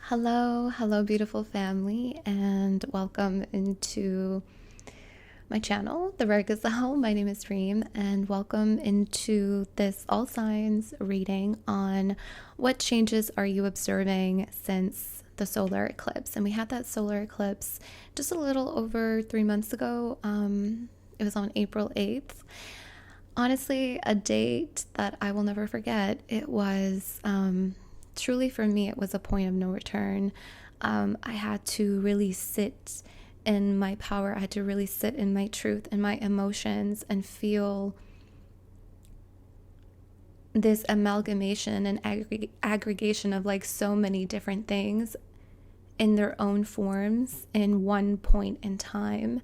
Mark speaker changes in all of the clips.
Speaker 1: Hello, beautiful family, and welcome into my channel, The Virgo Zone. My name is Reem, and welcome into this all signs reading on what changes are you observing since the solar eclipse. And we had that solar eclipse just a little over 3 months ago. It was on April 8th. Honestly, a date that I will never forget. It was truly, for me, it was a point of no return. I had to really sit in my power. I had to really sit in my truth and my emotions and feel this amalgamation and aggregation of like so many different things in their own forms in one point in time.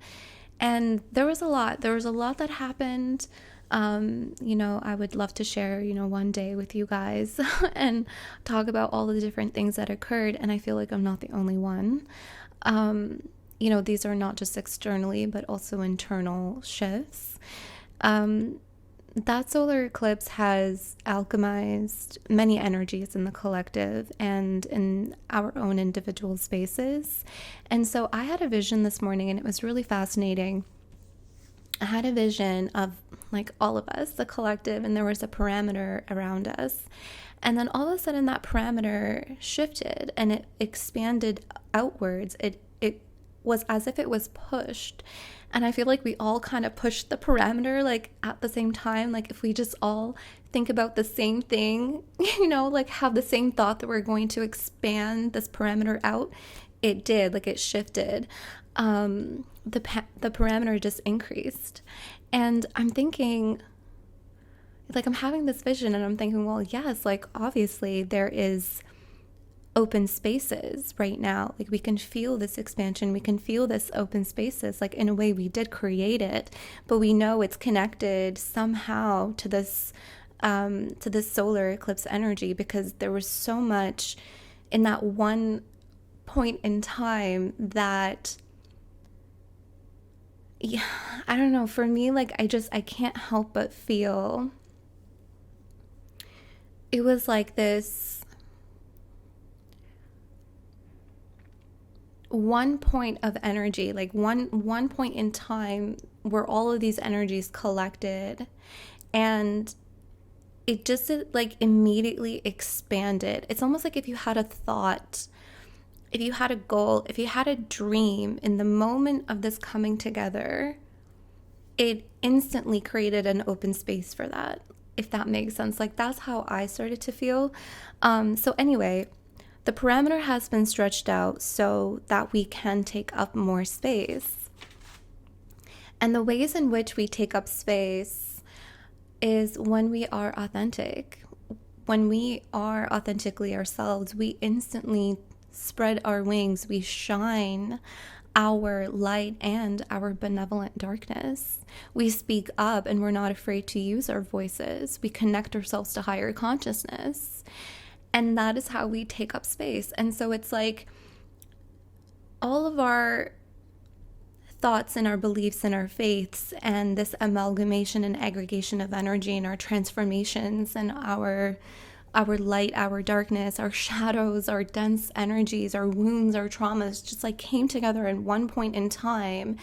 Speaker 1: And there was a lot that happened. I would love to share, one day with you guys and talk about all the different things that occurred. And I feel like I'm not the only one. These are not just externally, but also internal shifts. That solar eclipse has alchemized many energies in the collective and in our own individual spaces. And so I had a vision this morning, and it was really fascinating. I had a vision of like all of us, the collective, and there was a parameter around us. And then all of a sudden that parameter shifted and it expanded outwards. It was as if it was pushed. And I feel like we all kind of pushed the parameter like at the same time. Like if we just all think about the same thing, like have the same thought that we're going to expand this parameter out, it did, like it shifted. The parameter just increased. And I'm thinking, like, I'm having this vision and I'm thinking, well, yes, like obviously there is open spaces right now. Like we can feel this expansion, we can feel this open spaces. Like in a way we did create it, but we know it's connected somehow to this solar eclipse energy, because there was so much in that one point in time that, yeah, I don't know, for me, like I can't help but feel it was like this one point of energy, like one point in time where all of these energies collected, and it just like immediately expanded. It's almost like if you had a thought, if you had a goal, if you had a dream in the moment of this coming together, it instantly created an open space for that, if that makes sense. Like that's how I started to feel. So anyway, the parameter has been stretched out so that we can take up more space. And the ways in which we take up space is when we are authentic. When we are authentically ourselves, we instantly spread our wings. We shine our light and our benevolent darkness. We speak up and we're not afraid to use our voices. We connect ourselves to higher consciousness. And that is how we take up space. And so it's like all of our thoughts and our beliefs and our faiths and this amalgamation and aggregation of energy and our transformations and our light, our darkness, our shadows, our dense energies, our wounds, our traumas just like came together in one point in time.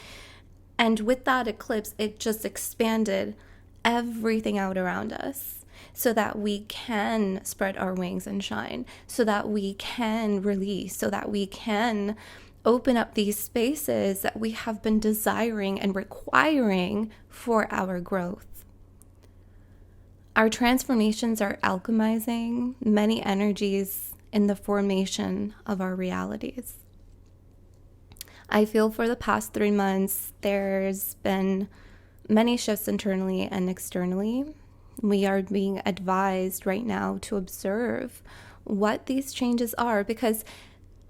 Speaker 1: And with that eclipse, it just expanded everything out around us, so that we can spread our wings and shine, so that we can release, so that we can open up these spaces that we have been desiring and requiring for our growth. Our transformations are alchemizing many energies in the formation of our realities. I feel for the past 3 months, there's been many shifts internally and externally. We are being advised right now to observe what these changes are, because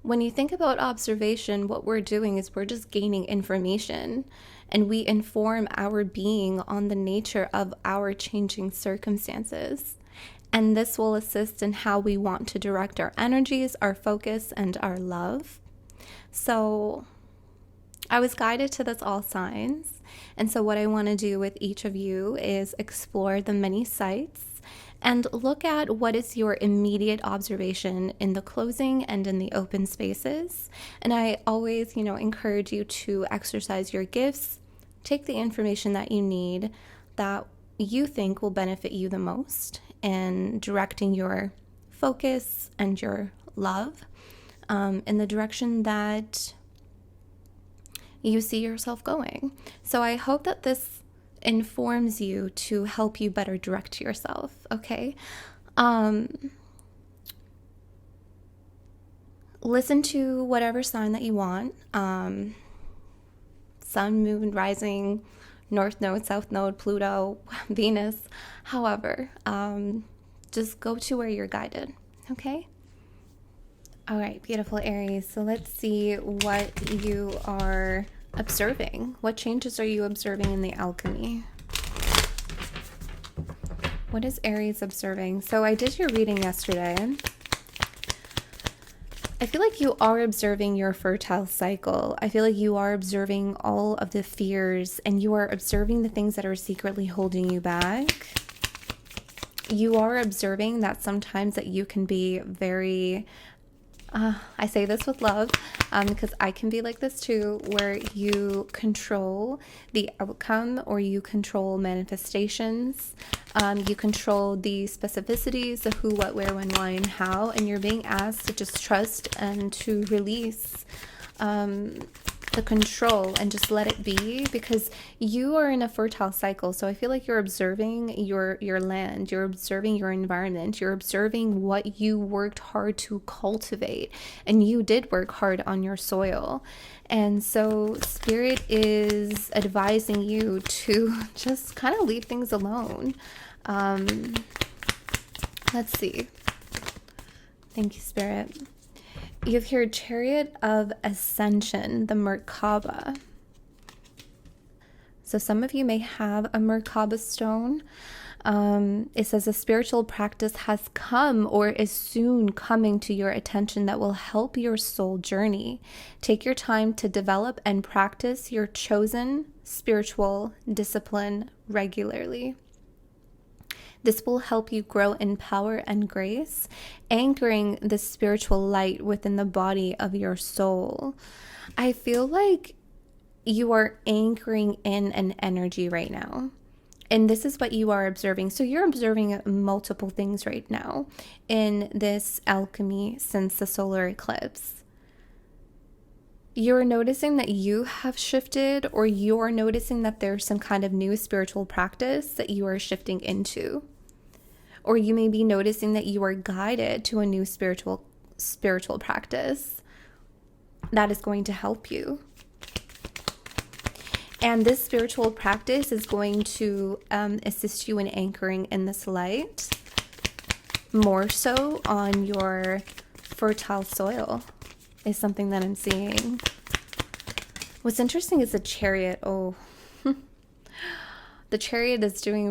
Speaker 1: when you think about observation, what we're doing is we're just gaining information, and we inform our being on the nature of our changing circumstances. And this will assist in how we want to direct our energies, our focus, and our love. So I was guided to this all signs. And so what I want to do with each of you is explore the many sites and look at what is your immediate observation in the closing and in the open spaces. And I always, encourage you to exercise your gifts, take the information that you need that you think will benefit you the most in directing your focus and your love in the direction that you see yourself going. So I hope that this informs you to help you better direct yourself, okay? Listen to whatever sign that you want. Sun, moon, rising, north node, south node, Pluto, Venus, however, just go to where you're guided, okay? All right, beautiful Aries. So let's see what you are observing. What changes are you observing in the alchemy? What is Aries observing? So I did your reading yesterday. I feel like you are observing your fertile cycle. I feel like you are observing all of the fears, and you are observing the things that are secretly holding you back. You are observing that sometimes that you can be very I say this with love because I can be like this too, where you control the outcome or you control manifestations. You control the specificities of who, what, where, when, why, and how. And you're being asked to just trust and to release the control and just let it be, because you are in a fertile cycle. So I feel like you're observing your land, you're observing your environment, you're observing what you worked hard to cultivate, and you did work hard on your soil. And so Spirit is advising you to just kind of leave things alone. Let's see. Thank you, Spirit. You have here Chariot of Ascension, the Merkaba. So some of you may have a Merkaba stone. It says a spiritual practice has come or is soon coming to your attention that will help your soul journey. Take your time to develop and practice your chosen spiritual discipline regularly. This will help you grow in power and grace, anchoring the spiritual light within the body of your soul. I feel like you are anchoring in an energy right now. And this is what you are observing. So you're observing multiple things right now in this alchemy since the solar eclipse. You're noticing that you have shifted, or you're noticing that there's some kind of new spiritual practice that you are shifting into. Or you may be noticing that you are guided to a new spiritual practice that is going to help you. And this spiritual practice is going to assist you in anchoring in this light, more so on your fertile soil, is something that I'm seeing. What's interesting is the Chariot. Oh, the Chariot is doing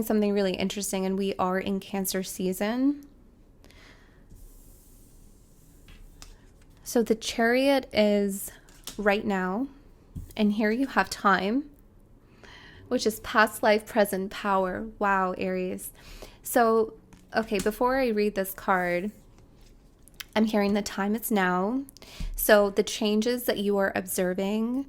Speaker 1: something really interesting, and we are in Cancer season. So the Chariot is right now, and here you have time, which is past life, present power. Wow, Aries. So, okay, before I read this card, I'm hearing the time is now. So the changes that you are observing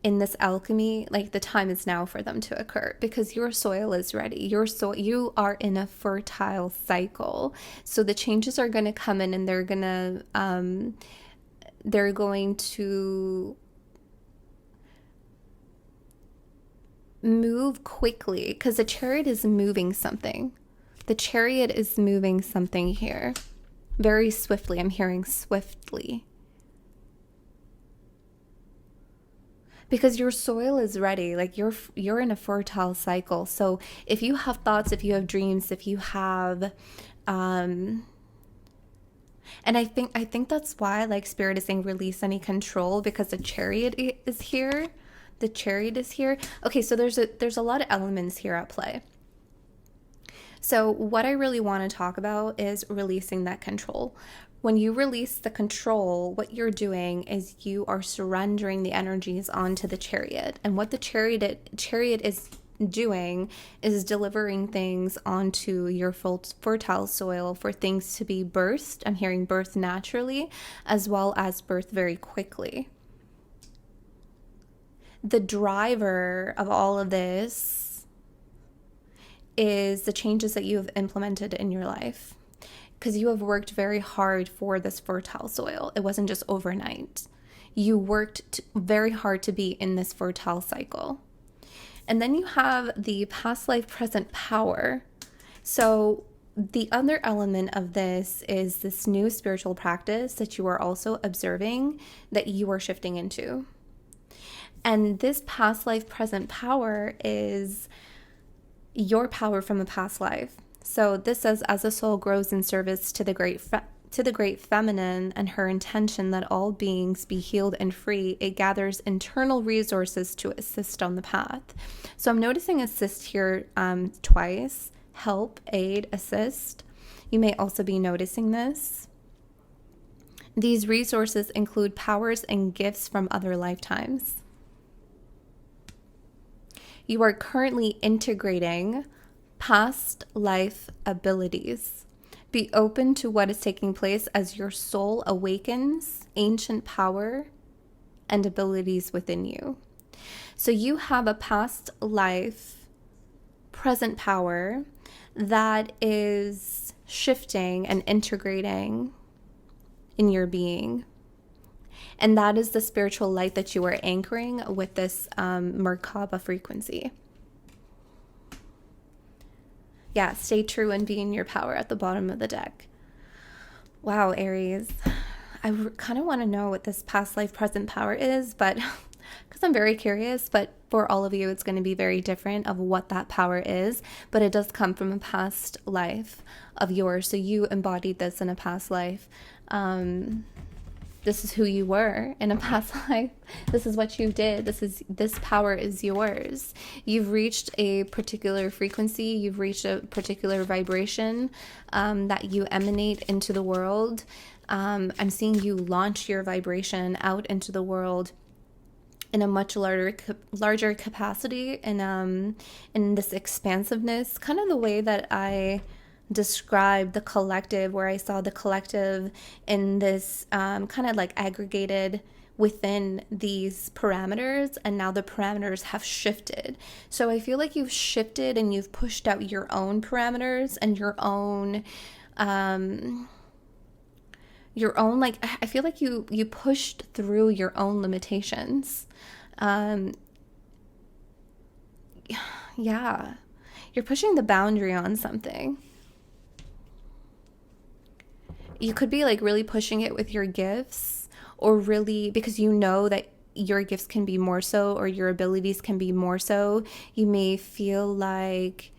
Speaker 1: in this alchemy, like the time is now for them to occur, because your soil is ready. You are in a fertile cycle. So the changes are going to come in, and they're going to move quickly, because the Chariot is moving something. The Chariot is moving something here very swiftly. I'm hearing swiftly. Because your soil is ready, like you're in a fertile cycle. So if you have thoughts, if you have dreams, if you have, and I think that's why, like, Spirit is saying release any control, because the Chariot is here. The Chariot is here. Okay, so there's a lot of elements here at play. So what I really want to talk about is releasing that control. When you release the control, what you're doing is you are surrendering the energies onto the Chariot. And what the Chariot is doing is delivering things onto your fertile soil for things to be birthed. I'm hearing birth naturally as well as birth very quickly. The driver of all of this is the changes that you have implemented in your life, because you have worked very hard for this fertile soil. It wasn't just overnight. You worked very hard to be in this fertile cycle. And then you have the past life present power. So the other element of this is this new spiritual practice that you are also observing, that you are shifting into. And this past life present power is your power from a past life. So this says, as a soul grows in service to the great feminine and her intention that all beings be healed and free, it gathers internal resources to assist on the path. So I'm noticing assist here twice: help, aid, assist. You may also be noticing this. These resources include powers and gifts from other lifetimes. You are currently integrating past life abilities. Be open to what is taking place as your soul awakens ancient power and abilities within you. So you have a past life present power that is shifting and integrating in your being. And that is the spiritual light that you are anchoring with this Merkaba frequency. Yeah, stay true and be in your power at the bottom of the deck. Wow, Aries. I kind of want to know what this past life present power is, but because I'm very curious, but for all of you, it's going to be very different of what that power is, but it does come from a past life of yours. So you embodied this in a past life. This is who you were in a past life. This is what you did. This power is yours. You've reached a particular frequency. You've reached a particular vibration that you emanate into the world. I'm seeing you launch your vibration out into the world in a much larger capacity, and in this expansiveness, kind of the way that I described the collective, where I saw the collective in this kind of like aggregated within these parameters, and now the parameters have shifted. So I feel like you've shifted and you've pushed out your own parameters and your own like, I feel like you pushed through your own limitations. Yeah, you're pushing the boundary on something. You could be like really pushing it with your gifts, or really because you know that your gifts can be more so, or your abilities can be more so. You may feel like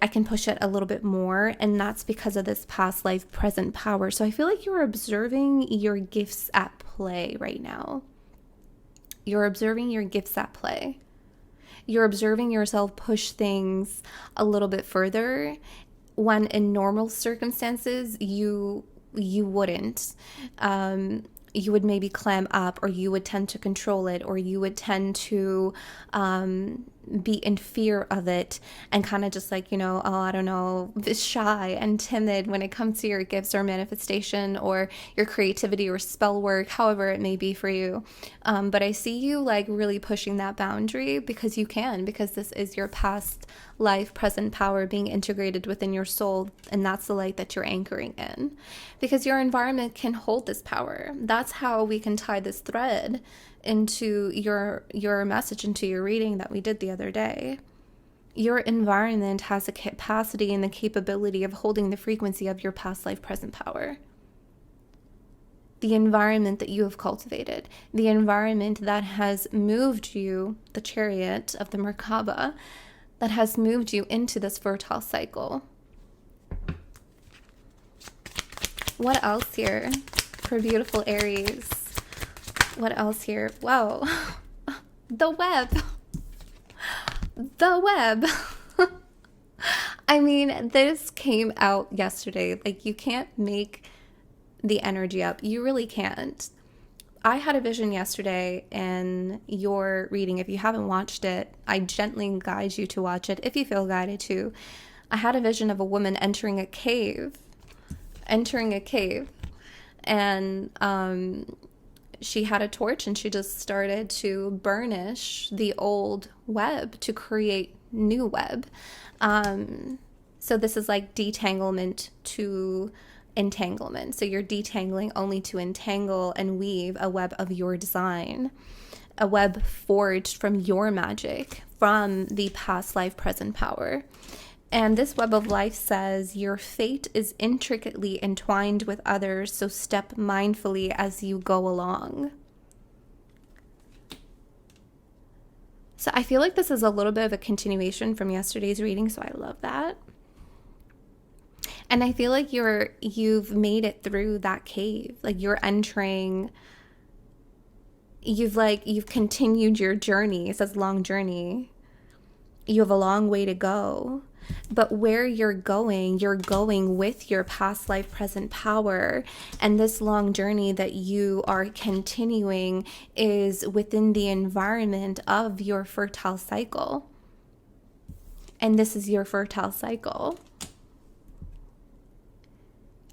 Speaker 1: I can push it a little bit more, and that's because of this past life present power. So I feel like you're observing your gifts at play right now. You're observing your gifts at play. You're observing yourself push things a little bit further when in normal circumstances you wouldn't. You would maybe clam up, or you would tend to control it, or you would tend to be in fear of it, and kind of just like, I don't know, shy and timid when it comes to your gifts or manifestation or your creativity or spell work, however it may be for you. But I see you like really pushing that boundary because you can, because this is your past life present power being integrated within your soul, and that's the light that you're anchoring in, because your environment can hold this power. That's how we can tie this thread into your message, into your reading that we did the other day. Your environment has a capacity and the capability of holding the frequency of your past life present power. The environment that you have cultivated, the environment that has moved you, the chariot of the Merkaba, that has moved you into this fertile cycle. What else here for beautiful Aries? What else here? Whoa. The web. The web. I mean, this came out yesterday. Like, you can't make the energy up. You really can't. I had a vision yesterday in your reading. If you haven't watched it, I gently guide you to watch it if you feel guided to. I had a vision of a woman entering a cave, and she had a torch and she just started to burnish the old web to create new web. So this is like detanglement to entanglement. So you're detangling only to entangle and weave a web of your design, a web forged from your magic, from the past life present power. And this web of life says your fate is intricately entwined with others, so step mindfully as you go along. So I feel like this is a little bit of a continuation from yesterday's reading, so I love that. And I feel like you've made it through that cave. Like you're entering, you've continued your journey. It says long journey. You have a long way to go. But where you're going with your past life present power. And this long journey that you are continuing is within the environment of your fertile cycle. And this is your fertile cycle.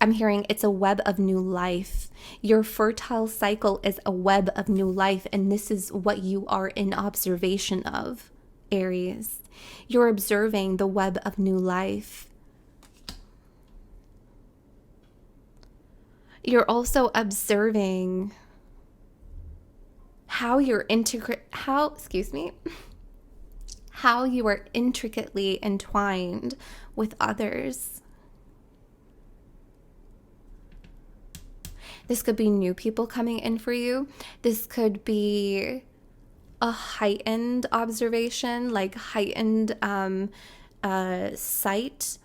Speaker 1: I'm hearing it's a web of new life. Your fertile cycle is a web of new life, and this is what you are in observation of, Aries. You're observing the web of new life. You're also observing how you are intricately entwined with others. This could be new people coming in for you. This could be a heightened observation, like heightened sight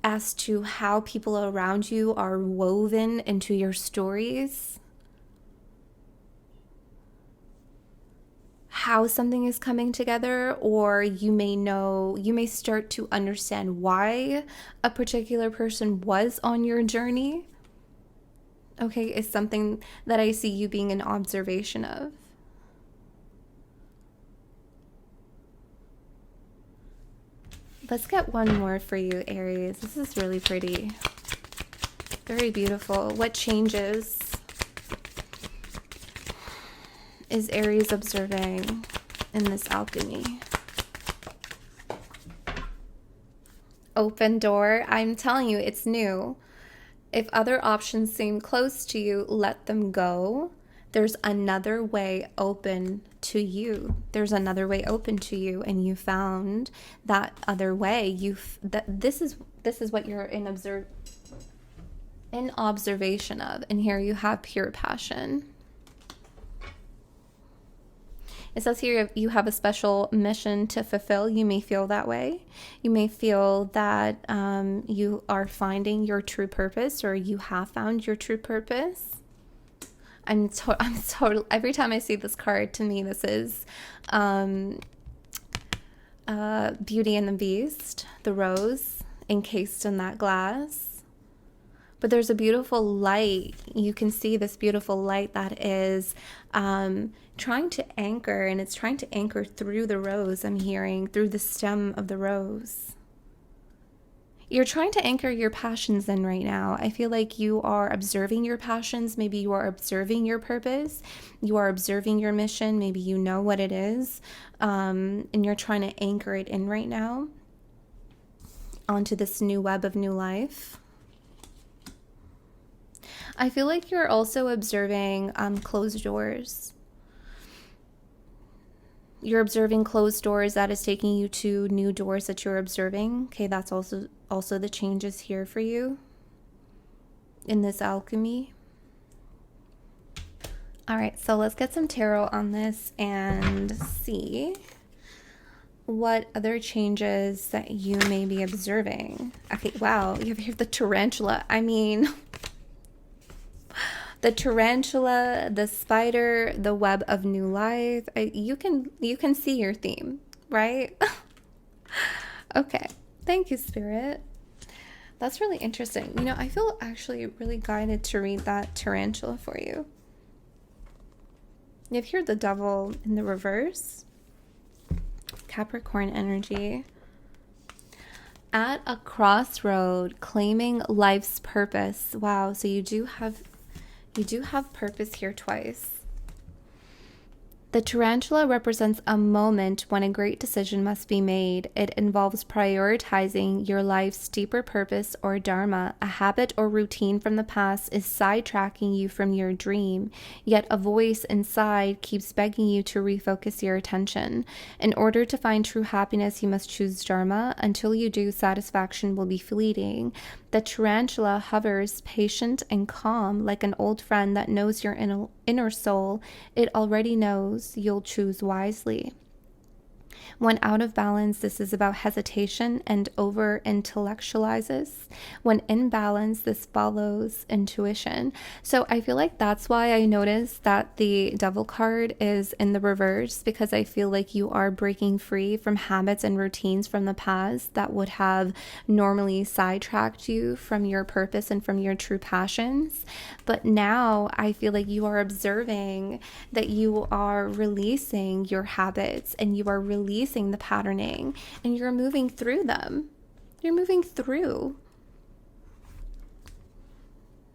Speaker 1: as to how people around you are woven into your stories. How something is coming together, or you may start to understand why a particular person was on your journey. Okay, is something that I see you being an observation of. Let's get one more for you, Aries. This is really pretty. Very beautiful. What changes is Aries observing in this alchemy? Open door. I'm telling you, it's new. If other options seem close to you, let them go. There's another way open to you. There's another way open to you, and you found that other way. This is what you're in observation of, and here you have pure passion. It says here you have a special mission to fulfill. You may feel that way. You may feel that you are finding your true purpose, or you have found your true purpose. I'm totally, every time I see this card, to me, this is Beauty and the Beast, the rose encased in that glass. But there's a beautiful light. You can see this beautiful light that is trying to anchor, and it's trying to anchor through the rose. I'm hearing through the stem of the rose. You're trying to anchor your passions in right now. I feel like you are observing your passions. Maybe you are observing your purpose. You are observing your mission. Maybe you know what it is. And you're trying to anchor it in right now onto this new web of new life. I feel like you're also observing closed doors. You're observing closed doors that is taking you to new doors that you're observing. Okay, that's also the changes here for you in this alchemy. All right, so let's get some tarot on this and see what other changes that you may be observing. Okay, wow, you have here the tarantula. I mean, the tarantula, the spider, the web of new life. You can see your theme, right? Okay. Thank you, Spirit. That's really interesting. You know, I feel actually really guided to read that tarantula for you. If you're the devil in the reverse, Capricorn energy, at a crossroad, claiming life's purpose. Wow, so you do have purpose here twice. The tarantula represents a moment when a great decision must be made. It involves prioritizing your life's deeper purpose or dharma. A habit or routine from the past is sidetracking you from your dream, yet a voice inside keeps begging you to refocus your attention. In order to find true happiness, you must choose dharma. Until you do, satisfaction will be fleeting. The tarantula hovers patient and calm, like an old friend that knows your inner soul. It already knows you'll choose wisely. When out of balance, this is about hesitation and over-intellectualizes. When in balance, this follows intuition. So I feel like that's why I noticed that the Devil card is in the reverse, because I feel like you are breaking free from habits and routines from the past that would have normally sidetracked you from your purpose and from your true passions. But now I feel like you are observing that you are releasing your habits and you are releasing the patterning, and you're moving through them. You're moving through.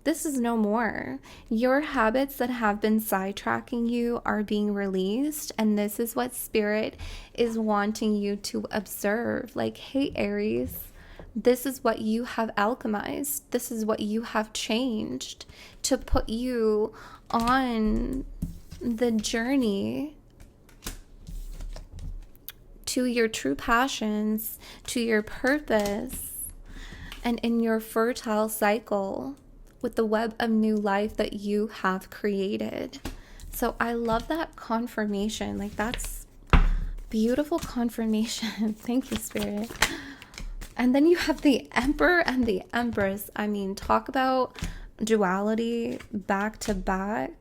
Speaker 1: This is no more. Your habits that have been sidetracking you are being released, and this is what Spirit is wanting you to observe. Like, hey, Aries, this is what you have alchemized. This is what you have changed to put you on the journey to your true passions, to your purpose, and in your fertile cycle with the web of new life that you have created. So I love that confirmation. Like, that's beautiful confirmation. Thank you, Spirit. And then you have the Emperor and the Empress. I mean, talk about duality back to back.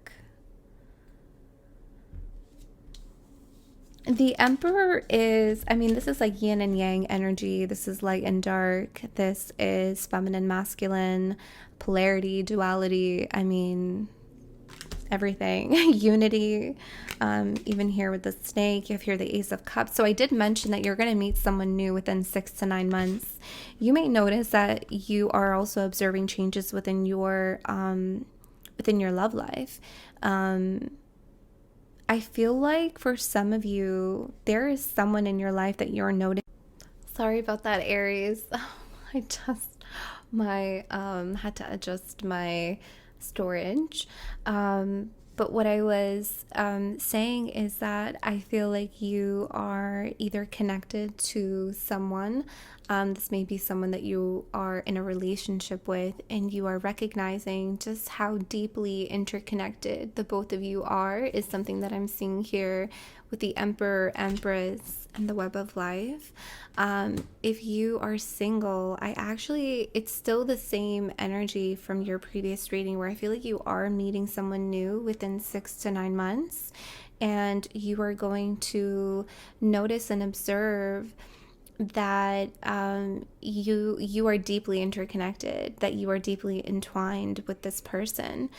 Speaker 1: The Emperor is, I mean, this is like yin and yang energy. This is light and dark. This is feminine, masculine, polarity, duality. I mean, everything. Unity. Even here with the snake, you have here the Ace of Cups. So I did mention that you're going to meet someone new within 6 to 9 months. You may notice that you are also observing changes within your love life. I feel like for some of you, there is someone in your life that you're noticing. Sorry about that, Aries. I had to adjust my storage. But what I was saying is that I feel like you are either connected to someone. This may be someone that you are in a relationship with, and you are recognizing just how deeply interconnected the both of you are, is something that I'm seeing here with the Emperor, Empress, and the Web of Life. If you are single, it's still the same energy from your previous reading, where I feel like you are meeting someone new within 6 to 9 months, and you are going to notice and observe that you are deeply interconnected, that you are deeply entwined with this person,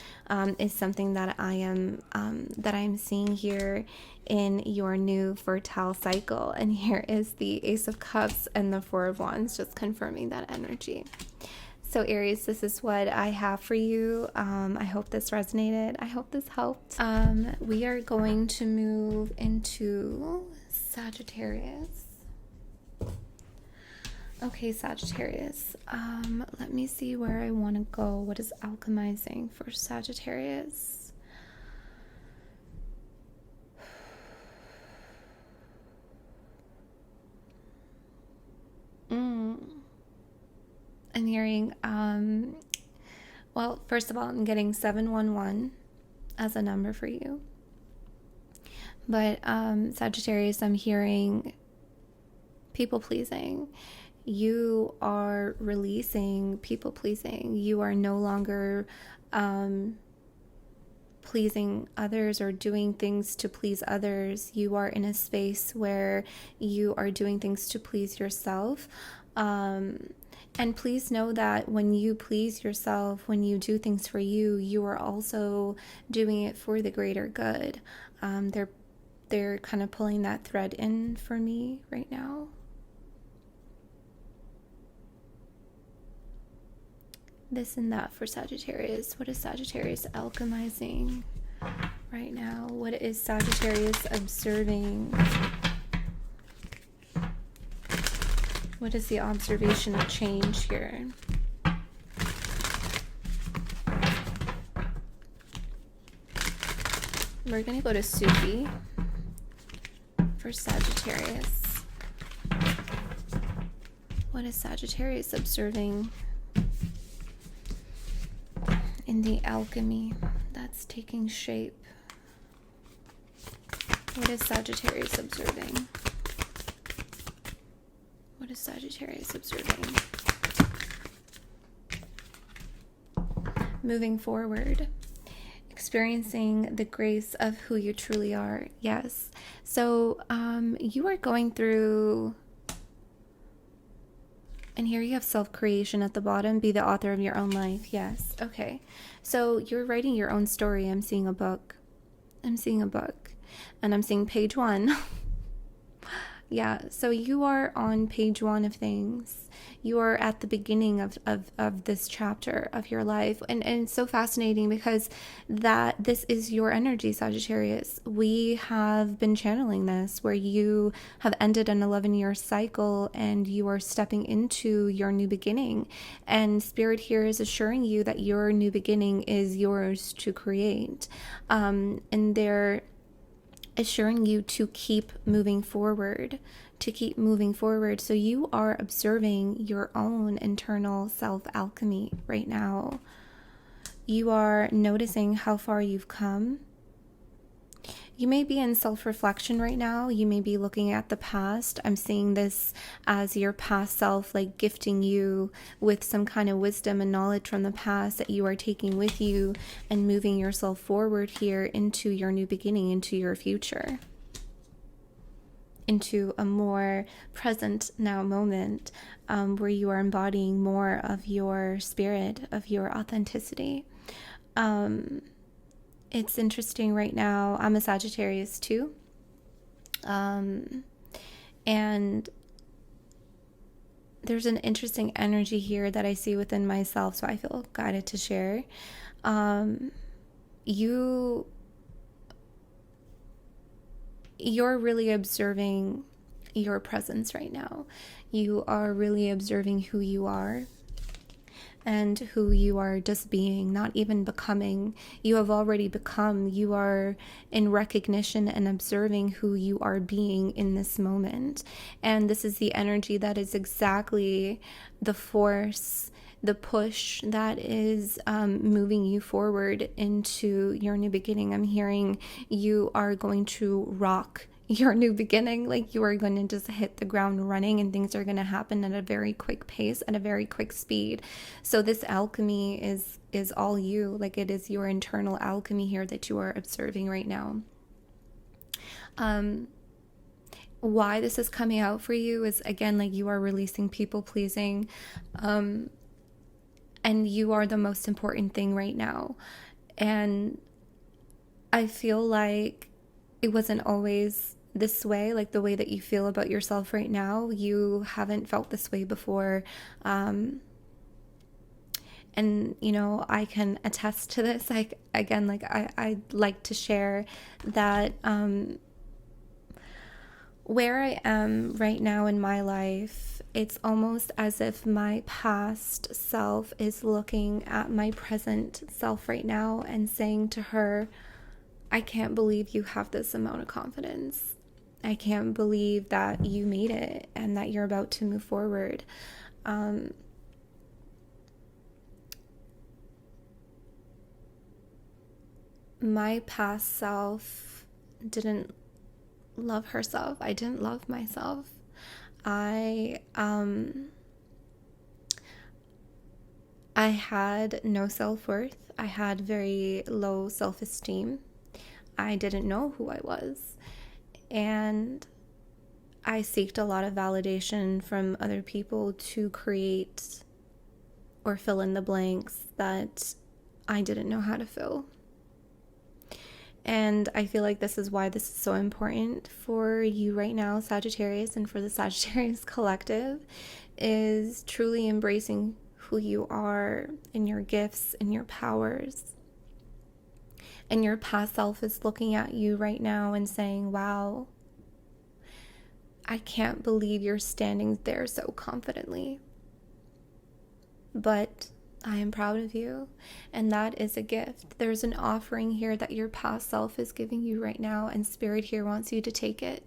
Speaker 1: is something that I'm seeing here in your new fertile cycle. And here is the Ace of Cups and the Four of Wands, just confirming that energy. So Aries, this is what I have for you. I hope this resonated. I hope this helped. We are going to move into Sagittarius. Okay, Sagittarius, let me see where I want to go. What is alchemizing for Sagittarius? I'm hearing, well, first of all, I'm getting 711 as a number for you. But Sagittarius, I'm hearing people pleasing. You are releasing people pleasing. You are no longer pleasing others or doing things to please others. You are in a space where you are doing things to please yourself. And please know that when you please yourself, when you do things for you, you are also doing it for the greater good. They're kind of pulling that thread in for me right now. This and that for Sagittarius. What is Sagittarius alchemizing right now? What is Sagittarius observing? What is the observation of change here? We're going to go to Sufi for Sagittarius. What is Sagittarius observing in the alchemy that's taking shape? What is Sagittarius observing? What is Sagittarius observing? Moving forward, experiencing the grace of who you truly are. Yes. So you are going through, and here you have self-creation at the bottom. Be the author of your own life. Yes. Okay. So you're writing your own story. I'm seeing a book. And I'm seeing page 1. Yeah, so you are on page 1 of things. You are at the beginning of this chapter of your life. And it's so fascinating because this is your energy, Sagittarius. We have been channeling this where you have ended an 11-year cycle and you are stepping into your new beginning. And Spirit here is assuring you that your new beginning is yours to create. And they're assuring you to keep moving forward, So you are observing your own internal self-alchemy right now. You are noticing how far you've come. You may be in self-reflection right now. You may be looking at the past. I'm seeing this as your past self, like gifting you with some kind of wisdom and knowledge from the past that you are taking with you and moving yourself forward here into your new beginning, into your future, into a more present now moment where you are embodying more of your spirit, of your authenticity. It's interesting right now. I'm a Sagittarius too. And there's an interesting energy here that I see within myself, so I feel guided to share. You're really observing your presence right now. You are really observing who you are. And who you are just being, not even becoming. You have already become. You are in recognition and observing who you are being in this moment. And this is the energy that is exactly the force, the push that is moving you forward into your new beginning. I'm hearing you are going to rock your new beginning. Like you are going to just hit the ground running and things are going to happen at a very quick pace, at a very quick speed. So this alchemy is all you. Like it is your internal alchemy here that you are observing right now. Why this is coming out for you is, again, like you are releasing people pleasing, and you are the most important thing right now. And I feel like it wasn't always this way, like the way that you feel about yourself right now. You haven't felt this way before. And, you know, I can attest to this. I'd like to share that where I am right now in my life, it's almost as if my past self is looking at my present self right now and saying to her, I can't believe you have this amount of confidence. I can't believe that you made it and that you're about to move forward. My past self didn't love herself. I didn't love myself. I had no self-worth. I had very low self-esteem. I didn't know who I was. And I seeked a lot of validation from other people to create or fill in the blanks that I didn't know how to fill. And I feel like this is why this is so important for you right now, Sagittarius, and for the Sagittarius collective, is truly embracing who you are and your gifts and your powers. And your past self is looking at you right now and saying, wow, I can't believe you're standing there so confidently. But I am proud of you, and that is a gift. There's an offering here that your past self is giving you right now, and Spirit here wants you to take it.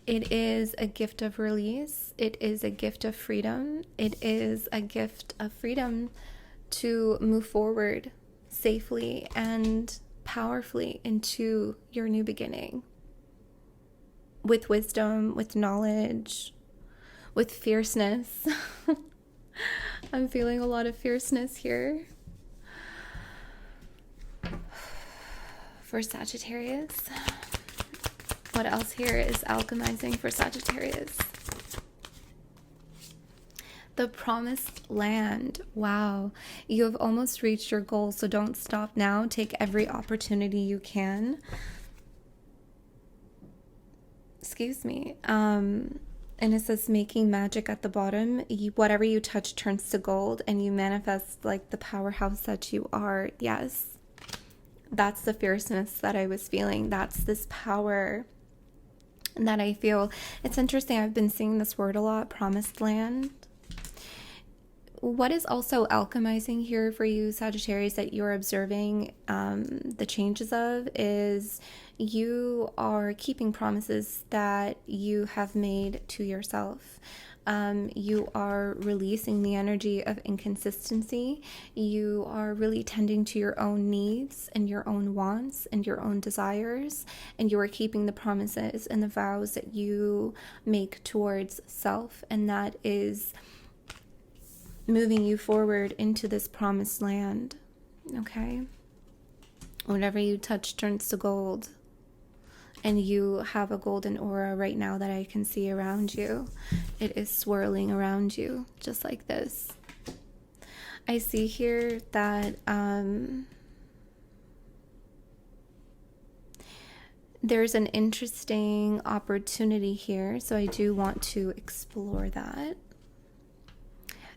Speaker 1: It is a gift of release. It is a gift of freedom. It is a gift of freedom to move forward safely and powerfully into your new beginning. With wisdom, with knowledge, with fierceness. I'm feeling a lot of fierceness here. For Sagittarius. What else here is alchemizing for Sagittarius? The promised land. Wow. You have almost reached your goal, so don't stop now. Take every opportunity you can. Excuse me. And it says making magic at the bottom. Whatever you touch turns to gold, and you manifest like the powerhouse that you are. Yes. That's the fierceness that I was feeling. That's this power that I feel. It's interesting. I've been seeing this word a lot, promised land. What is also alchemizing here for you, Sagittarius, that you're observing the changes of is you are keeping promises that you have made to yourself. You are releasing the energy of inconsistency. You are really tending to your own needs and your own wants and your own desires. And you are keeping the promises and the vows that you make towards self. And that is moving you forward into this promised land. Okay? Whatever you touch turns to gold. And you have a golden aura right now that I can see around you. It is swirling around you, just like this. I see here that there's an interesting opportunity here, so I do want to explore that.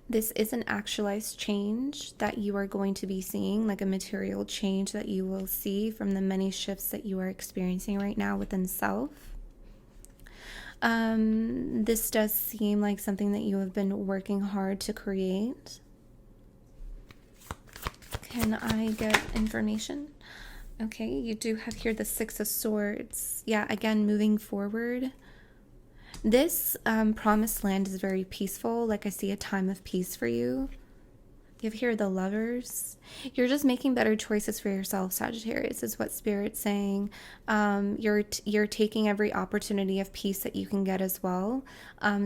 Speaker 1: This is an actualized change that you are going to be seeing, like a material change that you will see from the many shifts that you are experiencing right now within self. This does seem like something that you have been working hard to create. Can I get information? Okay, you do have here the Six of Swords. Yeah, again, moving forward. This promised land is very peaceful. Like I see a time of peace for you. You have here the Lovers. You're just making better choices for yourself, Sagittarius, is what Spirit's saying. You're taking every opportunity of peace that you can get as well.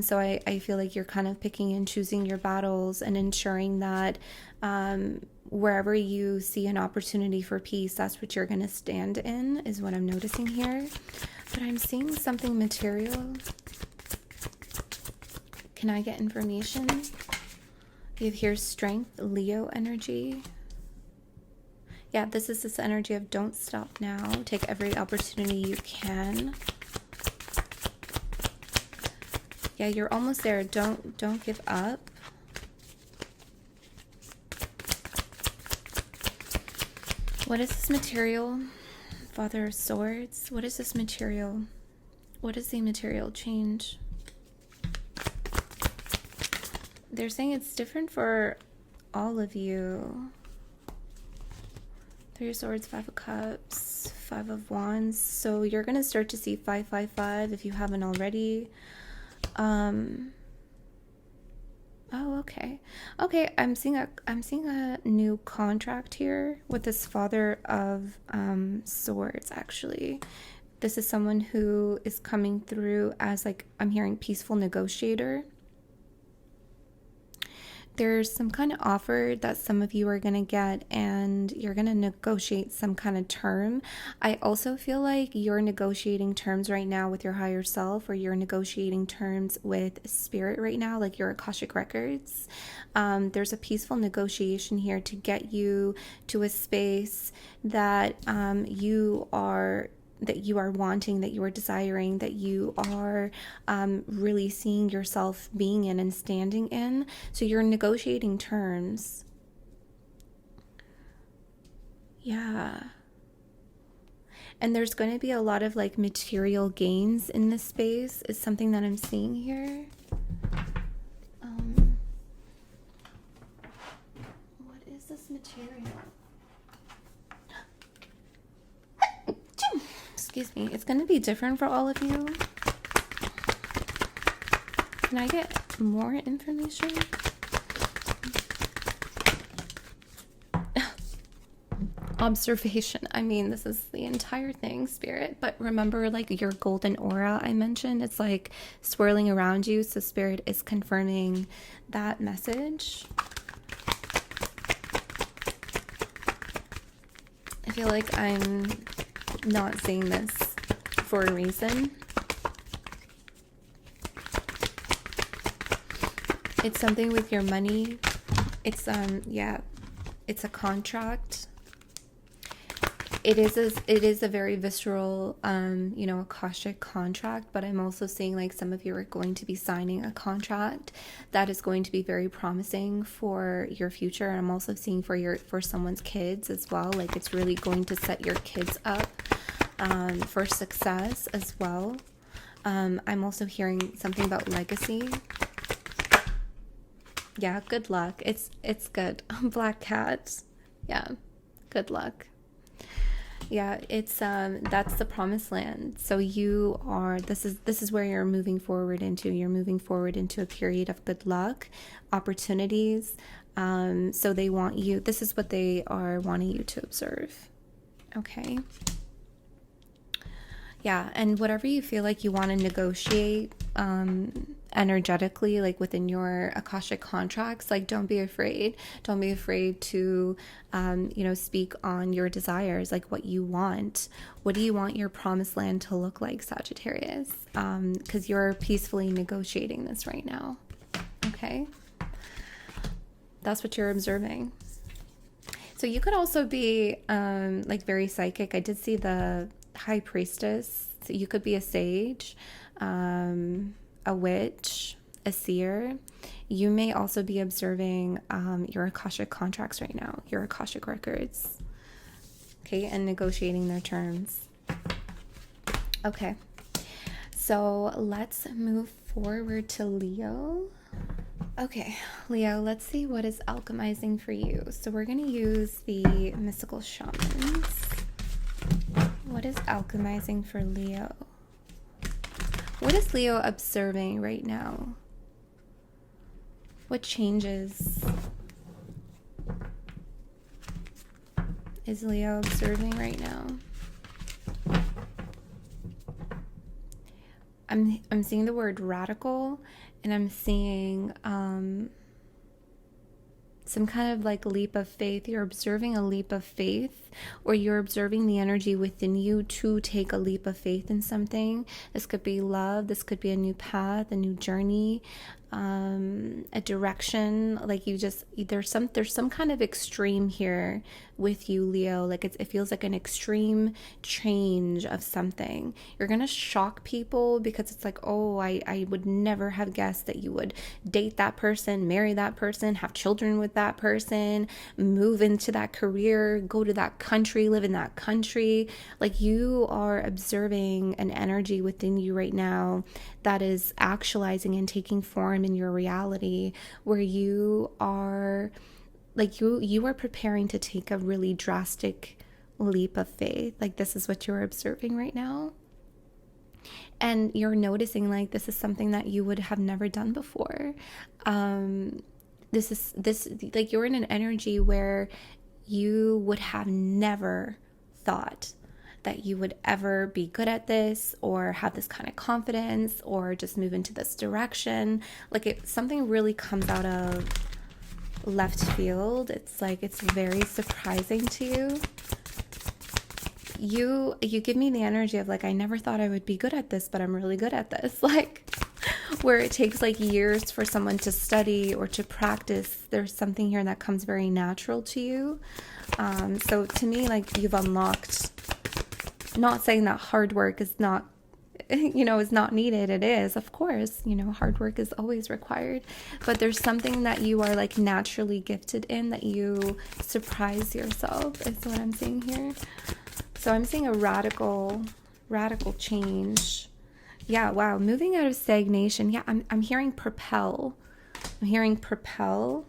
Speaker 1: So I feel like you're kind of picking and choosing your battles and ensuring that wherever you see an opportunity for peace, that's what you're going to stand in, is what I'm noticing here. But I'm seeing something material. Can I get information? You have here strength, Leo energy. Yeah, this is this energy of don't stop now. Take every opportunity you can. Yeah, you're almost there. Don't give up. What is this material? Father of Swords. What is this material? What is the material change? They're saying it's different for all of you. Three of Swords, Five of Cups, Five of Wands. So you're going to start to see 555 if you haven't already. Oh, okay. Okay, I'm seeing a new contract here with this Father of Swords, actually. This is someone who is coming through as, like, I'm hearing peaceful negotiator there's some kind of offer that some of you are going to get, and you're going to negotiate some kind of term. I also feel like you're negotiating terms right now with your higher self, or you're negotiating terms with spirit right now, like your Akashic records. There's a peaceful negotiation here to get you to a space that you are wanting, that you are desiring, that you are really seeing yourself being in and standing in. So you're negotiating terms. Yeah. And there's going to be a lot of like material gains in this space, is something that I'm seeing here. What is this material? Excuse me. It's going to be different for all of you. Can I get more information? Observation. I mean, this is the entire thing, Spirit. But remember, like your golden aura I mentioned, it's like swirling around you. So Spirit is confirming that message. I feel like I'm not saying this for a reason. It's something with your money. It's yeah, it's a contract. It is a very visceral you know, Akashic contract, but I'm also seeing like some of you are going to be signing a contract that is going to be very promising for your future. And I'm also seeing for someone's kids as well. Like it's really going to set your kids up for success as well. I'm also hearing something about legacy. Yeah, good luck. It's good. Black cat. Yeah, good luck. Yeah, it's that's the promised land. So you are, this is where you're moving forward into. You're moving forward into a period of good luck, opportunities. So they want you, this is what they are wanting you to observe. Okay. Yeah, and whatever you feel like you want to negotiate energetically, like within your Akashic contracts, like don't be afraid. Don't be afraid to, you know, speak on your desires, like what you want. What do you want your promised land to look like, Sagittarius? Because you're peacefully negotiating this right now. Okay? That's what you're observing. So you could also be like very psychic. I did see the High Priestess. So you could be a sage, a witch, a seer. You may also be observing your Akashic contracts right now, your Akashic records. Okay, and negotiating their terms. Okay, so let's move forward to Leo. Okay, Leo, let's see what is alchemizing for you. So we're going to use the mystical shamans. What is alchemizing for Leo? What is Leo observing right now? What changes is Leo observing right now? I'm seeing the word radical, and I'm seeing some kind of like leap of faith. You're observing a leap of faith, or you're observing the energy within you to take a leap of faith in something. This could be love. This could be a new path, a new journey, a direction. Like you just, there's some kind of extreme here with you, Leo. Like it feels like an extreme change of something. You're gonna shock people because it's like, oh, I would never have guessed that you would date that person, marry that person, have children with that person, move into that career, go to that country, live in that country. Like you are observing an energy within you right now that is actualizing and taking form in your reality, where you are like you are preparing to take a really drastic leap of faith. Like this is what you're observing right now. And you're noticing like this is something that you would have never done before. This like you're in an energy where you would have never thought that you would ever be good at this, or have this kind of confidence, or just move into this direction. Like something really comes out of left field. It's like it's very surprising to you. You give me the energy of like, I never thought I would be good at this, but I'm really good at this. Like, where it takes like years for someone to study or to practice, there's something here that comes very natural to you. So to me, like, you've unlocked, not saying that hard work is not, is not needed. It is, of course, hard work is always required, but there's something that you are like naturally gifted in that you surprise yourself, is what I'm seeing here. So I'm seeing a radical change. Yeah, wow, moving out of stagnation. Yeah, I'm hearing propel. I'm hearing propel.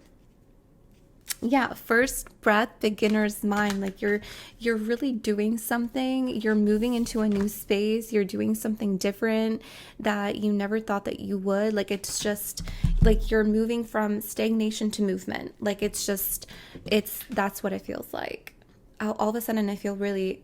Speaker 1: Yeah, first breath, beginner's mind. Like you're really doing something. You're moving into a new space. You're doing something different that you never thought that you would. Like it's just like you're moving from stagnation to movement. Like that's what it feels like. All of a sudden I feel really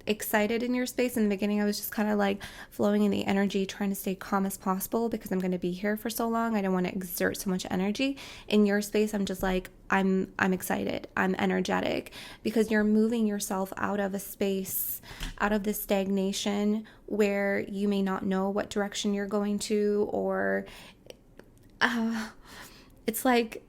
Speaker 1: excited in your space. In the beginning I was just kind of like flowing in the energy, trying to stay calm as possible because I'm going to be here for so long. I don't want to exert so much energy. In your space I'm just like I'm excited, I'm energetic, because you're moving yourself out of a space, out of this stagnation where you may not know what direction you're going to, or it's like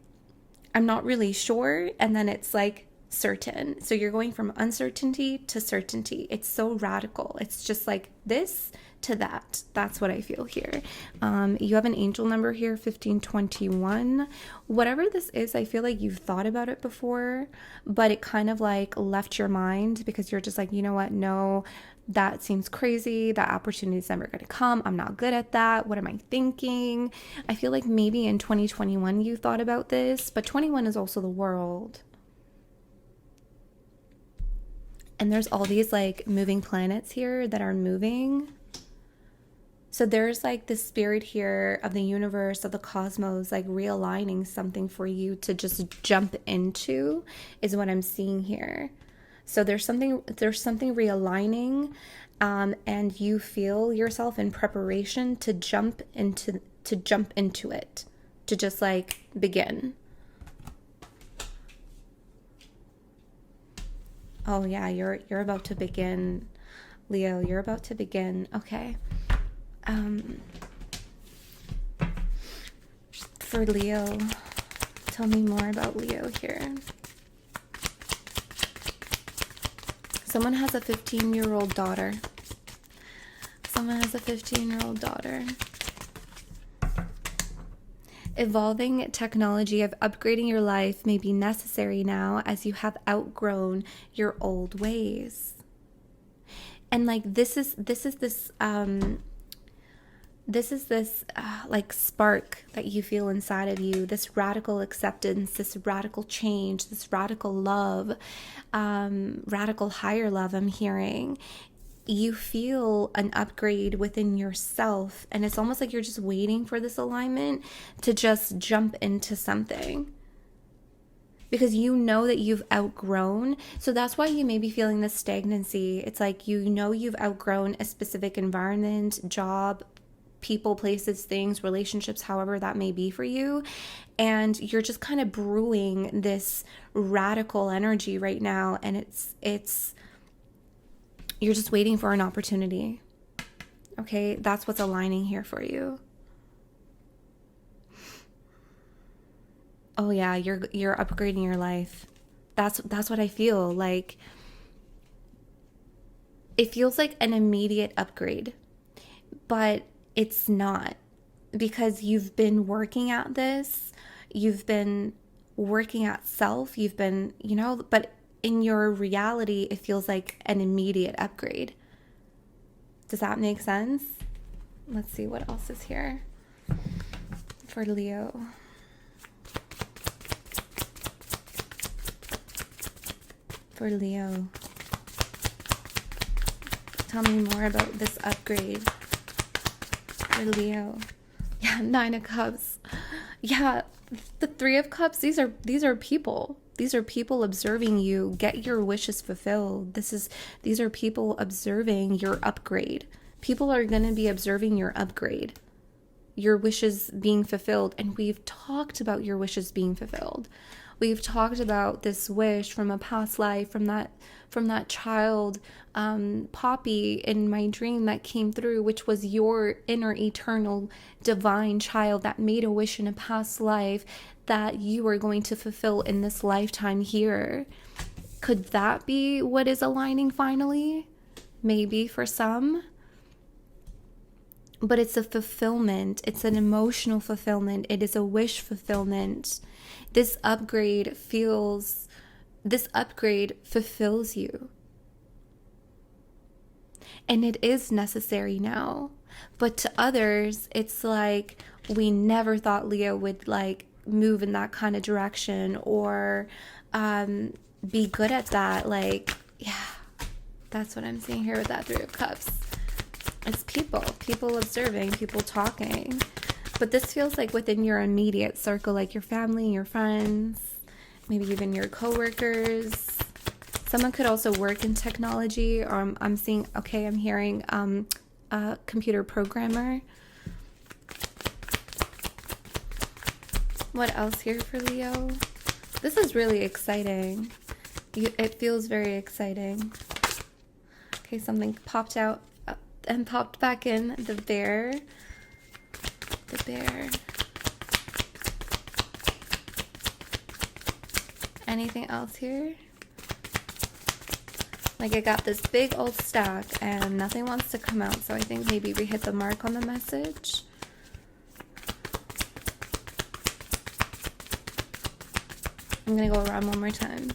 Speaker 1: I'm not really sure, and then it's like certain. So you're going from uncertainty to certainty. It's so radical. It's just like this to that. That's what I feel here. You have an angel number here, 1521. Whatever this is, I feel like you've thought about it before, but it kind of like left your mind because you're just like, you know what? No, that seems crazy. That opportunity is never going to come. I'm not good at that. What am I thinking? I feel like maybe in 2021 you thought about this, but 21 is also the world. And there's all these like moving planets here that are moving. So there's like the spirit here of the universe, of the cosmos, like realigning something for you to just jump into, is what I'm seeing here. So there's something realigning, and you feel yourself in preparation to jump into it, to just like begin. Oh yeah, you're about to begin, Leo. You're about to begin. Okay. For Leo, tell me more about Leo here. Someone has a 15-year-old daughter. Someone has a 15-year-old daughter. Evolving technology of upgrading your life may be necessary now as you have outgrown your old ways. And like this is this like spark that you feel inside of you, this radical acceptance, this radical change, this radical love, radical higher love I'm hearing. You feel an upgrade within yourself, and it's almost like you're just waiting for this alignment to just jump into something, because you know that you've outgrown. So that's why you may be feeling this stagnancy. It's like you've outgrown a specific environment, job, people, places, things, relationships, however that may be for you, and you're just kind of brewing this radical energy right now, and it's you're just waiting for an opportunity. Okay, that's what's aligning here for you. Oh yeah, you're upgrading your life. That's what I feel like. It feels like an immediate upgrade, but it's not, because you've been working at this. You've been working at self. You've been, but in your reality, it feels like an immediate upgrade. Does that make sense? Let's see what else is here for Leo. For Leo, tell me more about this upgrade. For Leo, yeah, 9 of Cups. Yeah, the 3 of Cups. These are people. These are people observing you get your wishes fulfilled. These are people observing your upgrade. People are going to be observing your upgrade. your wishes being fulfilled. And we've talked about your wishes being fulfilled. We've talked about this wish from a past life, from that child, Poppy in my dream that came through, which was your inner eternal divine child that made a wish in a past life that you are going to fulfill in this lifetime here. Could that be what is aligning finally? Maybe for some. But it's a fulfillment. It's an emotional fulfillment. It is a wish fulfillment. This upgrade fulfills you. And it is necessary now. But to others, it's like, we never thought Leo would like move in that kind of direction or be good at that. Like, yeah, that's what I'm seeing here with that Three of Cups. It's people observing, people talking. But this feels like within your immediate circle, like your family, your friends, maybe even your coworkers. Someone could also work in technology, or I'm hearing a computer programmer. What else here for Leo? This is really exciting. It feels very exciting. Okay, something popped out and popped back in. The bear. The bear. Anything else here? Like, I got this big old stack and nothing wants to come out, so I think maybe we hit the mark on the message. I'm gonna go around one more time.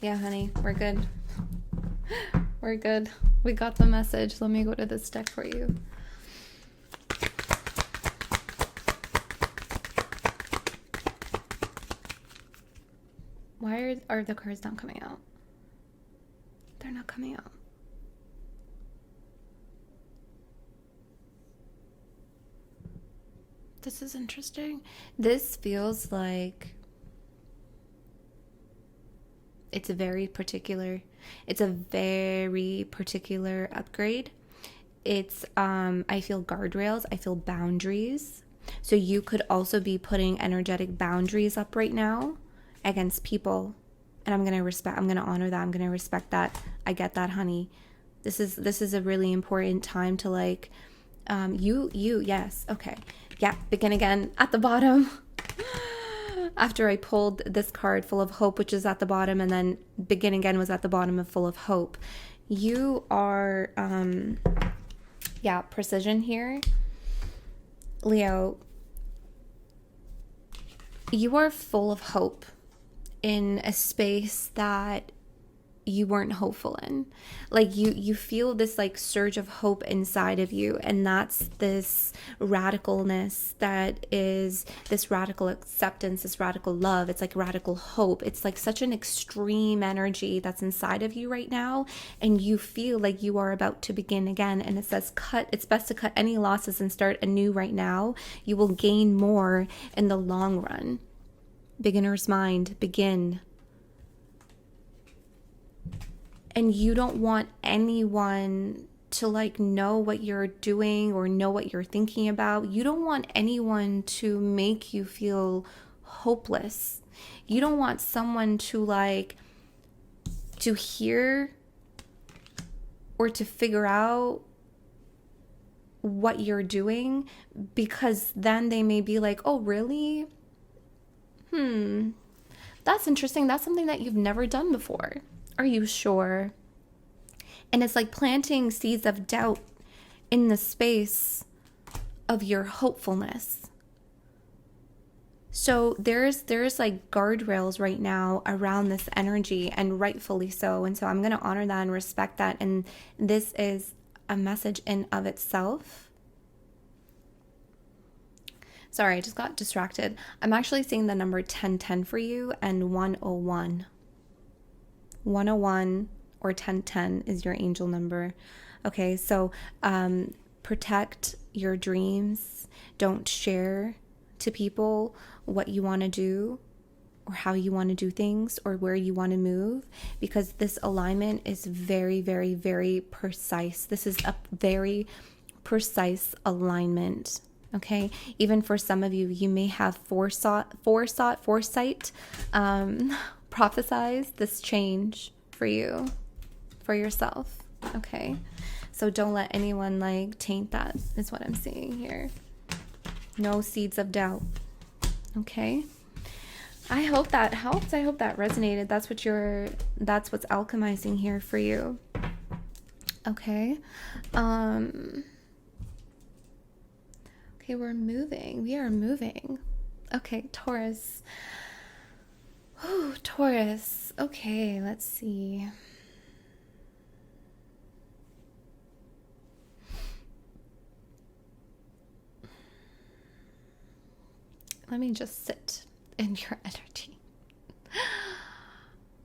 Speaker 1: Yeah, honey, we're good. We're good. We got the message. Let me go to this deck for you. Why are the cards not coming out? They're not coming out. This is interesting. This feels like it's a very particular upgrade. It's I feel guardrails, I feel boundaries. So you could also be putting energetic boundaries up right now against people. And I'm going to honor that. I'm going to respect that. I get that, honey. This is a really important time to like yes. Okay. Yeah, begin again at the bottom. After I pulled this card, Full of Hope, which is at the bottom, and then Begin Again was at the bottom of Full of Hope. You are, precision here. Leo, you are full of hope in a space that you weren't hopeful in. Like you feel this like surge of hope inside of you, and that's this radicalness, that is this radical acceptance, this radical love. It's like radical hope. It's like such an extreme energy that's inside of you right now, and you feel like you are about to begin again. And it says it's best to cut any losses and start anew right now. You will gain more in the long run. Beginner's mind, begin. And you don't want anyone to like know what you're doing or know what you're thinking about. You don't want anyone to make you feel hopeless. You don't want someone to hear or to figure out what you're doing, because then they may be like, oh, really? That's interesting. That's something that you've never done before. Are you sure? And it's like planting seeds of doubt in the space of your hopefulness. So there's like guardrails right now around this energy, and rightfully so. And so I'm going to honor that and respect that. And this is a message in of itself. Sorry, I just got distracted. I'm actually seeing the number 1010 for you and 101. 101 or 1010 is your angel number. Okay, so protect your dreams. Don't share to people what you want to do. or how you want to do things or where you want to move, because this alignment is very, very, very precise. This is a very precise alignment. Okay, even for some of you, you may have foresight, prophesize this change for you, for yourself. Okay, so don't let anyone like taint that, is what I'm seeing here. No seeds of doubt. Okay, I hope that helped. I hope that resonated. That's what's alchemizing here for you. Okay. Okay, we're moving. We are moving. Okay, Taurus. Oh, Taurus. Okay, let's see. Let me just sit in your energy.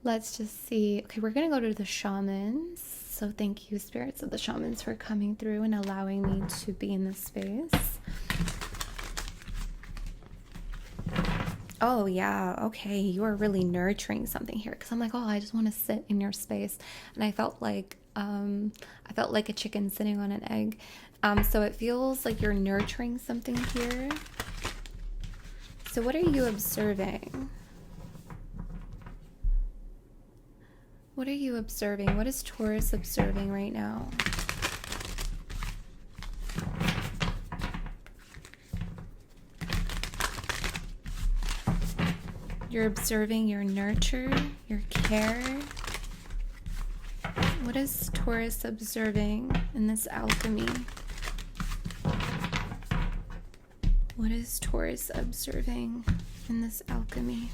Speaker 1: Let's just see. Okay, we're going to go to the shamans. So thank you, spirits of the shamans, for coming through and allowing me to be in this space. Oh, yeah. Okay, you are really nurturing something here, because I'm like, oh, I just want to sit in your space. And I felt like a chicken sitting on an egg. So it feels like you're nurturing something here. So what are you observing? What are you observing? What is Taurus observing right now? You're observing your nurture, your care. What is Taurus observing in this alchemy? What is Taurus observing in this alchemy?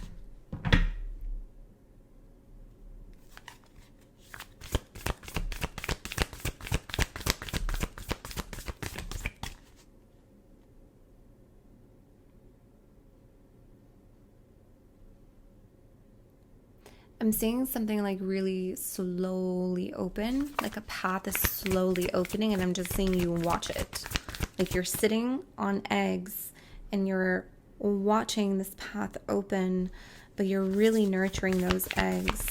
Speaker 1: I'm seeing something like really slowly open, like a path is slowly opening, and I'm just seeing you watch it. Like you're sitting on eggs and you're watching this path open, but you're really nurturing those eggs.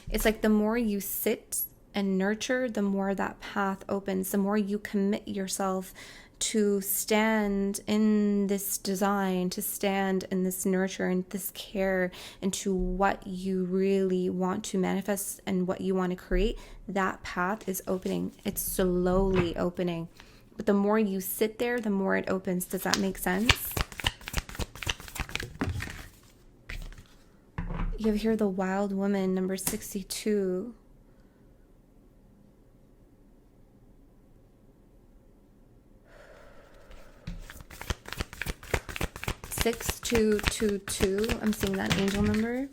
Speaker 1: It's like the more you sit and nurture, the more that path opens, the more you commit yourself to stand in this design, to stand in this nurture and this care into what you really want to manifest and what you want to create. That path is opening. It's slowly opening. But the more you sit there, the more it opens. Does that make sense? You have here the Wild Woman, number 62. 6222. I'm seeing that angel number.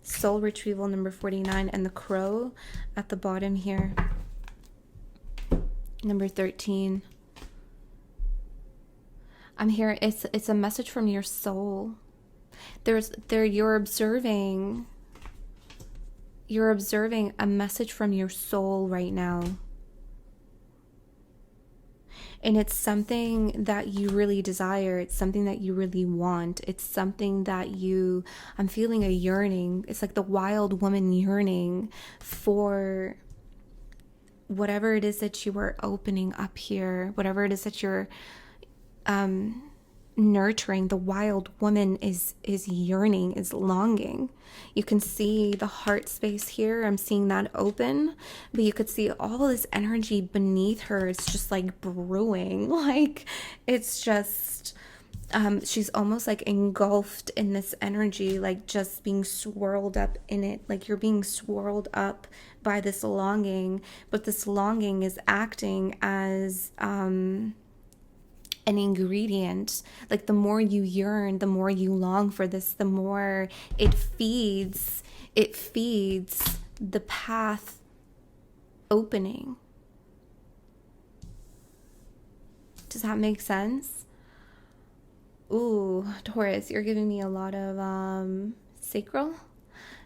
Speaker 1: Soul retrieval number 49, and the crow at the bottom here. Number 13. I'm here. It's a message from your soul. You're observing a message from your soul right now. And it's something that you really desire. It's something that you really want. It's something that I'm feeling a yearning. It's like the wild woman yearning for whatever it is that you are opening up here, whatever it is that you're nurturing. The wild woman is yearning, is longing. You can see the heart space here. I'm seeing that open, but you could see all this energy beneath her. It's just like brewing, like it's just she's almost like engulfed in this energy, like just being swirled up in it. Like you're being swirled up by this longing, but this longing is acting as an ingredient. Like the more you yearn, the more you long for this, the more it feeds the path opening. Does that make sense? Ooh, Taurus, you're giving me a lot of sacral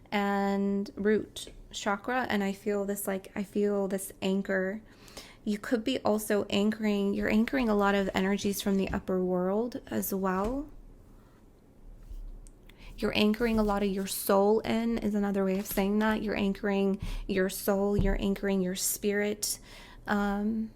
Speaker 1: and root chakra, and I feel this anchor. You could be also you're anchoring a lot of energies from the upper world as well. You're anchoring a lot of your soul in, is another way of saying that. You're anchoring your soul, you're anchoring your spirit. I'm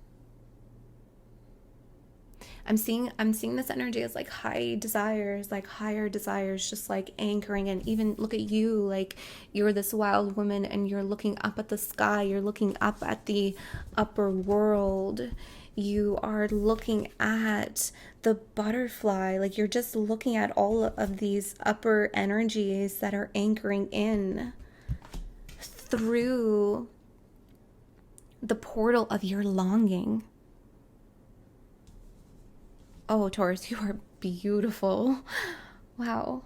Speaker 1: seeing this energy as like high desires, like higher desires, just like anchoring. And even look at you, like you're this wild woman and you're looking up at the sky, you're looking up at the upper world, you are looking at the butterfly, like you're just looking at all of these upper energies that are anchoring in through the portal of your longing. Oh, Taurus, you are beautiful. Wow.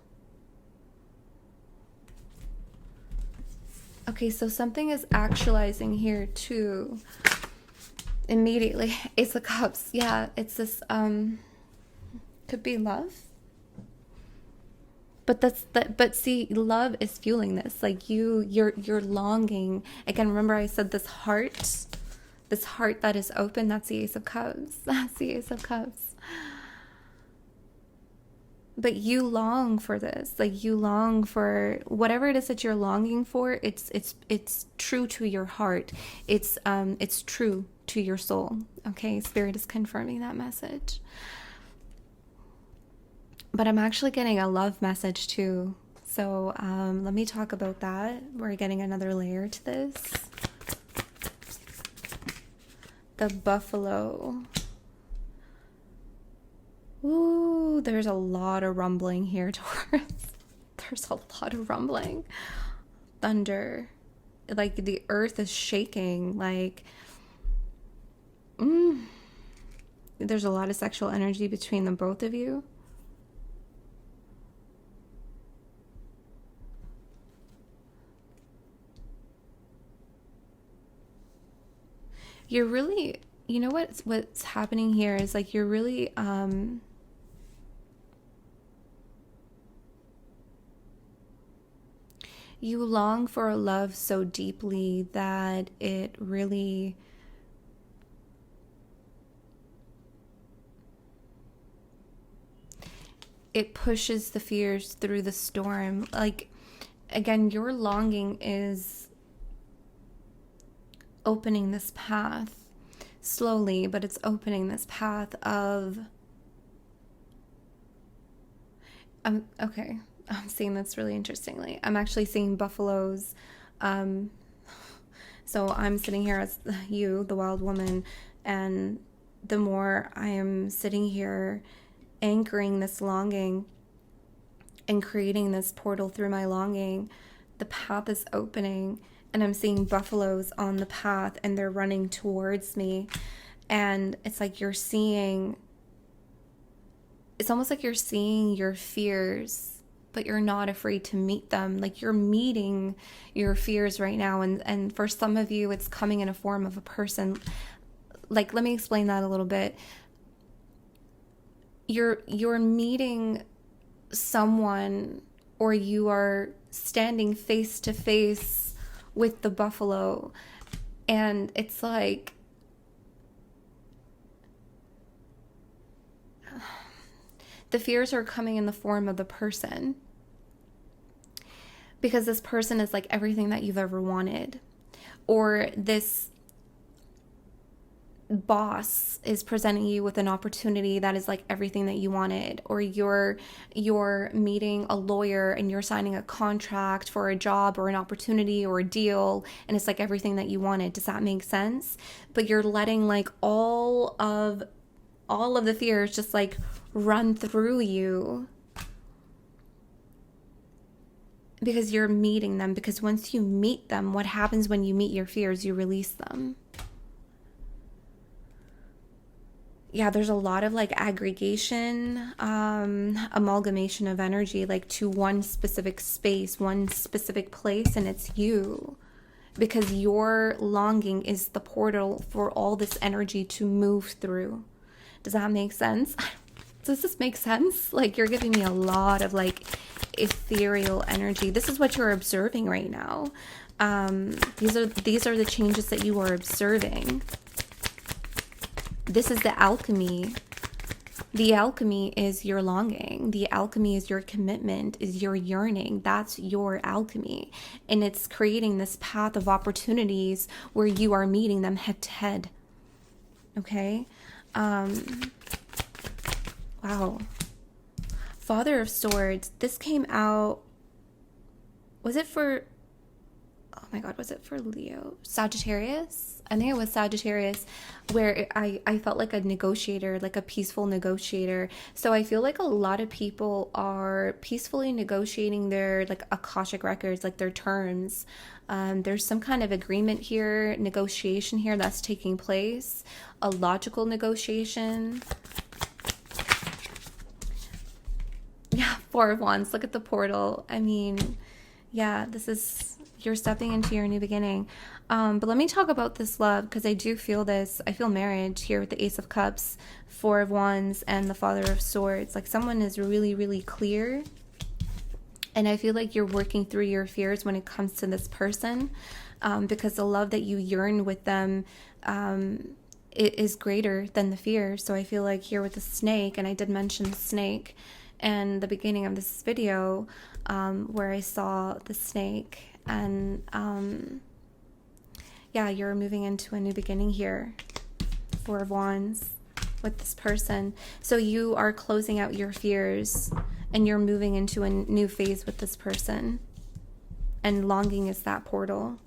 Speaker 1: Okay, so something is actualizing here too. Immediately. Ace of Cups. Yeah, it's this, could be love. But see, love is fueling this. Like you're longing. Again, remember I said this heart that is open, that's the Ace of Cups. That's the Ace of Cups. But you long for this. Like you long for whatever it is that you're longing for. It's true to your heart. It's true to your soul. Okay, Spirit is confirming that message. But I'm actually getting a love message too. So let me talk about that. We're getting another layer to this. The buffalo. Ooh, there's a lot of rumbling here, Taurus. There's a lot of rumbling. Thunder. Like the earth is shaking. Like, there's a lot of sexual energy between the both of you. You're really, you know what's happening here is like you're really you long for a love so deeply that it really it pushes the fears through the storm. Like again, your longing is opening this path slowly, but it's opening this path of okay, I'm seeing this really interestingly. I'm actually seeing buffaloes. So I'm sitting here as you, the wild woman, and the more I am sitting here anchoring this longing and creating this portal through my longing, the path is opening. And I'm seeing buffaloes on the path and they're running towards me. And it's like you're seeing, it's almost like you're seeing your fears, but you're not afraid to meet them. Like you're meeting your fears right now. And for some of you, it's coming in a form of a person. Like, let me explain that a little bit. You're meeting someone, or you are standing face to face with the buffalo, and it's like the fears are coming in the form of the person, because this person is like everything that you've ever wanted, or this boss is presenting you with an opportunity that is like everything that you wanted, or you're meeting a lawyer and you're signing a contract for a job or an opportunity or a deal, and it's like everything that you wanted. Does that make sense? But you're letting like all of the fears just like run through you because you're meeting them. Because once you meet them, what happens when you meet your fears? You release them. Yeah, there's a lot of like aggregation, amalgamation of energy, like to one specific space, one specific place, and it's you. Because your longing is the portal for all this energy to move through. Does that make sense? Does this make sense? Like you're giving me a lot of like ethereal energy. This is what you're observing right now. These are the changes that you are observing. This is the alchemy The alchemy is your longing. The alchemy is your commitment, is your yearning. That's your alchemy. And it's creating this path of opportunities where you are meeting them head to head. Okay? Wow. Father of Swords. This came out... Was it for... Oh my God, was it for Leo? Sagittarius? I think it was Sagittarius, where I felt like a negotiator, like a peaceful negotiator. So I feel like a lot of people are peacefully negotiating their like Akashic records, like their terms. There's some kind of agreement here, negotiation here that's taking place, a logical negotiation. Yeah, Four of Wands. Look at the portal. I mean, yeah, this is... You're stepping into your new beginning. But let me talk about this love, because I do feel this. I feel marriage here with the Ace of Cups, Four of Wands, and the Father of Swords. Like someone is really, really clear. And I feel like you're working through your fears when it comes to this person, because the love that you yearn with them is greater than the fear. So I feel like here with the snake, and I did mention the snake in the beginning of this video, where I saw the snake. And yeah, you're moving into a new beginning here, Four of Wands, with this person. So you are closing out your fears and you're moving into a new phase with this person. And longing is that portal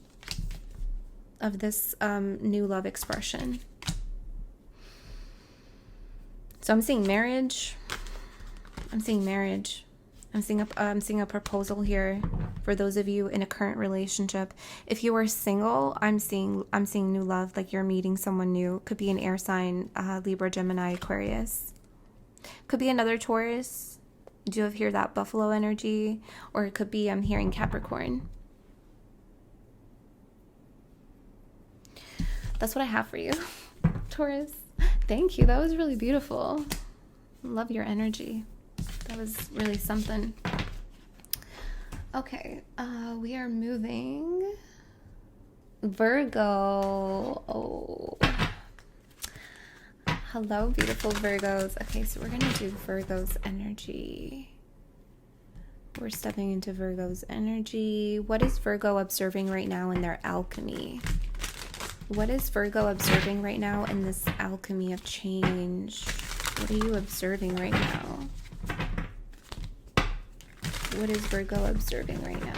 Speaker 1: of this new love expression. So I'm seeing marriage. I'm seeing marriage. I'm seeing a proposal here for those of you in a current relationship. If you are single, I'm seeing new love, like you're meeting someone new. Could be an air sign, Libra, Gemini, Aquarius. Could be another Taurus. Do you hear that buffalo energy? Or it could be, I'm hearing Capricorn. That's what I have for you, Taurus. Thank you. That was really beautiful. Love your energy. That was really something. Okay, we are moving. Virgo. Oh. Hello, beautiful Virgos. Okay, so we're going to do Virgo's energy. We're stepping into Virgo's energy. What is Virgo observing right now in their alchemy? What is Virgo observing right now in this alchemy of change? What are you observing right now? What is Virgo observing right now?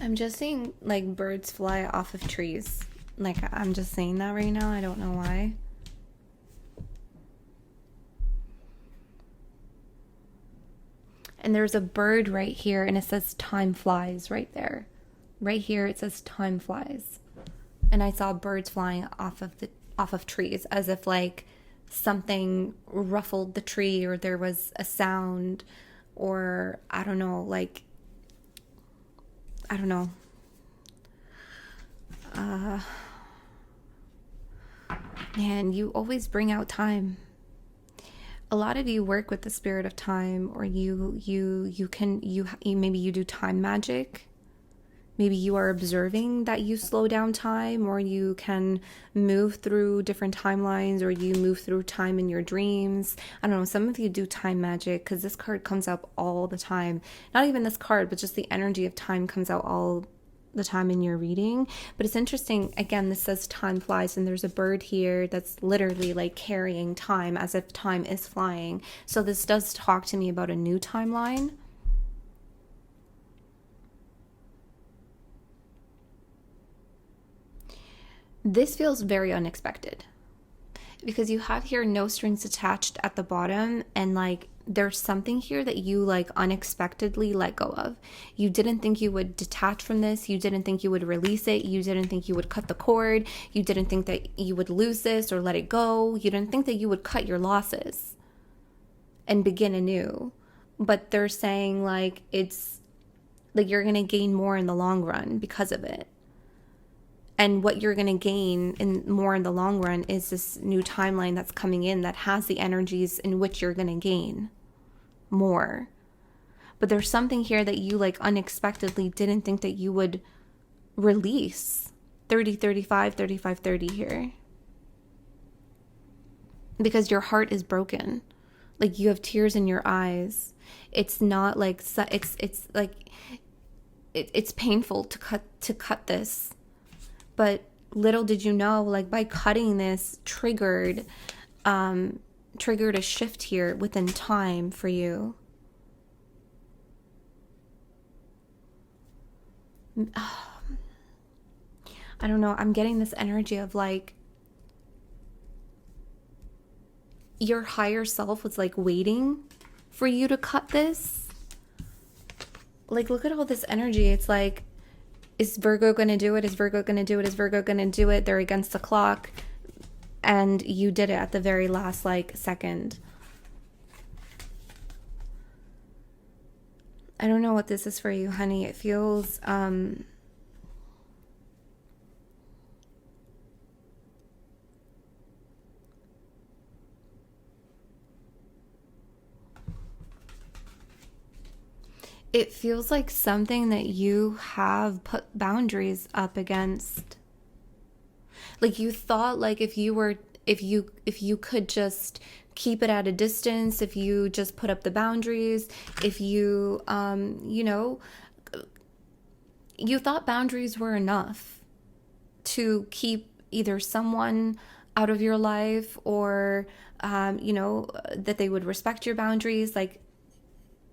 Speaker 1: I'm just seeing like birds fly off of trees. Like I'm just saying that right now. I don't know why. And there's a bird right here and it says time flies right there. Right here it says time flies. And I saw birds flying off of trees as if like something ruffled the tree or there was a sound or I don't know, like I don't know. Man, you always bring out time. A lot of you work with the spirit of time, or you maybe you do time magic. Maybe you are observing that you slow down time, or you can move through different timelines, or you move through time in your dreams. I don't know. Some of you do time magic because this card comes up all the time. Not even this card, but just the energy of time comes out all the time in your reading. But it's interesting. Again, this says time flies, and there's a bird here that's literally like carrying time as if time is flying. So this does talk to me about a new timeline. This feels very unexpected because you have here no strings attached at the bottom, and like there's something here that you like unexpectedly let go of. You didn't think you would detach from this. You didn't think you would release it. You didn't think you would cut the cord. You didn't think that you would lose this or let it go. You didn't think that you would cut your losses and begin anew but they're saying like it's like you're going to gain more in the long run because of it. And what you're going to gain more in the long run is this new timeline that's coming in that has the energies in which you're going to gain more. But there's something here that you like unexpectedly didn't think that you would release. 30, 35, 35, 30 here. Because your heart is broken. Like you have tears in your eyes. It's not like, it's like, it's painful to cut this. But little did you know, like by cutting this triggered a shift here within time for you. I don't know. I'm getting this energy of like your higher self was like waiting for you to cut this. Like, look at all this energy. It's like, is Virgo going to do it? Is Virgo going to do it? Is Virgo going to do it? They're against the clock. And you did it at the very last, like, second. I don't know what this is for you, honey. It feels, it feels like something that you have put boundaries up against. Like you thought like if you could just keep it at a distance, if you just put up the boundaries, if you you thought boundaries were enough to keep either someone out of your life or that they would respect your boundaries, like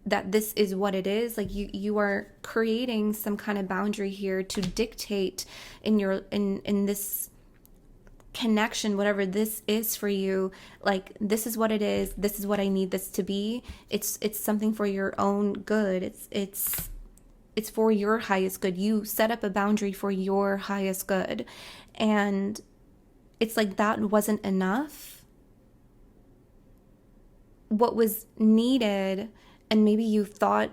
Speaker 1: that this is what it is. Like you are creating some kind of boundary here to dictate in this connection, whatever this is for you. Like this is what it is, this is what I need this to be. It's something for your own good. It's for your highest good. You set up a boundary for your highest good, and it's like that wasn't enough. What was needed, and maybe you thought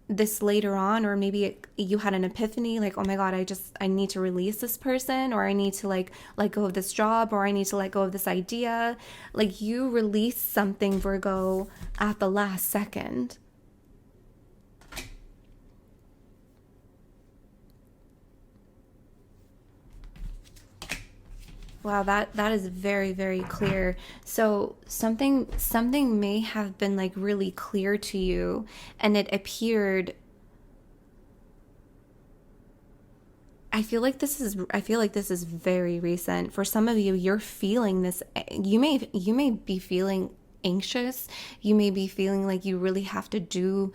Speaker 1: this later on, or maybe you had an epiphany, like, oh my God, I need to release this person, or I need to like let go of this job, or I need to let go of this idea. Like you released something, Virgo, at the last second. Wow, that is very, very clear. So something may have been like really clear to you, and it appeared. I feel like this is very recent. For some of you, you're feeling this. You may be feeling anxious. You may be feeling like you really have to do.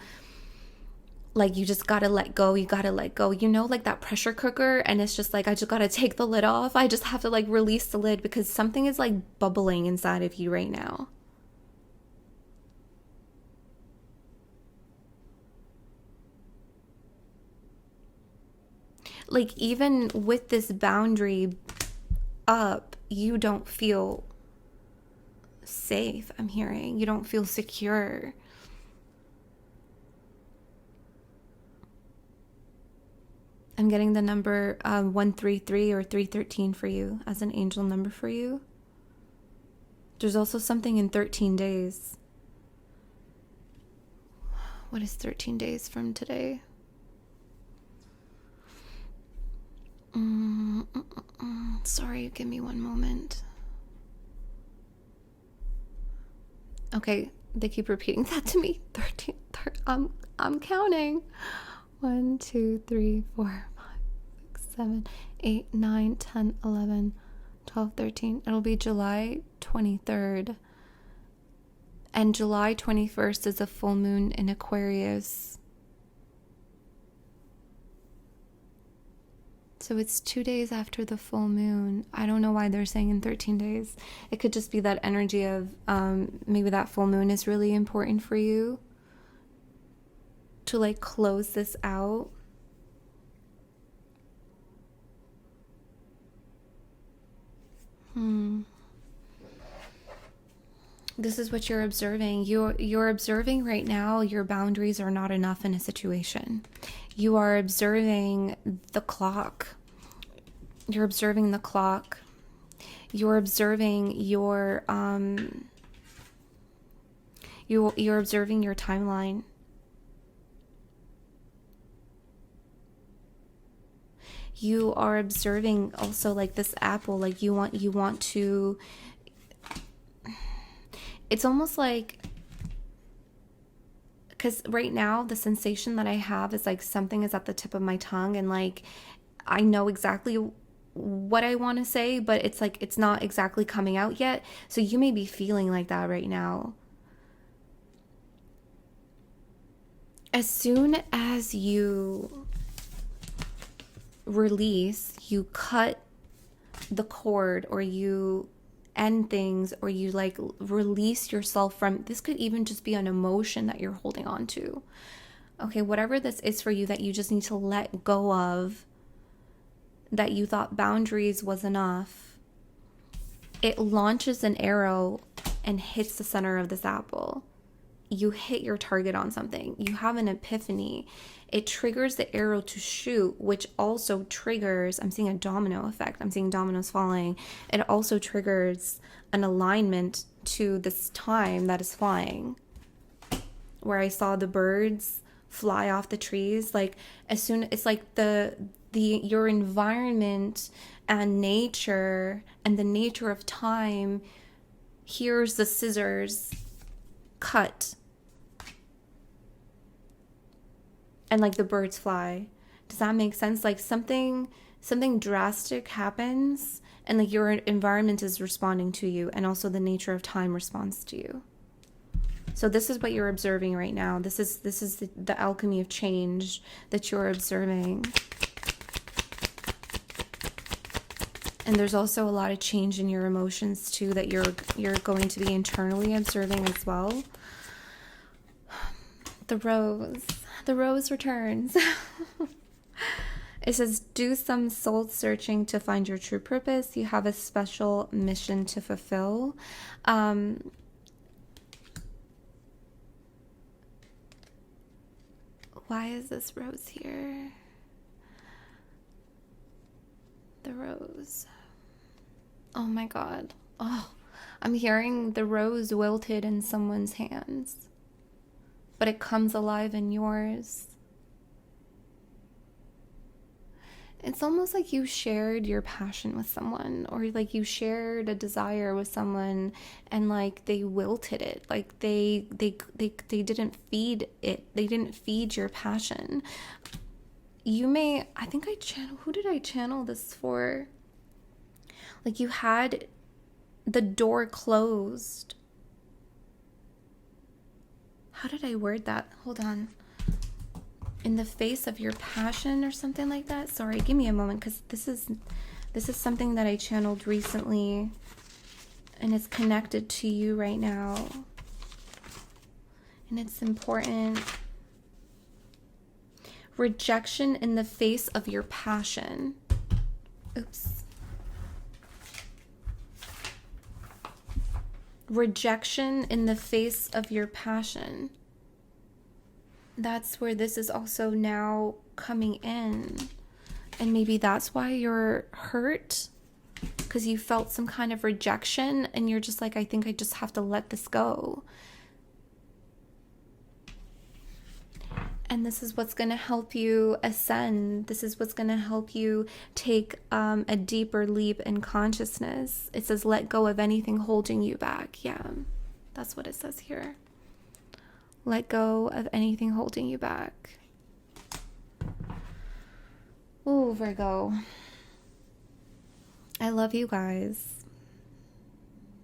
Speaker 1: Like you just gotta let go, like that pressure cooker, and it's just like, I just gotta take the lid off. I just have to like release the lid because something is like bubbling inside of you right now. Like even with this boundary up, you don't feel safe. I'm hearing you don't feel secure. I'm getting the number 133 or 313 for you as an angel number for you. There's also something in 13 days. What is 13 days from today? Sorry, give me one moment. Okay, they keep repeating that to me. 13. I'm counting. 1, 2, 3, 4, 5, 6, 7, 8, 9, 10, 11, 12, 13. It'll be July 23rd. And July 21st is a full moon in Aquarius. So it's 2 days after the full moon. I don't know why they're saying in 13 days. It could just be that energy of maybe that full moon is really important for you to like close this out. This is what you're observing. You're observing right now your boundaries are not enough in a situation. You are observing the clock. You're observing the clock. You're observing your you're observing your timeline. You are observing also like this apple, like you want to, it's almost like, because right now the sensation that I have is like something is at the tip of my tongue, and like I know exactly what I want to say, but it's like it's not exactly coming out yet. So you may be feeling like that right now. As soon as you release, you cut the cord, or you end things, or you like release yourself from, this could even just be an emotion that you're holding on to. Okay, whatever this is for you that you just need to let go of, that you thought boundaries was enough, it launches an arrow and hits the center of this apple. You hit your target on something. You have an epiphany. It triggers the arrow to shoot, which also triggers, I'm seeing a domino effect. I'm seeing dominoes falling. It also triggers an alignment to this time that is flying, where I saw the birds fly off the trees. Like as soon, it's like your environment and nature and the nature of time hears the scissors cut, and like the birds fly. Does that make sense? Like something drastic happens, and like your environment is responding to you, and also the nature of time responds to you. So this is what you're observing right now. This is the alchemy of change that you're observing. And there's also a lot of change in your emotions too that you're going to be internally observing as well. The rose returns. It says, do some soul searching to find your true purpose. You have a special mission to fulfill. Why is this rose here? The rose. Oh my God. Oh, I'm hearing the rose wilted in someone's hands, but it comes alive in yours. It's almost like you shared your passion with someone, or like you shared a desire with someone, and like they wilted it. Like they didn't feed it. They didn't feed your passion. Who did I channel this for? Like you had the door closed. How did I word that? Hold on. In the face of your passion or something like that. Sorry, give me a moment, because this is something that I channeled recently, and it's connected to you right now, and it's important. Rejection in the face of your passion. Oops. Rejection in the face of your passion. That's where this is also now coming in. And maybe that's why you're hurt, because you felt some kind of rejection, and you're just like, I think I just have to let this go. And this is what's going to help you ascend. This is what's going to help you take a deeper leap in consciousness. It says, let go of anything holding you back. Yeah, that's what it says here. Let go of anything holding you back. Ooh, Virgo. I love you guys.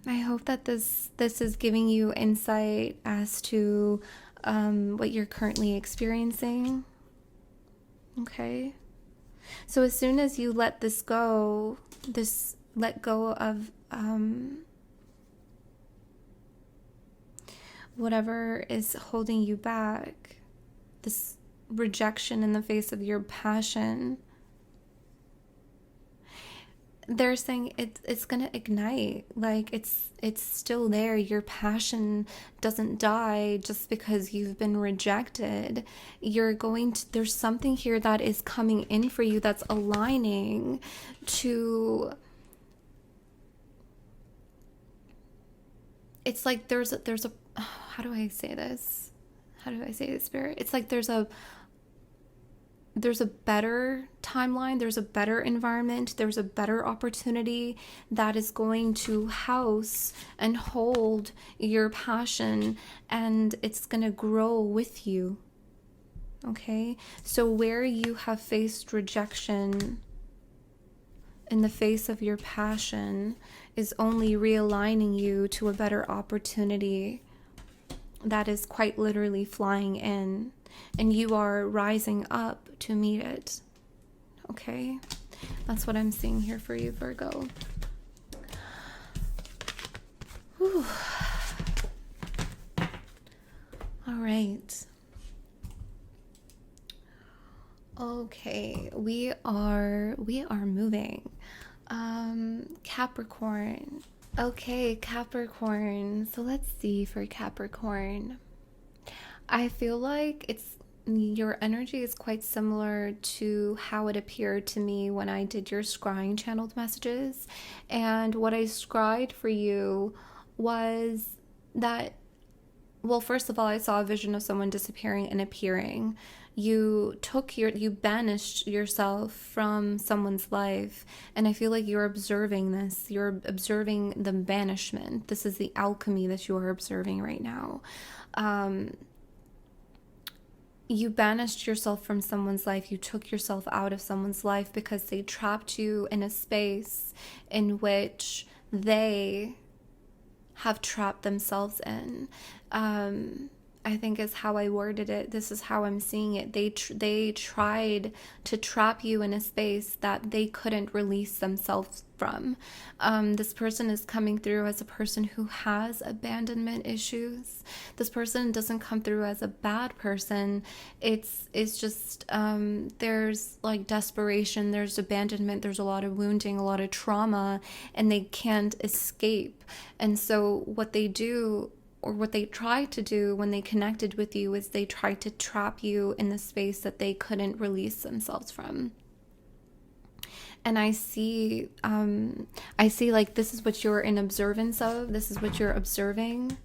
Speaker 1: I hope that this is giving you insight as to what you're currently experiencing. Okay. So as soon as you let this go, let go of whatever is holding you back, this rejection in the face of your passion, they're saying it's gonna ignite. Like it's still there. Your passion doesn't die just because you've been rejected. You're going to, there's something here that is coming in for you that's aligning to, it's like there's a how do I say this? How do I say this, Spirit? It's like there's a better timeline, there's a better environment, there's a better opportunity that is going to house and hold your passion, and it's going to grow with you. Okay? So where you have faced rejection in the face of your passion is only realigning you to a better opportunity that is quite literally flying in, and you are rising up to meet it. Okay? That's what I'm seeing here for you, Virgo. Whew. All right. Okay, we are moving. Capricorn. Okay, Capricorn. So let's see for Capricorn. I feel like your energy is quite similar to how it appeared to me when I did your scrying channeled messages. And what I scryed for you was that, well, first of all, I saw a vision of someone disappearing and appearing. You banished yourself from someone's life, and I feel like you're observing this. You're observing the banishment. This is the alchemy that you are observing right now. You banished yourself from someone's life. You took yourself out of someone's life because they trapped you in a space in which they have trapped themselves in. I think is how I worded it. This is how I'm seeing it. They tried to trap you in a space that they couldn't release themselves from. This person is coming through as a person who has abandonment issues. This person doesn't come through as a bad person. It's just there's like desperation, there's abandonment, there's a lot of wounding, a lot of trauma, and they can't escape. And so what they do, or what they tried to do when they connected with you, is they tried to trap you in the space that they couldn't release themselves from. And I see like this is what you're in observance of. This is what you're observing.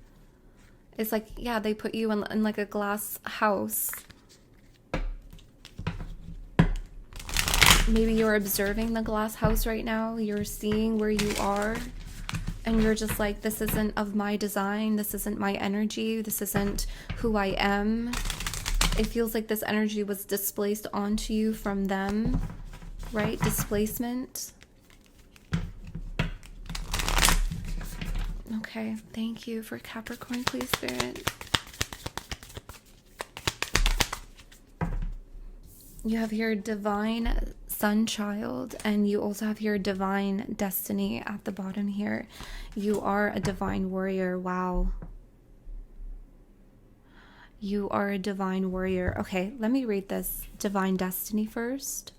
Speaker 1: It's like, yeah, they put you in like a glass house. Maybe you're observing the glass house right now. You're seeing where you are. And you're just like, this isn't of my design. This isn't my energy. This isn't who I am. It feels like this energy was displaced onto you from them, right? Displacement. Okay, thank you for Capricorn, please, Spirit. You have your divine sun child, and you also have your divine destiny at the bottom here. You are a divine warrior. Wow. You are a divine warrior. Okay, let me read this divine destiny first.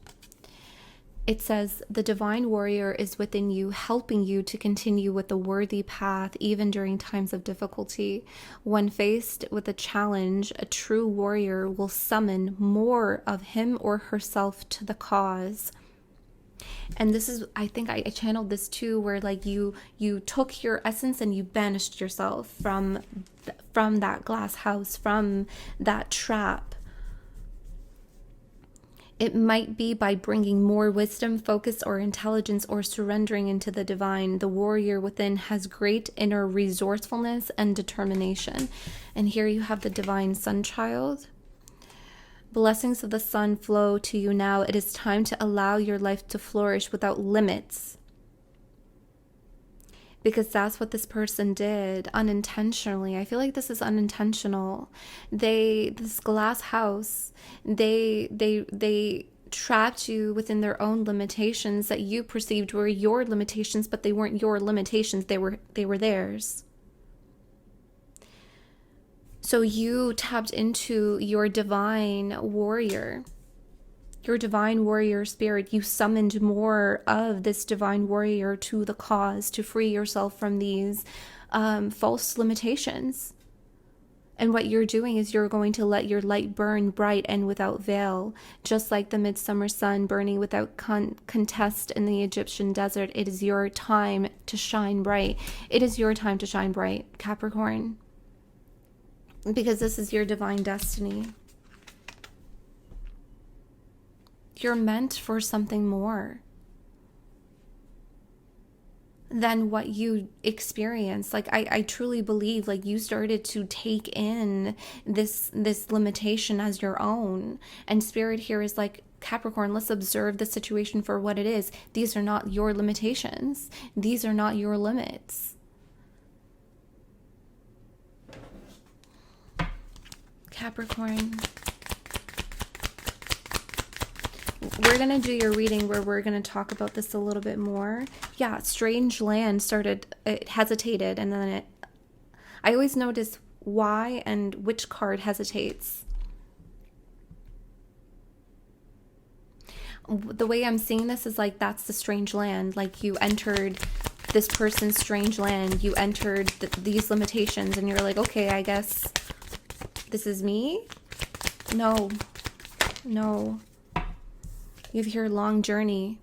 Speaker 1: It says, the divine warrior is within you, helping you to continue with the worthy path, even during times of difficulty. When faced with a challenge, a true warrior will summon more of him or herself to the cause. And this is, I think I channeled this too, where like you took your essence and you banished yourself from that glass house, from that trap. It might be by bringing more wisdom, focus, or intelligence, or surrendering into the divine. The warrior within has great inner resourcefulness and determination. And here you have the divine sun child. Blessings of the sun flow to you now. It is time to allow your life to flourish without limits. Because that's what this person did unintentionally. I feel like this is unintentional. This glass house, they trapped you within their own limitations that you perceived were your limitations, but they weren't your limitations. They were theirs. So you tapped into your divine warrior. Your divine warrior spirit, you summoned more of this divine warrior to the cause to free yourself from these false limitations. And what you're doing is you're going to let your light burn bright and without veil, just like the midsummer sun burning without contest in the Egyptian desert. It is your time to shine bright. It is your time to shine bright, Capricorn, because this is your divine destiny. You're meant for something more than what you experience. Like I truly believe like you started to take in this limitation as your own, and spirit here is like, Capricorn, let's observe the situation for what it is. These are not your limitations. These are not your limits. Capricorn, we're going to do your reading where we're going to talk about this a little bit more. Yeah, strange land started, it hesitated, and then I always notice why and which card hesitates. The way I'm seeing this is like, that's the strange land. Like you entered this person's strange land. You entered these limitations and you're like, okay, I guess this is me? No. You have here a long journey.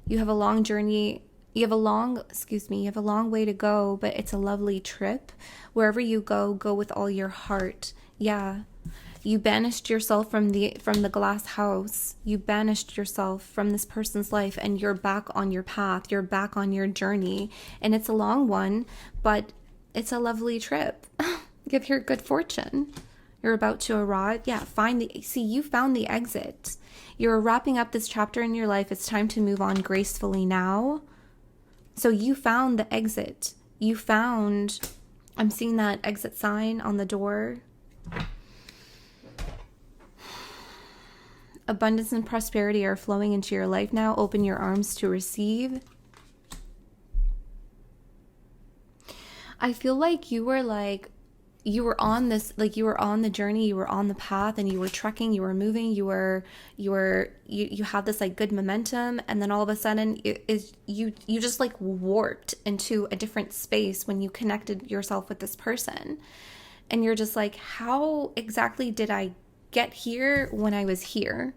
Speaker 1: You have a long journey. You have a long way to go, but it's a lovely trip. Wherever you go, go with all your heart. Yeah. You banished yourself from the glass house. You banished yourself from this person's life, and you're back on your path. You're back on your journey. And it's a long one, but it's a lovely trip. Give here good fortune. You're about to arrive. Yeah, you found the exit. You're wrapping up this chapter in your life. It's time to move on gracefully now. So you found the exit. I'm seeing that exit sign on the door. Abundance and prosperity are flowing into your life now. Open your arms to receive. I feel like you were on the journey, you were on the path, and you were trekking, you were moving, you had this like good momentum, and then all of a sudden you just like warped into a different space when you connected yourself with this person. And you're just like, how exactly did I get here when I was here?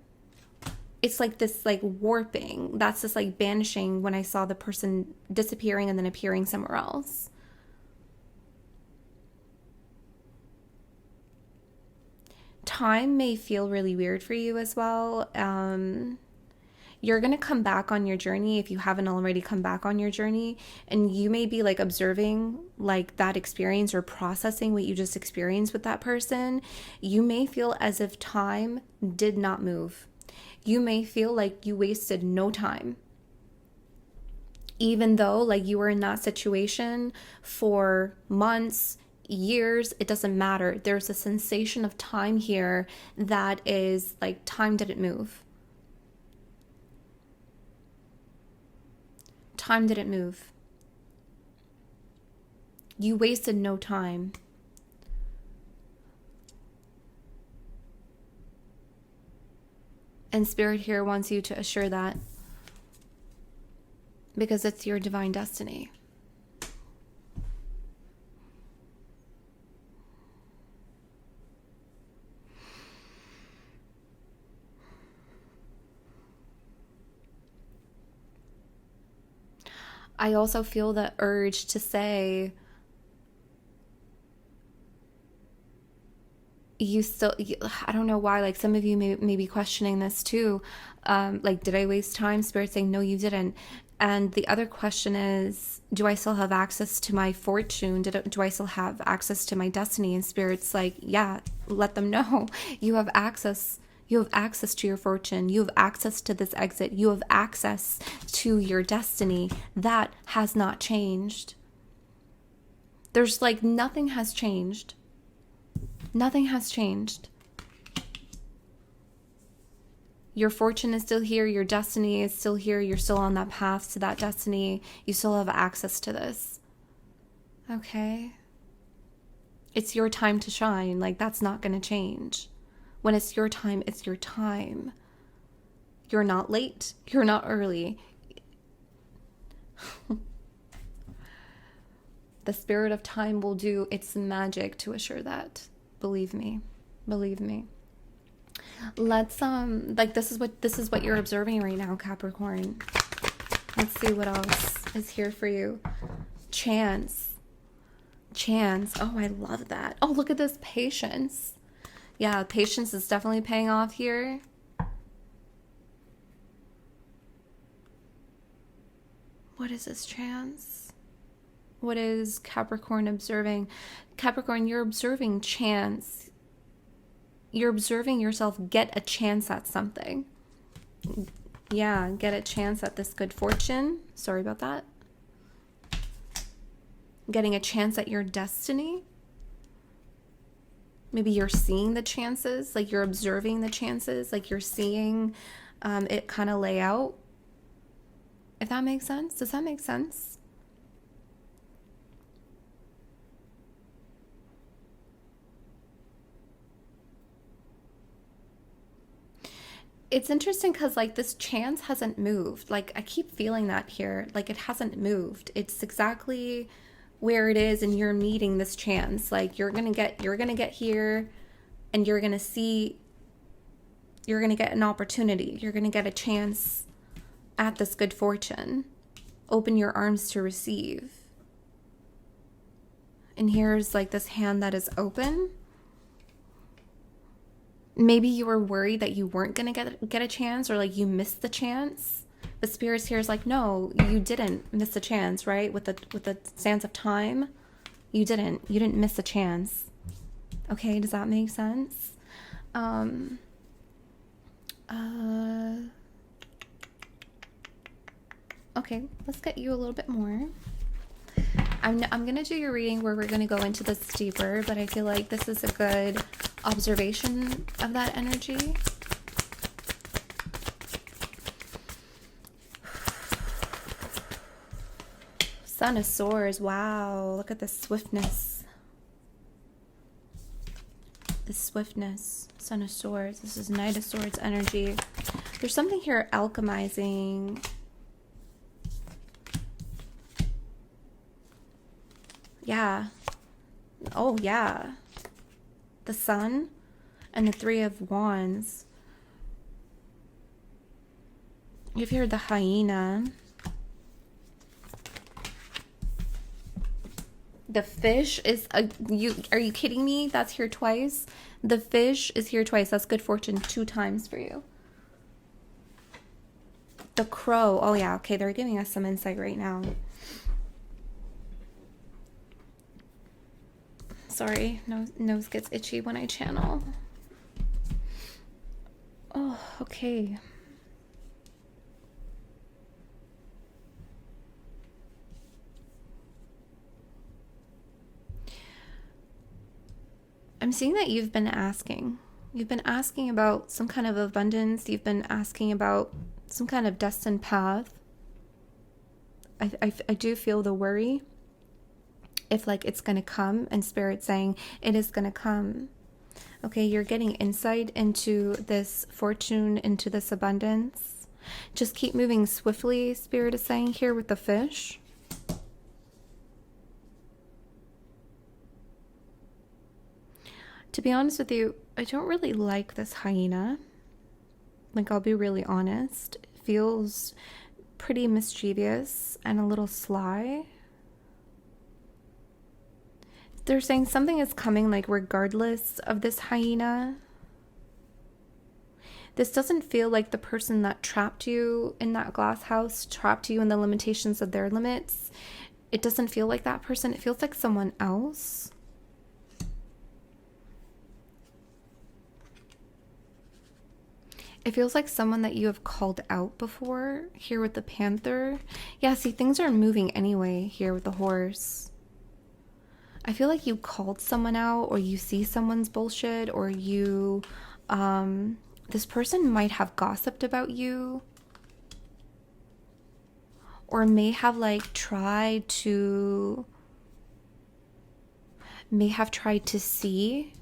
Speaker 1: It's like this like warping. That's just like banishing when I saw the person disappearing and then appearing somewhere else. Time may feel really weird for you as well. You're going to come back on your journey if you haven't already come back on your journey, and you may be like observing like that experience or processing what you just experienced with that person. You may feel as if time did not move. You may feel like you wasted no time, even though like you were in that situation for months, years. It doesn't matter. There's a sensation of time here that is like time didn't move. Time didn't move. You wasted no time. And Spirit here wants you to assure that, because it's your divine destiny. I also feel the urge to say, I don't know why, like some of you may be questioning this too. Like, did I waste time? Spirit saying, no, you didn't. And the other question is, do I still have access to my fortune? Do I still have access to my destiny? And Spirit's like, yeah, let them know. You have access. You have access to your fortune. You have access to this exit. You have access to your destiny. That has not changed. There's like nothing has changed. Nothing has changed. Your fortune is still here. Your destiny is still here. You're still on that path to that destiny. You still have access to this. Okay? It's your time to shine. Like, that's not going to change. When it's your time, it's your time. You're not late. You're not early. The spirit of time will do its magic to assure that. Believe me. Believe me. Let's like this is what you're observing right now, Capricorn. Let's see what else is here for you. Chance. Oh, I love that. Oh, look at this. Patience. Yeah, patience is definitely paying off here. What is this chance? What is Capricorn observing? Capricorn, you're observing chance. You're observing yourself get a chance at something. Yeah, get a chance at this good fortune. Sorry about that. Getting a chance at your destiny. Maybe you're seeing the chances, like you're observing the chances, like you're seeing it kind of lay out. If that makes sense. Does that make sense? It's interesting because like this chance hasn't moved. Like I keep feeling that here. Like it hasn't moved. It's exactly where it is, and you're meeting this chance. Like you're gonna get here, and you're gonna get an opportunity. You're gonna get a chance at this good fortune. Open your arms to receive. And here's like this hand that is open. Maybe you were worried that you weren't gonna get a chance, or like you missed the chance. The Spirit here is like, no, you didn't miss a chance, right? With the stance of time, you didn't miss a chance. Okay, does that make sense? Okay, let's get you a little bit more. I'm gonna do your reading where we're gonna go into this deeper, but I feel like this is a good observation of that energy. Son of Swords, wow, look at the swiftness. The swiftness, Son of Swords. This is Knight of Swords energy. There's something here alchemizing. Yeah. Oh, yeah. The Sun and the Three of Wands. You've heard the hyena. The fish is are you kidding me? That's here twice. The fish is here twice. That's good fortune 2 times for you. The crow. Oh yeah, okay, they're giving us some insight right now. Sorry, nose gets itchy when I channel. Oh, okay. I'm seeing that you've been asking. You've been asking about some kind of abundance. You've been asking about some kind of destined path. I do feel the worry. If like it's going to come, and Spirit saying it is going to come. Okay, you're getting insight into this fortune, into this abundance. Just keep moving swiftly, Spirit is saying here with the fish. To be honest with you, I don't really like this hyena. Like, I'll be really honest. It feels pretty mischievous and a little sly. They're saying something is coming, like, regardless of this hyena. This doesn't feel like the person that trapped you in that glass house, trapped you in the limitations of their limits. It doesn't feel like that person. It feels like someone else. It feels like someone that you have called out before, here with the panther. Yeah, see, things are moving anyway here with the horse. I feel like you called someone out, or you see someone's bullshit, or you, this person might have gossiped about you, or may have like tried to see.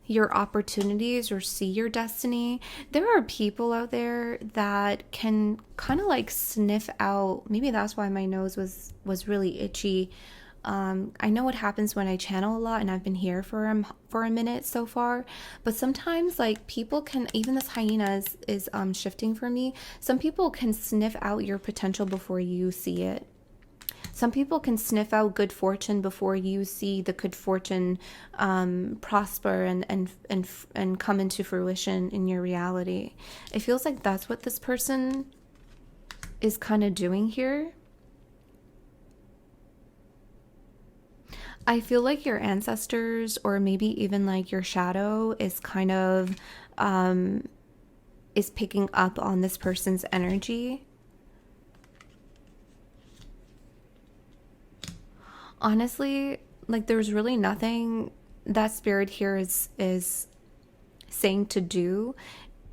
Speaker 1: your opportunities or see your destiny. There are people out there that can kind of like sniff out. Maybe that's why my nose was really itchy. I know what happens when I channel a lot, and I've been here for a minute so far. But sometimes, like, people can, even this hyena is shifting for me. Some people can sniff out your potential before you see it. Some people can sniff out good fortune before you see the good fortune prosper and come into fruition in your reality. It feels like that's what this person is kind of doing here. I feel like your ancestors, or maybe even like your shadow, is kind of is picking up on this person's energy. Honestly, like, there's really nothing that spirit here is saying to do.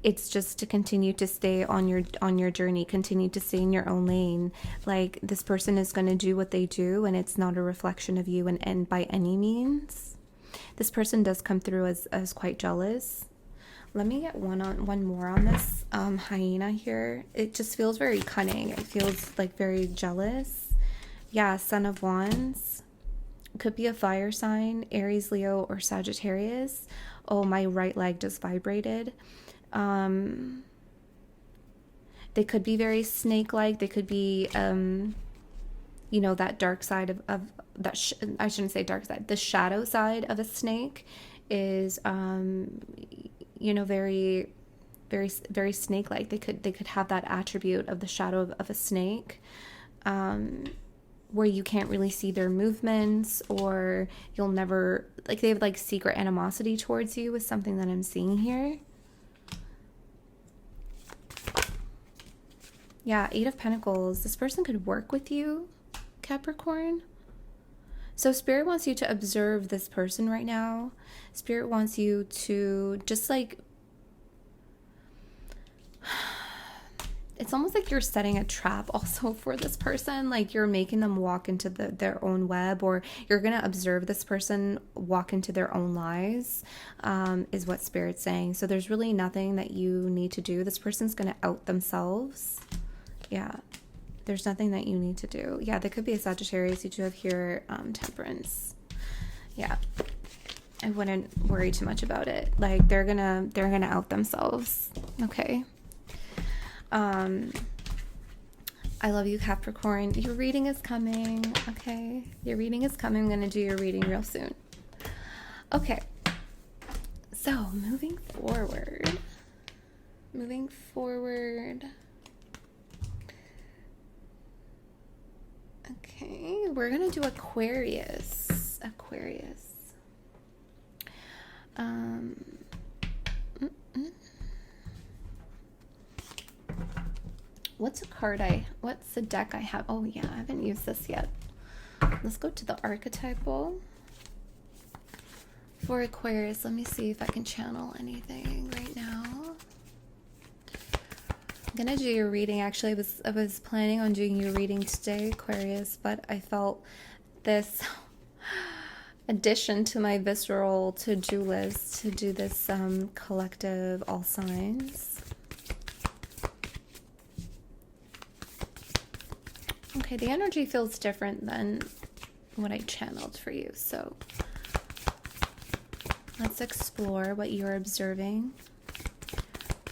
Speaker 1: It's just to continue to stay on your journey, continue to stay in your own lane. Like, this person is going to do what they do, and it's not a reflection of you and by any means. This person does come through as quite jealous. Let me get one more on this hyena here. It just feels very cunning. It feels like very jealous. Yeah, Son of Wands. Could be a fire sign, Aries, Leo, or Sagittarius. Oh, my right leg just vibrated. They could be very snake-like. They could be, you know, that dark side of that. I shouldn't say dark side. The shadow side of a snake is, you know, very, very, very snake-like. They could have that attribute of the shadow of a snake, where you can't really see their movements, or you'll never, like, they have like secret animosity towards you, is something that I'm seeing here. Yeah, Eight of Pentacles. This person could work with you, Capricorn. So Spirit wants you to observe this person right now. Spirit wants you to just like, it's almost like you're setting a trap also for this person. Like, you're making them walk into their own web, or you're going to observe this person walk into their own lies, is what Spirit's saying. So there's really nothing that you need to do. This person's going to out themselves. Yeah, there's nothing that you need to do. Yeah, there could be a Sagittarius. You do have here Temperance. Yeah, I wouldn't worry too much about it. Like, they're gonna out themselves. Okay. I love you, Capricorn. Your reading is coming. Okay, your reading is coming. I'm gonna do your reading real soon. Okay, so moving forward. Okay, we're gonna do Aquarius. What's the deck I have? Oh yeah, I haven't used this yet. Let's go to the archetypal for Aquarius. Let me see if I can channel anything right now. I'm gonna do your reading. Actually, I was planning on doing your reading today, Aquarius, but I felt this addition to my visceral to-do list to do this collective all signs. Okay, the energy feels different than what I channeled for you, so let's explore what you're observing.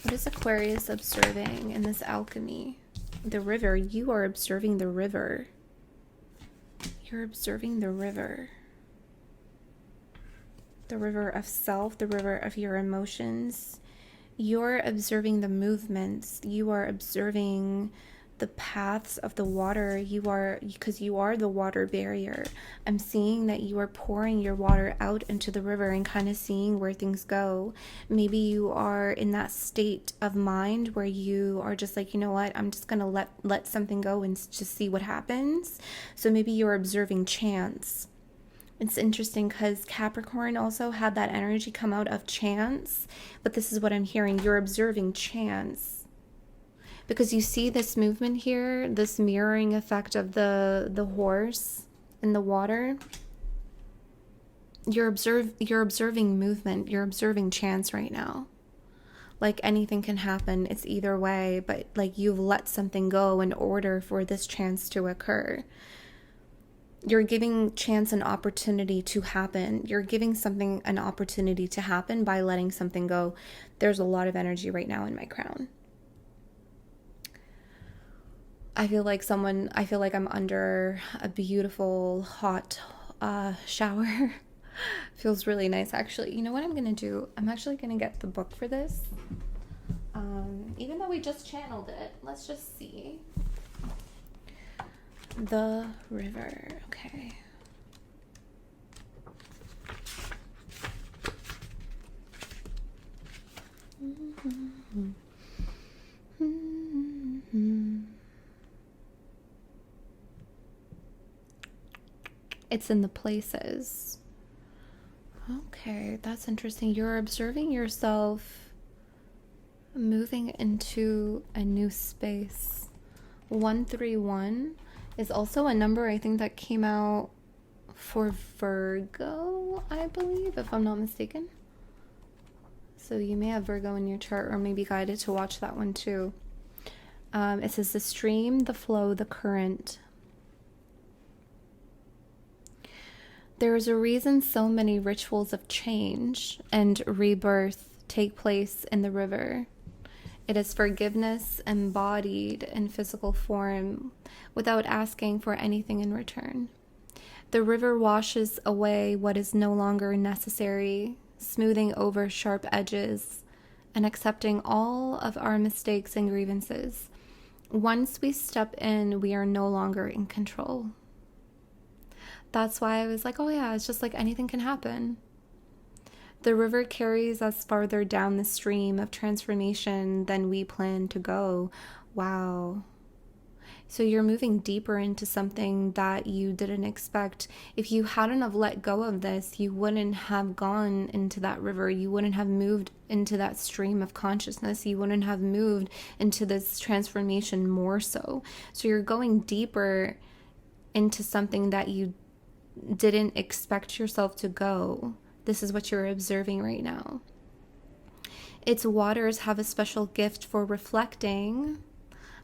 Speaker 1: What is Aquarius observing in this alchemy? The river. You are observing the river. You're observing the river. The river of self, the river of your emotions. You're observing the movements. You are observing the paths of the water. Because you are the water barrier. I'm seeing that you are pouring your water out into the river and kind of seeing where things go. Maybe you are in that state of mind where you are just like, you know what, I'm just gonna let something go and just see what happens. So maybe you're observing chance. It's interesting because Capricorn also had that energy come out of chance, but this is what I'm hearing. You're observing chance. Because you see this movement here, this mirroring effect of the horse in the water. you're observing movement, you're observing chance right now. Like anything can happen, it's either way, but like you've let something go in order for this chance to occur. You're giving chance an opportunity to happen. You're giving something an opportunity to happen by letting something go. There's a lot of energy right now in my crown. I feel like I'm under a beautiful hot shower. Feels really nice, actually. You know what I'm gonna do? I'm actually gonna get the book for this. Even though we just channeled it, let's just see. The river. Okay. It's in the places. Okay, that's interesting. You're observing yourself moving into a new space. 131 is also a number I think that came out for Virgo, I believe, if I'm not mistaken. So you may have Virgo in your chart, or maybe guided to watch that one too. It says the stream, the flow, the current. There is a reason so many rituals of change and rebirth take place in the river. It is forgiveness embodied in physical form without asking for anything in return. The river washes away what is no longer necessary, smoothing over sharp edges and accepting all of our mistakes and grievances. Once we step in, we are no longer in control. That's why I was like, oh yeah, it's just like anything can happen. The river carries us farther down the stream of transformation than we plan to go. Wow. So you're moving deeper into something that you didn't expect. If you hadn't have let go of this, you wouldn't have gone into that river. You wouldn't have moved into that stream of consciousness. You wouldn't have moved into this transformation more so. So you're going deeper into something that you didn't expect yourself to go. This is what you're observing right now. Its waters have a special gift for reflecting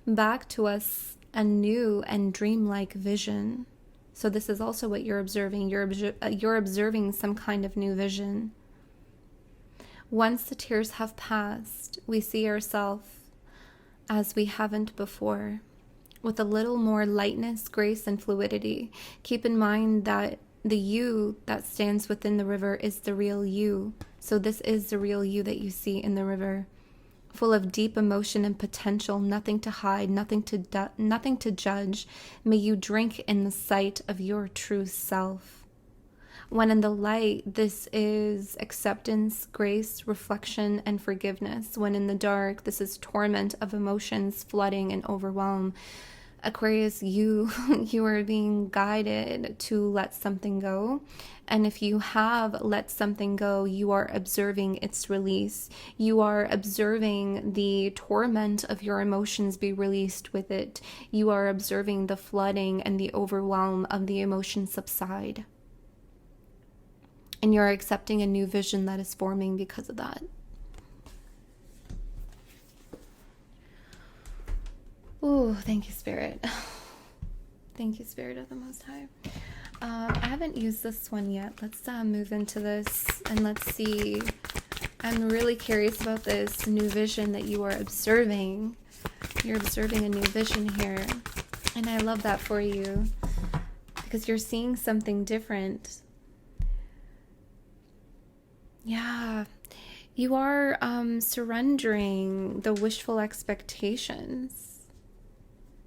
Speaker 1: back to us a new and dreamlike vision. So this is also what you're observing. You're observing some kind of new vision. Once the tears have passed, we see ourselves as we haven't before, with a little more lightness, grace, and fluidity. Keep in mind that the you that stands within the river is the real you. So this is the real you that you see in the river, full of deep emotion and potential, nothing to hide, nothing to judge. May you drink in the sight of your true self. When in the light, this is acceptance, grace, reflection, and forgiveness. When in the dark, this is torment of emotions, flooding, and overwhelm. Aquarius, you are being guided to let something go. And if you have let something go, you are observing its release. You are observing the torment of your emotions be released with it. You are observing the flooding and the overwhelm of the emotions subside. And you're accepting a new vision that is forming because of that. Oh, thank you, Spirit. Thank you, Spirit of the Most High. I haven't used this one yet. Let's move into this and let's see. I'm really curious about this new vision that you are observing. You're observing a new vision here. And I love that for you because you're seeing something different. Yeah. You are surrendering the wishful expectations.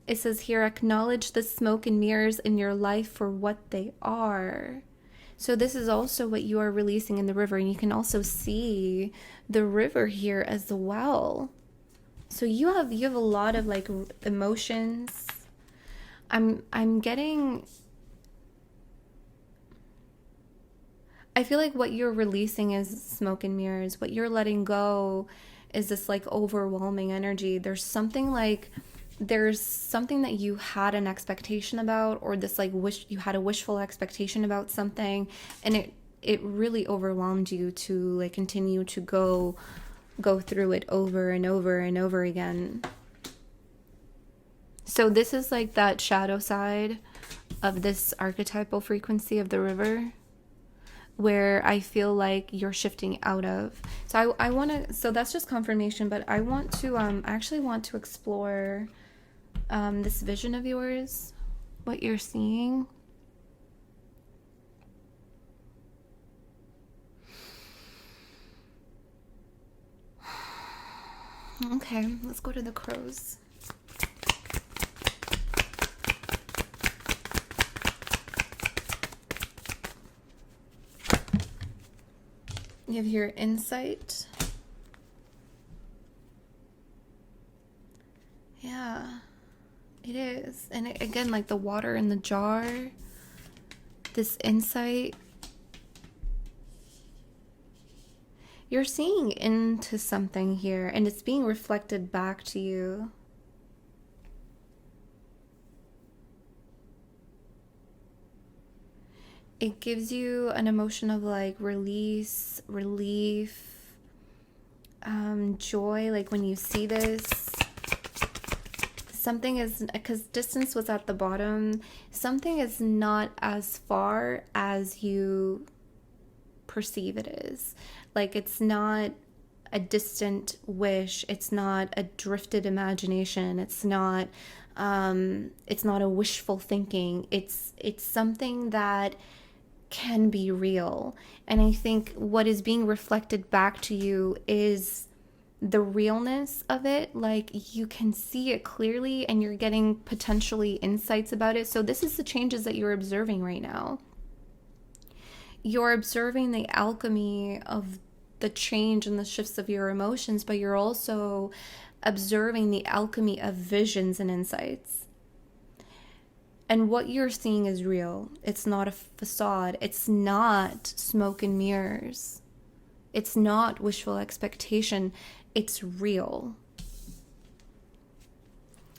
Speaker 1: It says here, acknowledge the smoke and mirrors in your life for what they are. So this is also what you are releasing in the river. And you can also see the river here as well. So you have a lot of like emotions. I'm getting, I feel like what you're releasing is smoke and mirrors. What you're letting go is this like overwhelming energy. There's something that you had an expectation about, or this like you had a wishful expectation about something, and it really overwhelmed you to like continue to go through it over and over and over again. So this is like that shadow side of this archetypal frequency of the river, where I feel like you're shifting out of. So I want to, so that's just confirmation, but I want to, I actually want to explore this vision of yours, what you're seeing. Okay, let's go to the crows. You have your insight. Yeah, it is. And again, like the water in the jar, this insight. You're seeing into something here, and it's being reflected back to you. It gives you an emotion of like release, relief, joy. Like when you see this, something is, because distance was at the bottom, something is not as far as you perceive it is. Like it's not a distant wish, it's not a drifted imagination, it's not a wishful thinking. It's something that can be real. And I think what is being reflected back to you is the realness of it. Like you can see it clearly and you're getting potentially insights about it. So this is the changes that you're observing right now. You're observing the alchemy of the change and the shifts of your emotions, but you're also observing the alchemy of visions and insights. And what you're seeing is real. It's not a facade. It's not smoke and mirrors. It's not wishful expectation. It's real.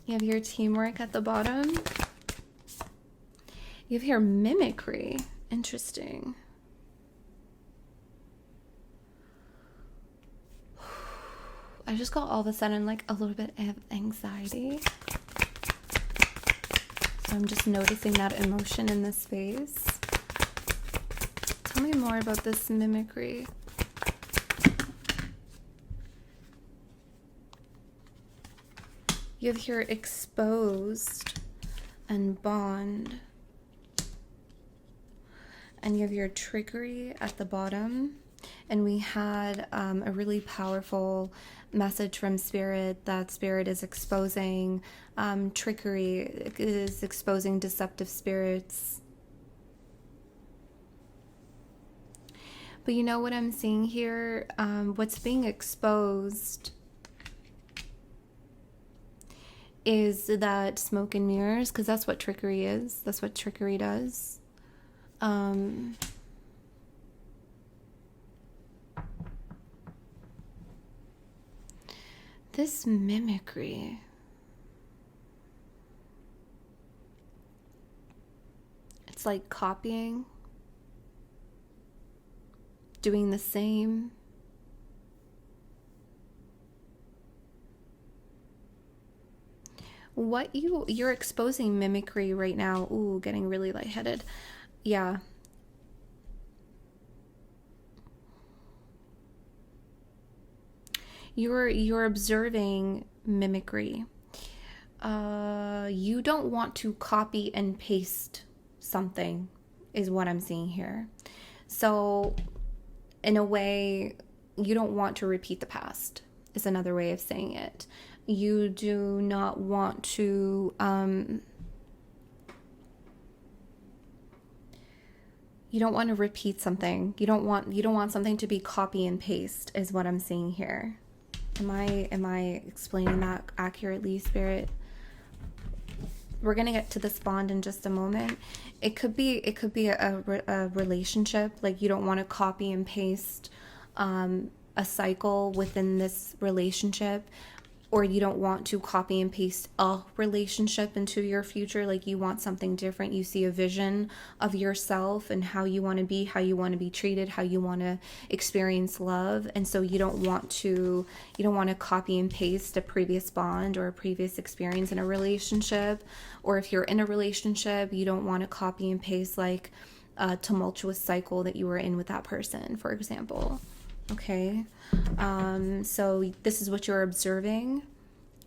Speaker 1: You have your teamwork at the bottom. You have your mimicry. Interesting. I just got all of a sudden like a little bit of anxiety. So I'm just noticing that emotion in this space. Tell me more about this mimicry. You have here exposed and bond. And you have your trickery at the bottom. And we had a really powerful message from Spirit that Spirit is exposing trickery, is exposing deceptive spirits. But you know what I'm seeing here? What's being exposed is that smoke and mirrors, because that's what trickery is. That's what trickery does. This mimicry. It's like copying, doing the same. What you're exposing mimicry right now. Ooh, getting really lightheaded. Yeah. You're observing mimicry. You don't want to copy and paste something, is what I'm seeing here. So in a way, you don't want to repeat the past, is another way of saying it. You do not want to you don't want to repeat something. You don't want something to be copy and paste, is what I'm seeing here. Am I explaining that accurately, Spirit? We're gonna get to this bond in just a moment. It could be a relationship. Like you don't want to copy and paste a cycle within this relationship. or you don't want to copy and paste a relationship into your future. Like you want something different. You see a vision of yourself and how you want to be, how you want to be treated, how you want to experience love. And so you don't want to copy and paste a previous bond or a previous experience in a relationship. Or if you're in a relationship, you don't want to copy and paste like a tumultuous cycle that you were in with that person, for example. Okay, so this is what you're observing,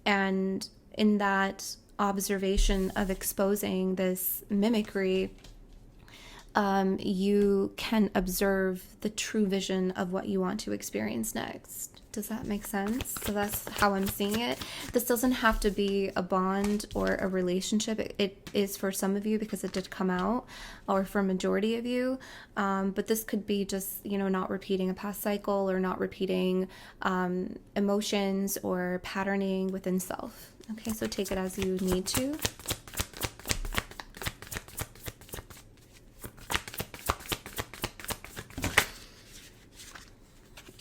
Speaker 1: and in that observation of exposing this mimicry, you can observe the true vision of what you want to experience next. Does that make sense? So that's how I'm seeing it. This doesn't have to be a bond or a relationship. It is for some of you because it did come out, or for a majority of you. But this could be just, not repeating a past cycle, or not repeating emotions or patterning within self. Okay, so take it as you need to.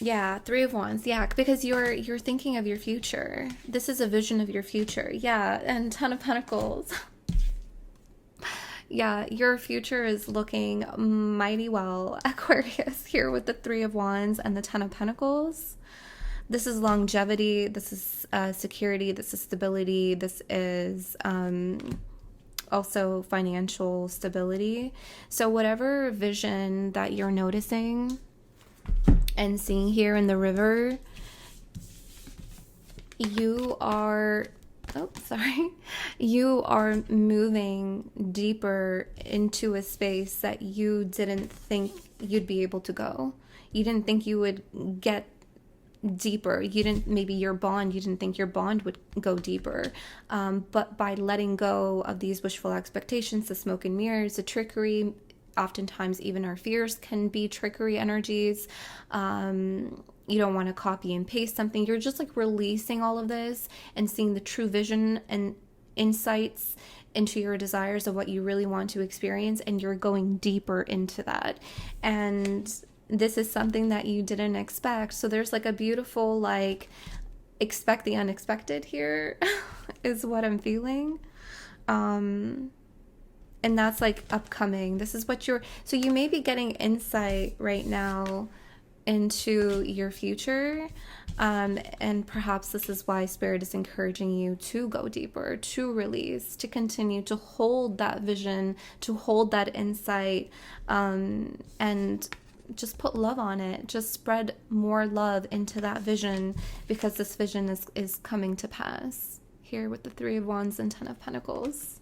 Speaker 1: Yeah, Three of Wands. Yeah, because you're thinking of your future. This is a vision of your future. Yeah, and Ten of Pentacles. Yeah, your future is looking mighty well, Aquarius, here with the Three of Wands and the Ten of Pentacles. This is longevity. This is security. This is stability. This is also financial stability. So whatever vision that you're noticing and seeing here in the river, you are moving deeper into a space that you didn't think you'd be able to go. You didn't think you would get deeper. You didn't think your bond would go deeper. But by letting go of these wishful expectations, the smoke and mirrors, the trickery, oftentimes even our fears can be trickery energies. You don't want to copy and paste something. You're just like releasing all of this and seeing the true vision and insights into your desires of what you really want to experience, and you're going deeper into that. And this is something that you didn't expect. So there's like a beautiful, like, expect the unexpected here is what I'm feeling. And that's like upcoming. This is what so you may be getting insight right now into your future. And perhaps this is why Spirit is encouraging you to go deeper, to release, to continue to hold that vision, to hold that insight, and just put love on it. Just spread more love into that vision, because this vision is coming to pass here with the Three of Wands and Ten of Pentacles.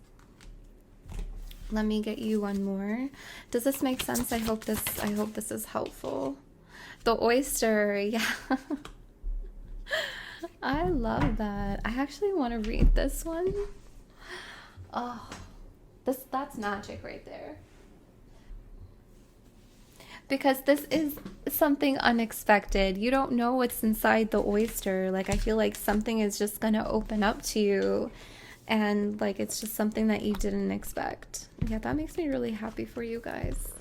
Speaker 1: Let me get you one more. Does this make sense? I hope this is helpful. The oyster, yeah. I love that. I actually want to read this one. Oh, that's magic right there. Because this is something unexpected. You don't know what's inside the oyster. Like, I feel like something is just going to open up to you. And like, it's just something that you didn't expect. Yeah, that makes me really happy for you guys.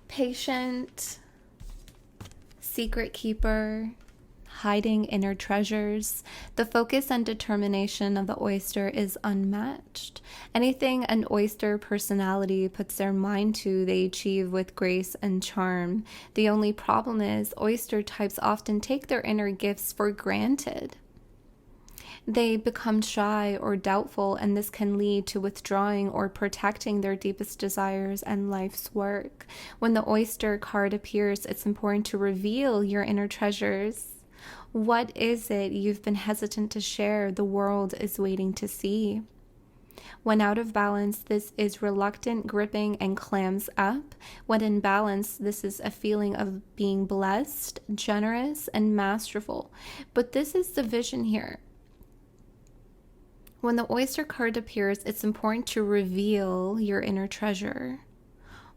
Speaker 1: Patient, secret keeper, hiding inner treasures. The focus and determination of the oyster is unmatched. Anything an oyster personality puts their mind to, they achieve with grace and charm. The only problem is oyster types often take their inner gifts for granted. They become shy or doubtful, and this can lead to withdrawing or protecting their deepest desires and life's work. When the oyster card appears, it's important to reveal your inner treasures. What is it you've been hesitant to share? The world is waiting to see. When out of balance, this is reluctant, gripping, and clams up. When in balance, this is a feeling of being blessed, generous, and masterful. But this is the vision here. When the oyster card appears, it's important to reveal your inner treasure.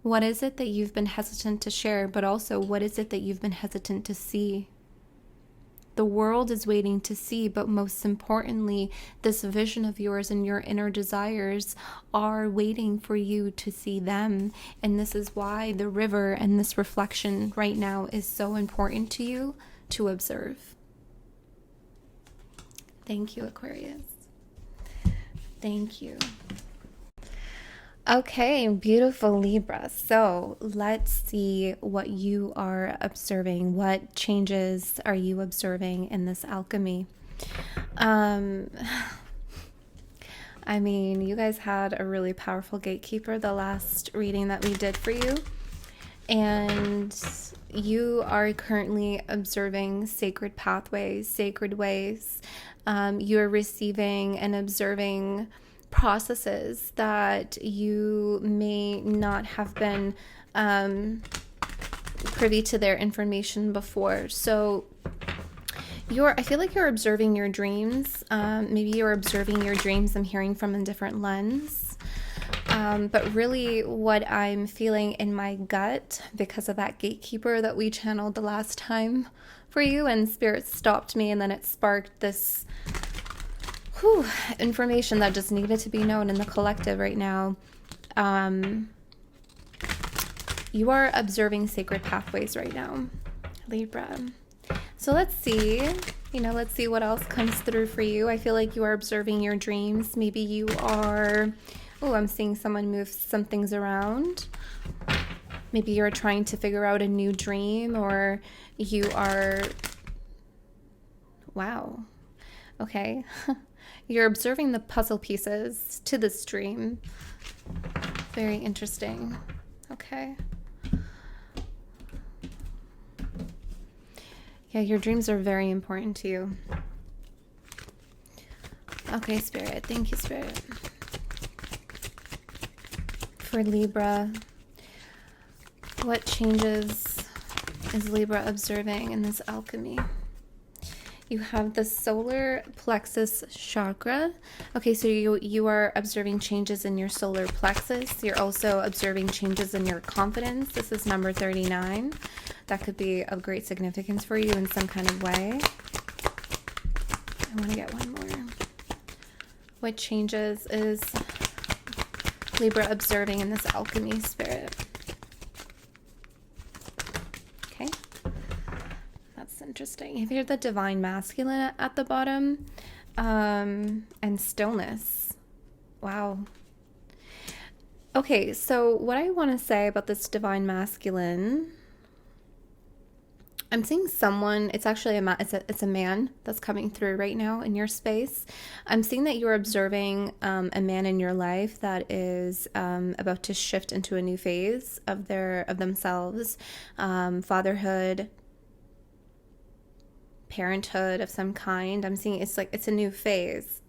Speaker 1: What is it that you've been hesitant to share, but also what is it that you've been hesitant to see? The world is waiting to see, but most importantly, this vision of yours and your inner desires are waiting for you to see them. And this is why the river and this reflection right now is so important to you to observe. Thank you, Aquarius. Thank you. Okay, beautiful Libra. So let's see what you are observing. What changes are you observing in this alchemy? I mean, you guys had a really powerful gatekeeper the last reading that we did for you. And you are currently observing sacred pathways, sacred ways. You're receiving and observing processes that you may not have been privy to their information before. So I feel like you're observing your dreams. Maybe you're observing your dreams I'm hearing from a different lens. But really what I'm feeling in my gut, because of that gatekeeper that we channeled the last time for you, and Spirit stopped me, and then it sparked this information that just needed to be known in the collective right now. You are observing sacred pathways right now, Libra. So let's see, let's see what else comes through for you. I feel like you are observing your dreams. Maybe you are, I'm seeing someone move some things around. Maybe you're trying to figure out a new dream, or you are, wow, okay. You're observing the puzzle pieces to this dream. Very interesting. Okay. Yeah, your dreams are very important to you. Okay, Spirit. Thank you, Spirit. For Libra, what changes is Libra observing in this alchemy? You have the solar plexus chakra. Okay, so you are observing changes in your solar plexus. You're also observing changes in your confidence. This is number 39. That could be of great significance for you in some kind of way. I want to get one more. What changes is Libra observing in this alchemy, Spirit? Okay. Interesting. You hear the divine masculine at the bottom, and stillness. Wow. Okay, so what I want to say about this divine masculine, I'm seeing someone, it's actually it's a man that's coming through right now in your space. I'm seeing that you're observing a man in your life that is about to shift into a new phase of themselves, fatherhood, parenthood of some kind. I'm seeing it's a new phase.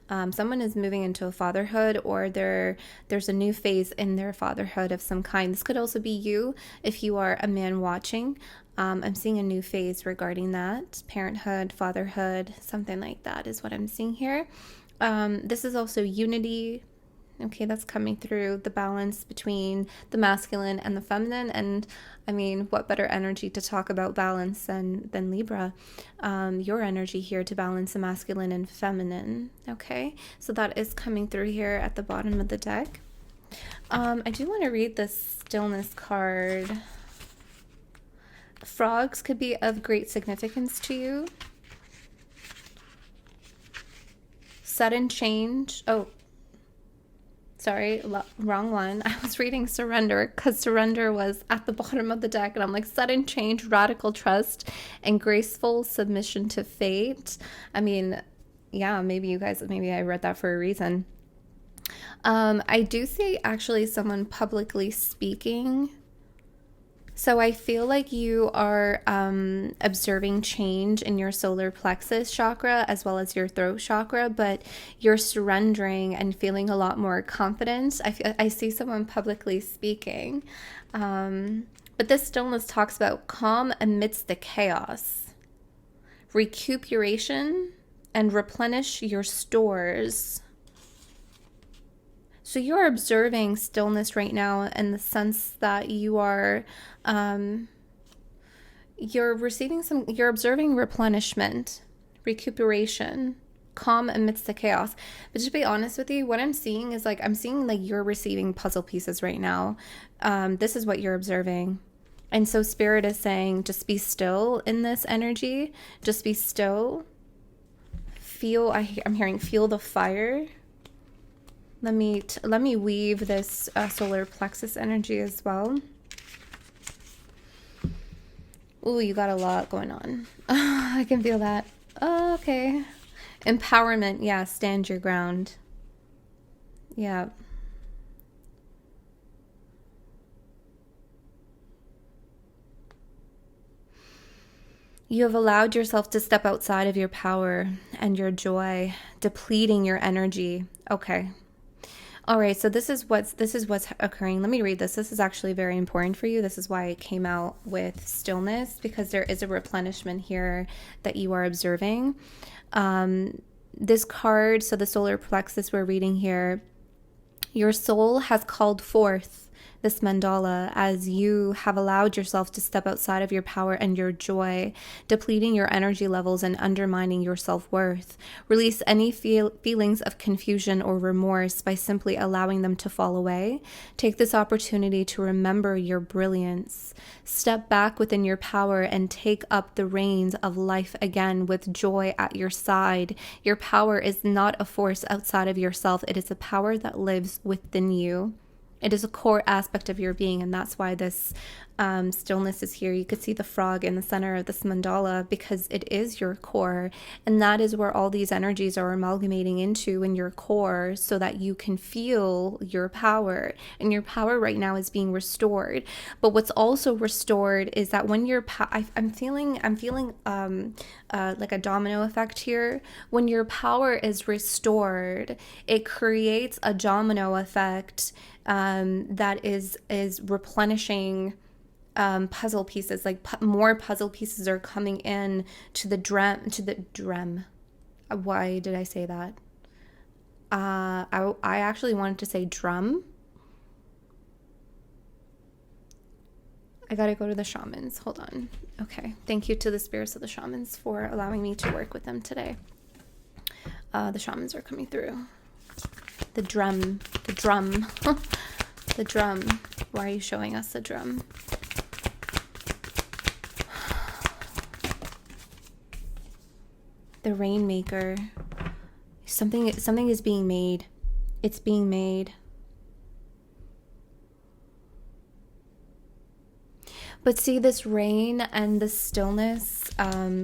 Speaker 1: Someone is moving into a fatherhood, or there's a new phase in their fatherhood of some kind. This could also be you if you are a man watching. I'm seeing a new phase regarding that. Parenthood, fatherhood, something like that is what I'm seeing here. This is also unity. Okay, that's coming through, the balance between the masculine and the feminine. And I mean, what better energy to talk about balance than Libra? Your energy here to balance the masculine and feminine. Okay, so that is coming through here at the bottom of the deck. I do want to read the stillness card. Frogs could be of great significance to you. Sudden change. Oh, sorry, wrong one. I was reading surrender, because surrender was at the bottom of the deck, and I'm like, sudden change, radical trust, and graceful submission to fate. I mean, yeah, maybe I read that for a reason. I do see actually someone publicly speaking. So I feel like you are observing change in your solar plexus chakra as well as your throat chakra, but you're surrendering and feeling a lot more confident. I see someone publicly speaking. But this stillness talks about calm amidst the chaos, recuperation, and replenish your stores. So you're observing stillness right now in the sense that you are you're observing replenishment, recuperation, calm amidst the chaos. But to be honest with you, what I'm seeing is like, I'm seeing like you're receiving puzzle pieces right now. This is what you're observing. And so Spirit is saying, just be still in this energy. Just be still. I'm hearing feel the fire. Let me weave this solar plexus energy as well. Ooh, you got a lot going on. I can feel that. Oh, okay. Empowerment. Yeah, stand your ground. Yeah. You have allowed yourself to step outside of your power and your joy, depleting your energy. Okay. All right, so this is what's occurring. Let me read this. This is actually very important for you. This is why it came out with stillness, because there is a replenishment here that you are observing. This card, so the solar plexus we're reading here, your soul has called forth this mandala as you have allowed yourself to step outside of your power and your joy, depleting your energy levels and undermining your self-worth. Release any feelings of confusion or remorse by simply allowing them to fall away. Take this opportunity to remember your brilliance. Step back within your power and take up the reins of life again with joy at your side. Your power is not a force outside of yourself. It is a power that lives within you. It is a core aspect of your being, and that's why this stillness is here. You could see the frog in the center of this mandala because it is your core, and that is where all these energies are amalgamating into in your core so that you can feel your power, and your power right now is being restored. But what's also restored is that when I'm feeling like a domino effect here. When your power is restored, it creates a domino effect that is replenishing puzzle pieces. Like more puzzle pieces are coming in to the drum. Why did I say that? I actually wanted to say drum. I gotta go to the shamans. Hold on. Okay. Thank you to the spirits of the shamans for allowing me to work with them today. The shamans are coming through. The drum. The drum. Why are you showing us the drum? The rainmaker. Something is being made. It's being made. But see this rain and the stillness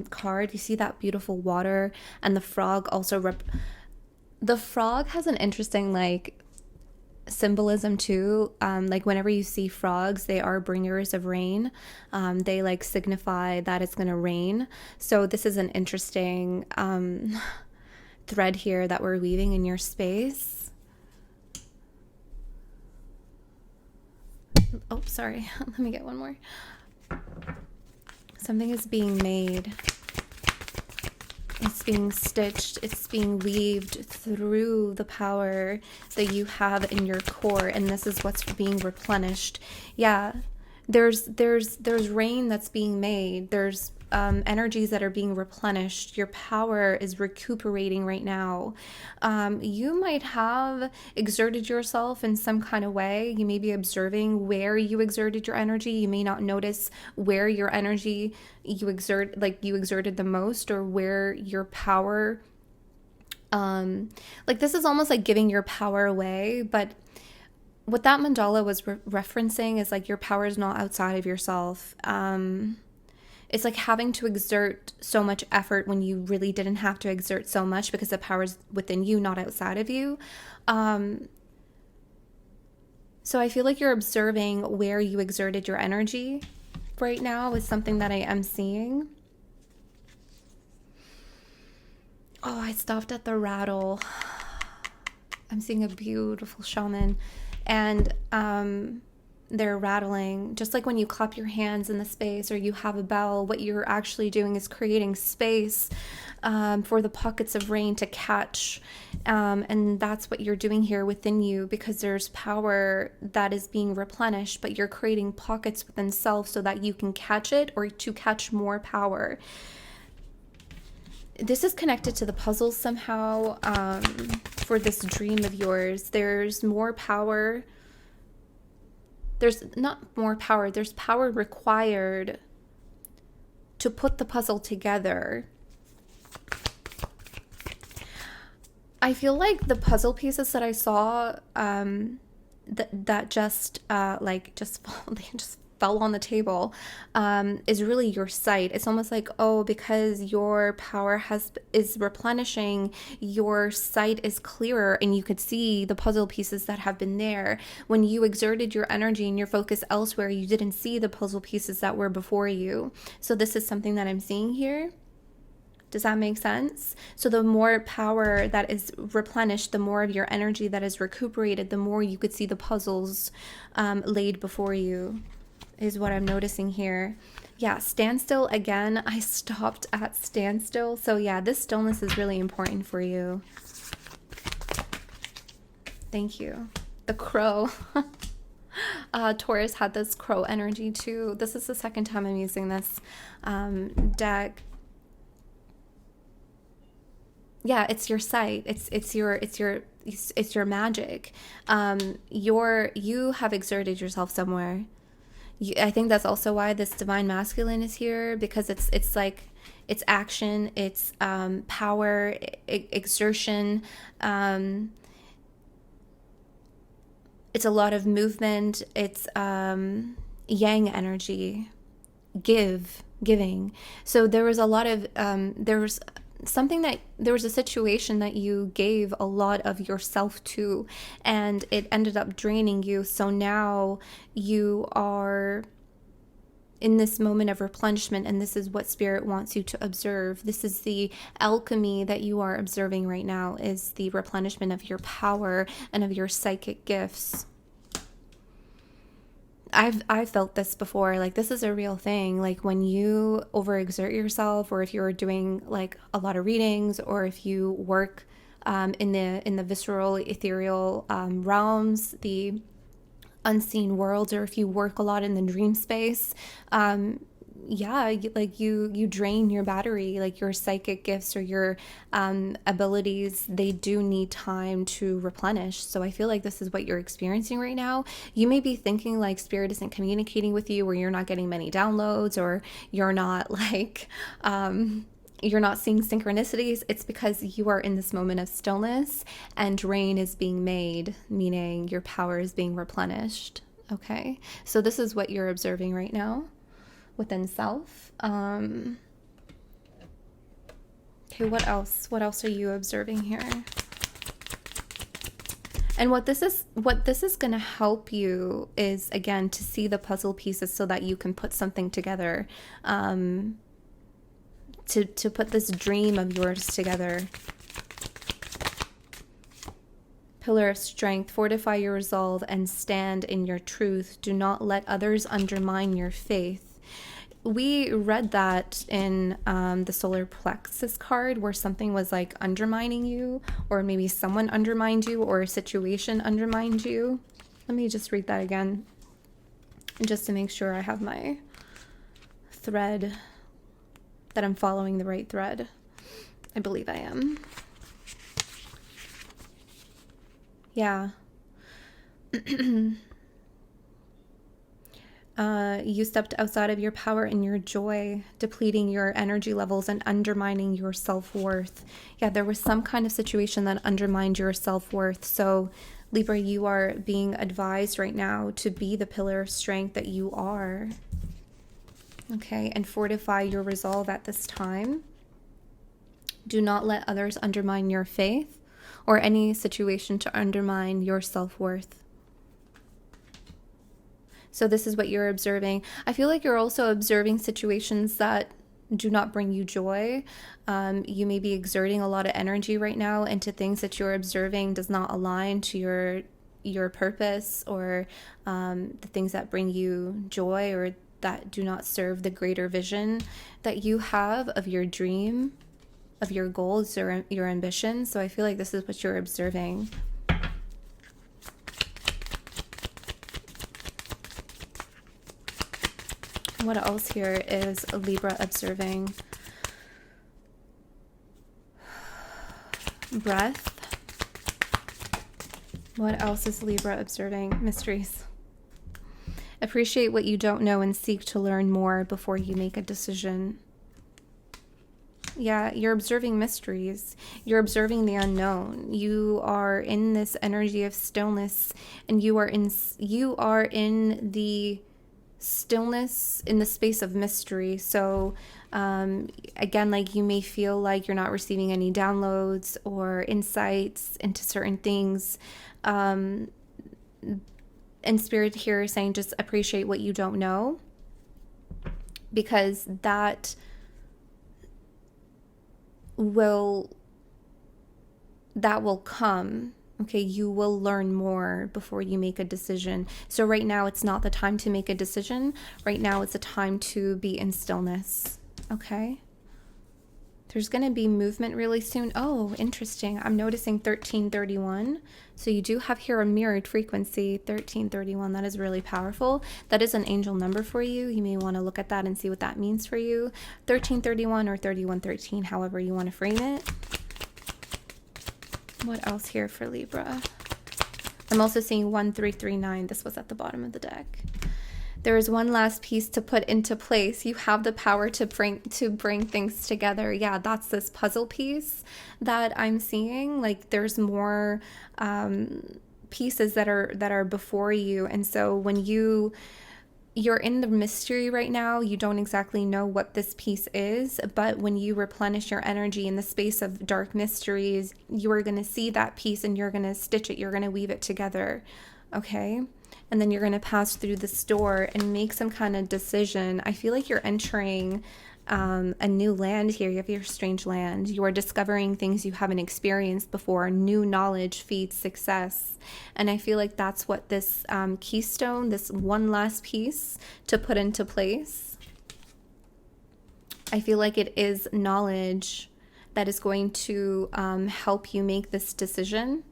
Speaker 1: card, you see that beautiful water, and the frog also the frog has an interesting like symbolism too. Like whenever you see frogs, they are bringers of rain. They like signify that it's going to rain. So this is an interesting thread here that we're weaving in your space. Oh, sorry. Let me get one more. Something is being made. It's being stitched. It's being weaved through the power that you have in your core, and this is what's being replenished. Yeah, there's rain that's being made. There's energies that are being replenished. Your power is recuperating right now. You might have exerted yourself in some kind of way. You may be observing where you exerted your energy. You may not notice where your energy you exerted the most, or where your power like this is almost like giving your power away. But what that mandala was referencing is like your power is not outside of yourself. It's like having to exert so much effort when you really didn't have to exert so much, because the power is within you, not outside of you. So I feel like you're observing where you exerted your energy right now is something that I am seeing. Oh, I stopped at the rattle. I'm seeing a beautiful shaman. And they're rattling. Just like when you clap your hands in the space or you have a bell, what you're actually doing is creating space for the pockets of rain to catch. And that's what you're doing here within you, because there's power that is being replenished, but you're creating pockets within self so that you can catch it or to catch more power. This is connected to the puzzles somehow. For this dream of yours, there's more power. There's not more power, there's power required to put the puzzle together. I feel like the puzzle pieces that I saw that just they just fell on the table is really your sight. It's almost like, oh, because your power is replenishing, your sight is clearer and you could see the puzzle pieces that have been there. When you exerted your energy and your focus elsewhere, you didn't see the puzzle pieces that were before you. So this is something that I'm seeing here. Does that make sense? So the more power that is replenished, the more of your energy that is recuperated, the more you could see the puzzles laid before you, is what I'm noticing here. Yeah, standstill again. I stopped at standstill. So yeah, this stillness is really important for you. Thank you. The crow. Taurus had this crow energy too. This is the second time I'm using this deck. Yeah, it's your sight. It's your magic. You have exerted yourself somewhere. I think that's also why this divine masculine is here, because it's like it's action, it's power, exertion. It's a lot of movement. It's yang energy, giving. So there was a lot of there was a situation that you gave a lot of yourself to, and it ended up draining you. So now you are in this moment of replenishment, and this is what Spirit wants you to observe. This is the alchemy that you are observing right now, is the replenishment of your power and of your psychic gifts. I've felt this before. Like, this is a real thing. Like, when you overexert yourself, or if you're doing like a lot of readings, or if you work in the visceral, ethereal realms, the unseen worlds, or if you work a lot in the dream space, you drain your battery. Like, your psychic gifts or your abilities, they do need time to replenish. So I feel like this is what you're experiencing right now. You may be thinking like Spirit isn't communicating with you, or you're not getting many downloads, or you're not like you're not seeing synchronicities. It's because you are in this moment of stillness and rain is being made, meaning your power is being replenished. Okay, so this is what you're observing right now within self. Okay, what else? What else are you observing here? And what this is going to help you is, again, to see the puzzle pieces so that you can put something together, to put this dream of yours together. Pillar of strength, fortify your resolve and stand in your truth. Do not let others undermine your faith. We read that in the solar plexus card, where something was like undermining you, or maybe someone undermined you, or a situation undermined you. Let me just read that again, just to make sure I have my thread, that I'm following the right thread. I believe I am. Yeah. You stepped outside of your power and your joy, depleting your energy levels and undermining your self-worth. Yeah, there was some kind of situation that undermined your self-worth. So, Libra, you are being advised right now to be the pillar of strength that you are. Okay, and fortify your resolve at this time. Do not let others undermine your faith, or any situation to undermine your self-worth. So this is what you're observing. I feel like you're also observing situations that do not bring you joy. You may be exerting a lot of energy right now into things that you're observing does not align to your purpose, or the things that bring you joy, or that do not serve the greater vision that you have of your dream, of your goals or your ambitions. So I feel like this is what you're observing. What else here is Libra observing? Breath. What else is Libra observing? Mysteries. Appreciate what you don't know and seek to learn more before you make a decision. Yeah, you're observing mysteries. You're observing the unknown. You are in this energy of stillness, and you are in the stillness, in the space of mystery. So again, like, you may feel like you're not receiving any downloads or insights into certain things. And Spirit here is saying, just appreciate what you don't know, because that will come. Okay, you will learn more before you make a decision. So right now, it's not the time to make a decision. Right now, it's a time to be in stillness. Okay? There's going to be movement really soon. Oh, interesting. I'm noticing 1331. So you do have here a mirrored frequency, 1331. That is really powerful. That is an angel number for you. You may want to look at that and see what that means for you. 1331 or 3113, however you want to frame it. What else here for Libra? I'm also seeing 1339. This was at the bottom of the deck. There is one last piece to put into place. You have the power to bring things together. Yeah, that's this puzzle piece that I'm seeing. Like, there's more pieces that are before you, and so when you're in the mystery right now, you don't exactly know what this piece is, but when you replenish your energy in the space of dark mysteries, you are going to see that piece and you're going to stitch it, you're going to weave it together, okay? And then you're going to pass through this door and make some kind of decision. I feel like you're entering a new land here. You have your strange land. You are discovering things you haven't experienced before. New knowledge feeds success. And I feel like that's what this keystone, this one last piece to put into place, I feel like it is knowledge that is going to help you make this decision.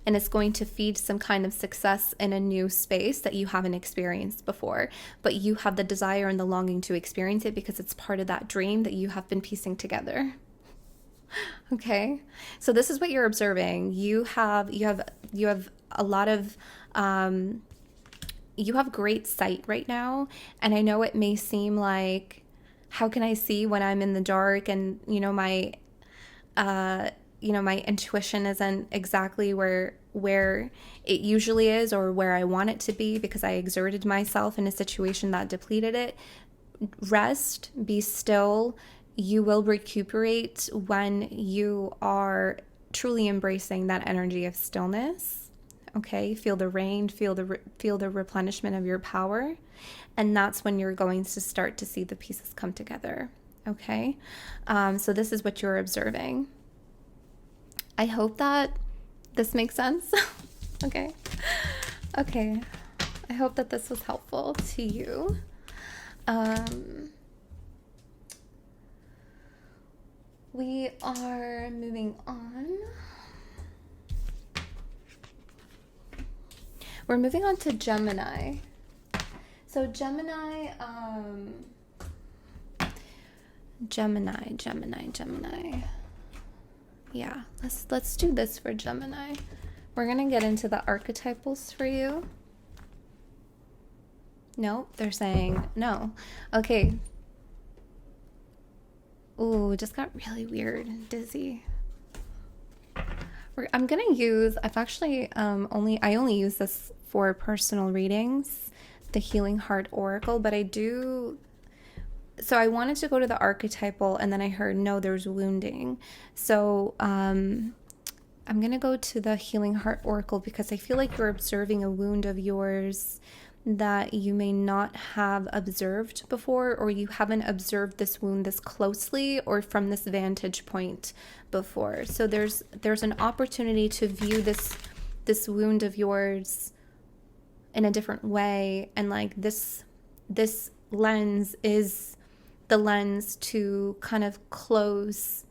Speaker 1: And it's going to feed some kind of success in a new space that you haven't experienced before. But you have the desire and the longing to experience it because it's part of that dream that you have been piecing together. Okay? So this is what you're observing. You have a lot of you have great sight right now. And I know it may seem like, how can I see when I'm in the dark, and my intuition isn't exactly where it usually is, or where I want it to be, because I exerted myself in a situation that depleted it. Rest, be still. You will recuperate when you are truly embracing that energy of stillness. Okay, feel the rain, feel the replenishment of your power, and that's when you're going to start to see the pieces come together. Okay, so this is what you're observing. I hope that this makes sense. Okay. I hope that this was helpful to you. We are moving on. We're moving on to Gemini. So Gemini, Gemini. Yeah, let's do this for Gemini. We're gonna get into the archetypals for you. Nope, they're saying no. Okay. Ooh, just got really weird and dizzy. I'm gonna use, I only use this for personal readings, the Healing Heart Oracle, but so I wanted to go to the archetypal, and then I heard, no, there's wounding. So I'm going to go to the Healing Heart Oracle, because I feel like you're observing a wound of yours that you may not have observed before, or you haven't observed this wound this closely or from this vantage point before. So there's an opportunity to view this this wound of yours in a different way. And like this lens is the lens to kind of close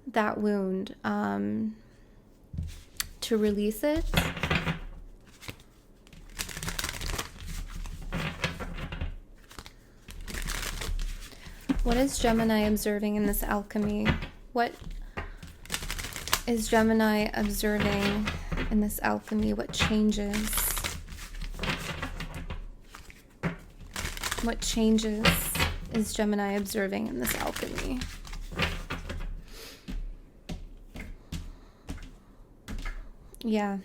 Speaker 1: that wound, to release it. What is Gemini observing in this alchemy? What is Gemini observing in this alchemy? What changes? What changes is Gemini observing in this alchemy? Yeah.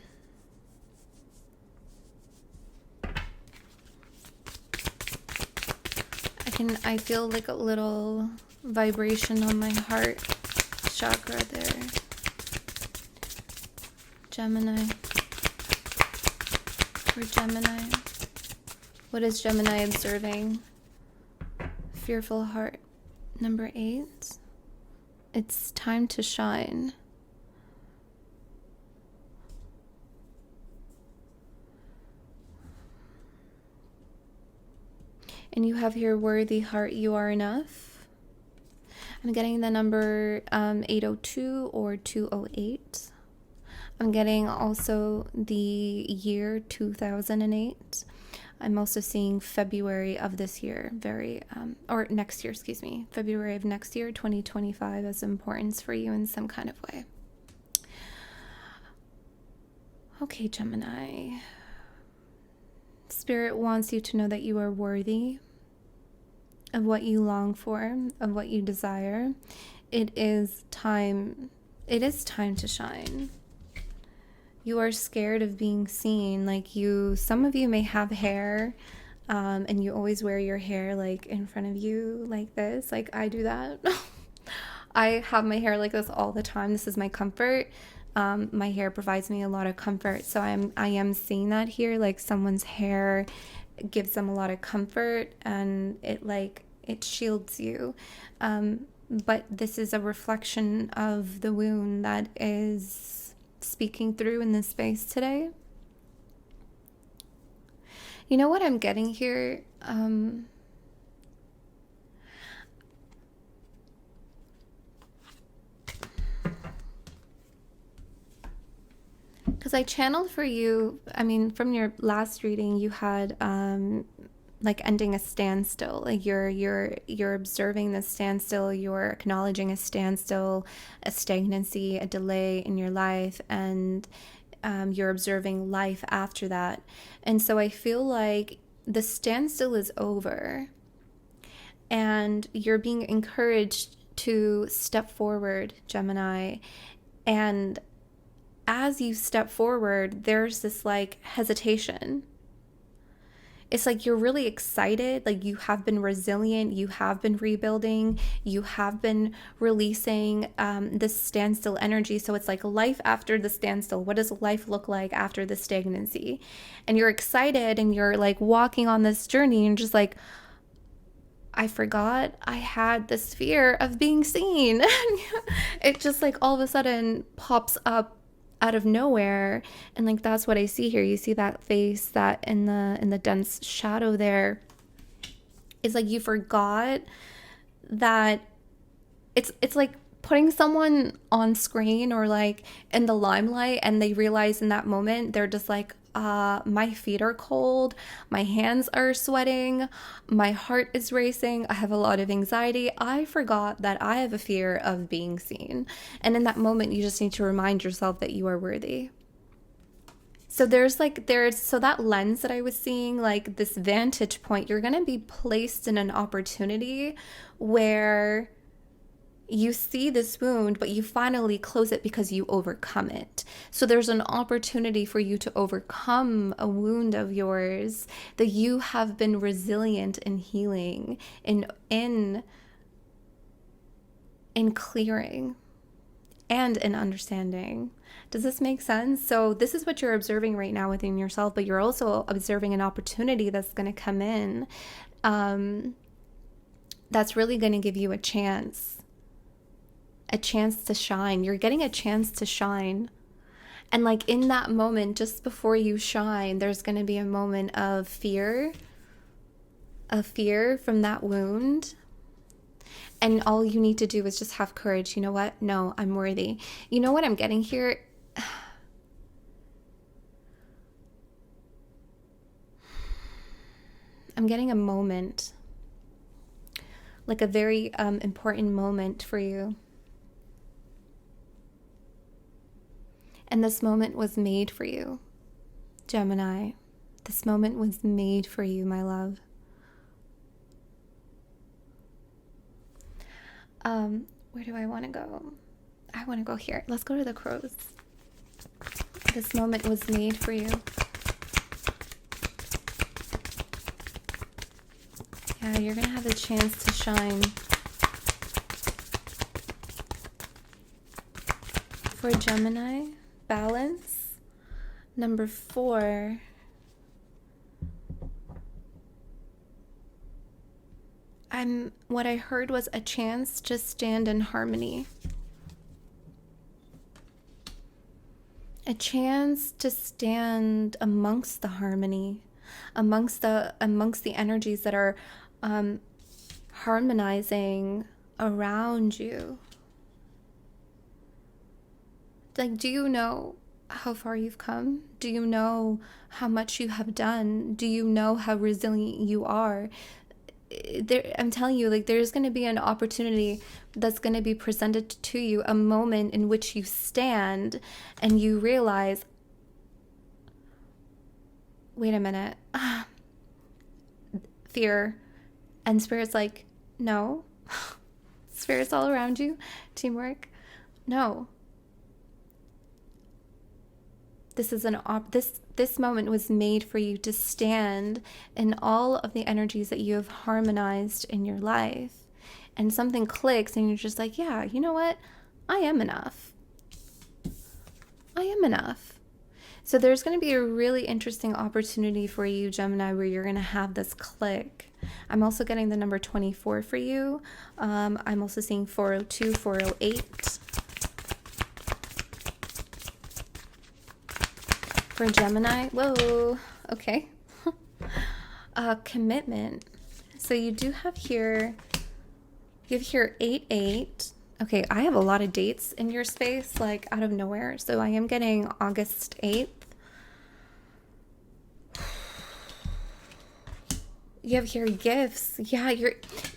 Speaker 1: I feel like a little vibration on my heart chakra there. Gemini. For Gemini. What is Gemini observing? Fearful heart. Number 8. It's time to shine. And you have here, worthy heart, you are enough. I'm getting the number 802 or 208. I'm getting also the year 2008. I'm also seeing February of this year, or next year, excuse me. February of next year, 2025, has importance for you in some kind of way. Okay, Gemini. Spirit wants you to know that you are worthy of what you long for, of what you desire. It is time to shine. You are scared of being seen. Like some of you may have hair, and you always wear your hair like in front of you like this. Like I do that. I have my hair like this all the time. This is my comfort. My hair provides me a lot of comfort. So I am seeing that here. Like someone's hair gives them a lot of comfort, and it shields you. But this is a reflection of the wound that is speaking through in this space today. You know what I'm getting here? Because I channeled for you, from your last reading, you had like ending a standstill. Like you're observing the standstill, you're acknowledging a standstill, a stagnancy, a delay in your life, and you're observing life after that. And so I feel like the standstill is over, and you're being encouraged to step forward, Gemini. And as you step forward, there's this like hesitation. It's like you're really excited, like you have been resilient, you have been rebuilding, you have been releasing this standstill energy. So it's like life after the standstill. What does life look like after the stagnancy? And you're excited, and you're like walking on this journey, and just like, I forgot I had this fear of being seen. It just like all of a sudden pops up out of nowhere. And like that's what I see here. You see that face that in the dense shadow there. It's like you forgot that it's like putting someone on screen or like in the limelight, and they realize in that moment they're just like, my feet are cold, my hands are sweating, my heart is racing, I have a lot of anxiety. I forgot that I have a fear of being seen. And in that moment, you just need to remind yourself that you are worthy. So there's that lens that I was seeing, like this vantage point, you're going to be placed in an opportunity where you see this wound, but you finally close it because you overcome it. So there's an opportunity for you to overcome a wound of yours that you have been resilient in healing, in clearing, and in understanding. Does this make sense? So this is what you're observing right now within yourself, but you're also observing an opportunity that's going to come in, that's really going to give you a chance to shine. You're getting a chance to shine. And like in that moment, just before you shine, there's going to be a moment of fear from that wound. And all you need to do is just have courage. You know what? No, I'm worthy. You know what I'm getting here? I'm getting a moment, like a very important moment for you. And this moment was made for you, Gemini. This moment was made for you, my love. Where do I want to go? I want to go here. Let's go to the crows. This moment was made for you. Yeah, you're going to have the chance to shine. For Gemini, balance. Number 4. What I heard was a chance to stand in harmony. A chance to stand amongst the harmony, amongst the energies that are harmonizing around you. Like, do you know how far you've come? Do you know how much you have done? Do you know how resilient you are? I'm telling you, like, there's going to be an opportunity that's going to be presented to you, a moment in which you stand and you realize, wait a minute, fear, and Spirit's like, no. Spirit's all around you, teamwork, no. This is this moment was made for you to stand in all of the energies that you have harmonized in your life. And something clicks and you're just like, yeah, you know what? I am enough. I am enough. So there's going to be a really interesting opportunity for you, Gemini, where you're going to have this click. I'm also getting the number 24 for you. I'm also seeing 402, 408. For Gemini, whoa, okay. Commitment. So you do have here, you have here 88. Okay, I have a lot of dates in your space, like out of nowhere. So I am getting August 8th. You have here gifts. Yeah,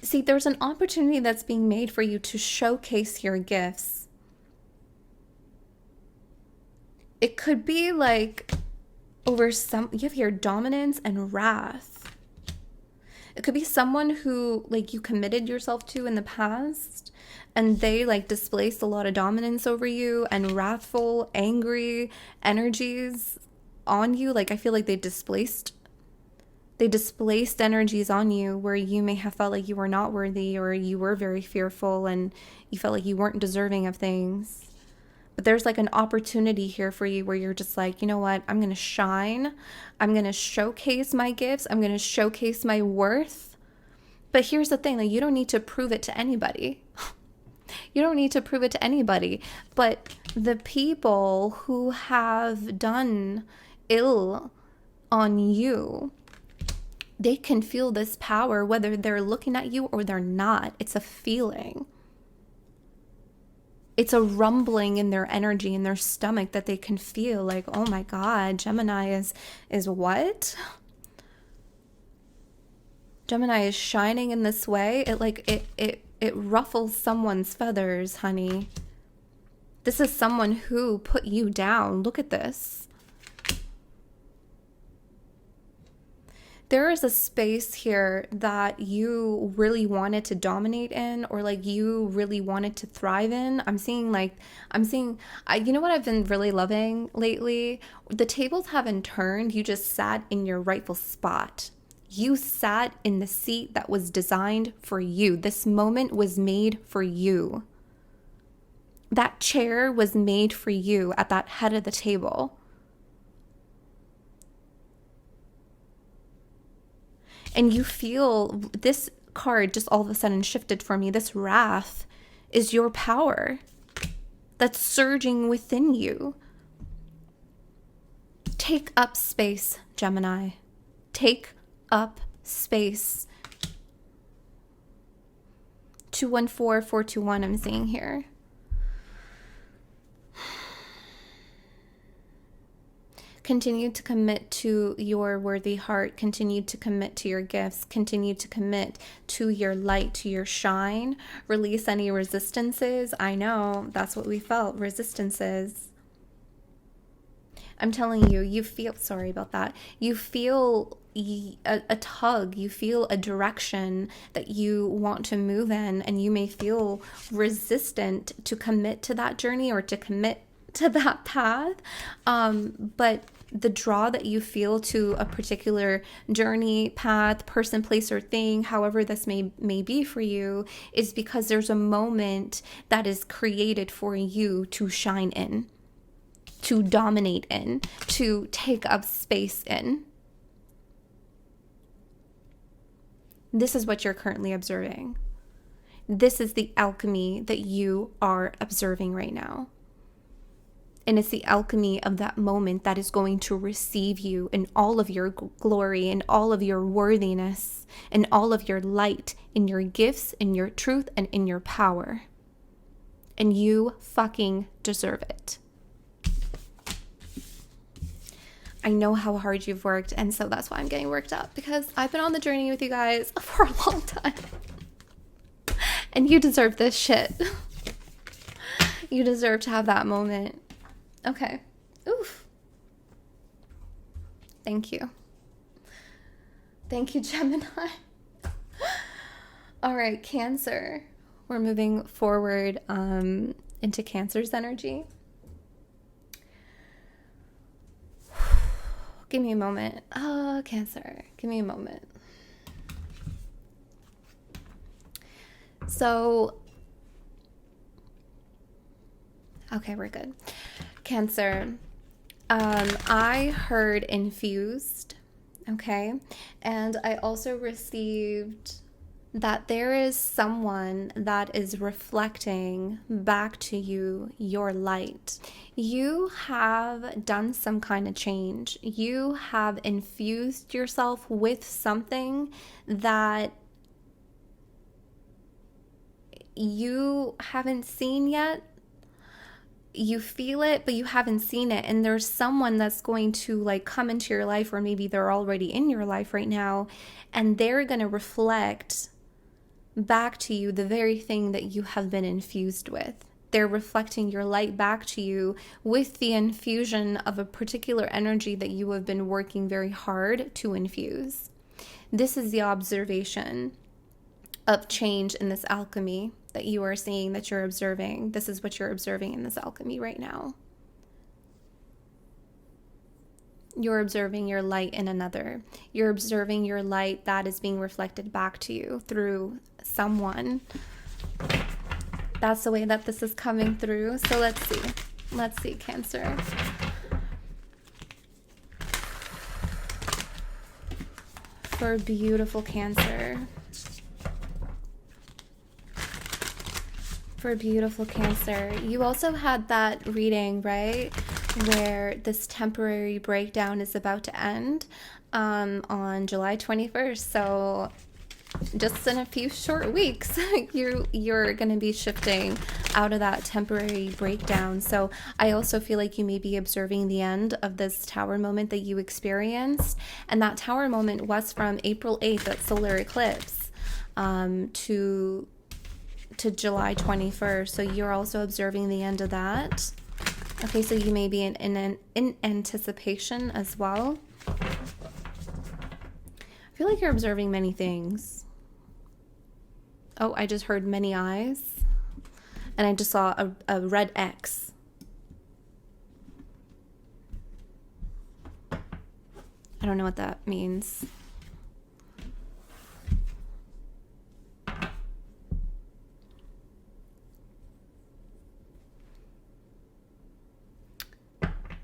Speaker 1: see, there's an opportunity that's being made for you to showcase your gifts. It could be like over you have here dominance and wrath. It could be someone who like you committed yourself to in the past and they like displaced a lot of dominance over you and wrathful, angry energies on you. Like I feel like they displaced energies on you where you may have felt like you were not worthy or you were very fearful and you felt like you weren't deserving of things. But there's like an opportunity here for you where you're just like, you know what? I'm going to shine. I'm going to showcase my gifts. I'm going to showcase my worth. But here's the thing, like you don't need to prove it to anybody. You don't need to prove it to anybody. But the people who have done ill on you, they can feel this power whether they're looking at you or they're not. It's a feeling. It's a rumbling in their energy, in their stomach that they can feel like, oh my God, Gemini is what? Gemini is shining in this way. It ruffles someone's feathers, honey. This is someone who put you down. Look at this. There is a space here that you really wanted to dominate in or like you really wanted to thrive in. I'm seeing, you know what I've been really loving lately? The tables haven't turned. You just sat in your rightful spot. You sat in the seat that was designed for you. This moment was made for you. That chair was made for you at that head of the table. And you feel this card just all of a sudden shifted for me. This wrath is your power that's surging within you. Take up space, Gemini. Take up space. 214421 I'm seeing here. Continue to commit to your worthy heart. Continue to commit to your gifts. Continue to commit to your light, to your shine. Release any resistances. I know that's what we felt, resistances. I'm telling you, you feel, sorry about that. You feel a tug, you feel a direction that you want to move in, and you may feel resistant to commit to that journey or to commit to that path. But the draw that you feel to a particular journey, path, person, place, or thing, however this may be for you, is because there's a moment that is created for you to shine in, to dominate in, to take up space in. This is what you're currently observing. This is the alchemy that you are observing right now. And it's the alchemy of that moment that is going to receive you in all of your glory, in all of your worthiness, in all of your light, in your gifts, in your truth, and in your power. And you fucking deserve it. I know how hard you've worked, and so that's why I'm getting worked up, because I've been on the journey with you guys for a long time. And you deserve this shit. You deserve to have that moment. Okay. Oof. Thank you. Thank you, Gemini. All right, Cancer. We're moving forward into Cancer's energy. Give me a moment. Oh, Cancer. Give me a moment. So, okay, we're good. Cancer. I heard infused, okay? And I also received that there is someone that is reflecting back to you your light. You have done some kind of change. You have infused yourself with something that you haven't seen yet. You feel it, but you haven't seen it. And there's someone that's going to like come into your life, or maybe they're already in your life right now, and they're going to reflect back to you the very thing that you have been infused with. They're reflecting your light back to you with the infusion of a particular energy that you have been working very hard to infuse. This is the observation of change in this alchemy that you are seeing, that you're observing. This is what you're observing in this alchemy right now. You're observing your light in another. You're observing your light that is being reflected back to you through someone. That's the way that this is coming through. So let's see. Let's see, Cancer. For beautiful Cancer. For beautiful Cancer. You also had that reading, right? Where this temporary breakdown is about to end on July 21st. So just in a few short weeks, you're going to be shifting out of that temporary breakdown. So I also feel like you may be observing the end of this tower moment that you experienced. And that tower moment was from April 8th at solar eclipse to July 21st. So you're also observing the end of that. Okay, so you may be in anticipation as well. I feel like you're observing many things. Oh, I just heard many eyes. And I just saw a red X. I don't know what that means.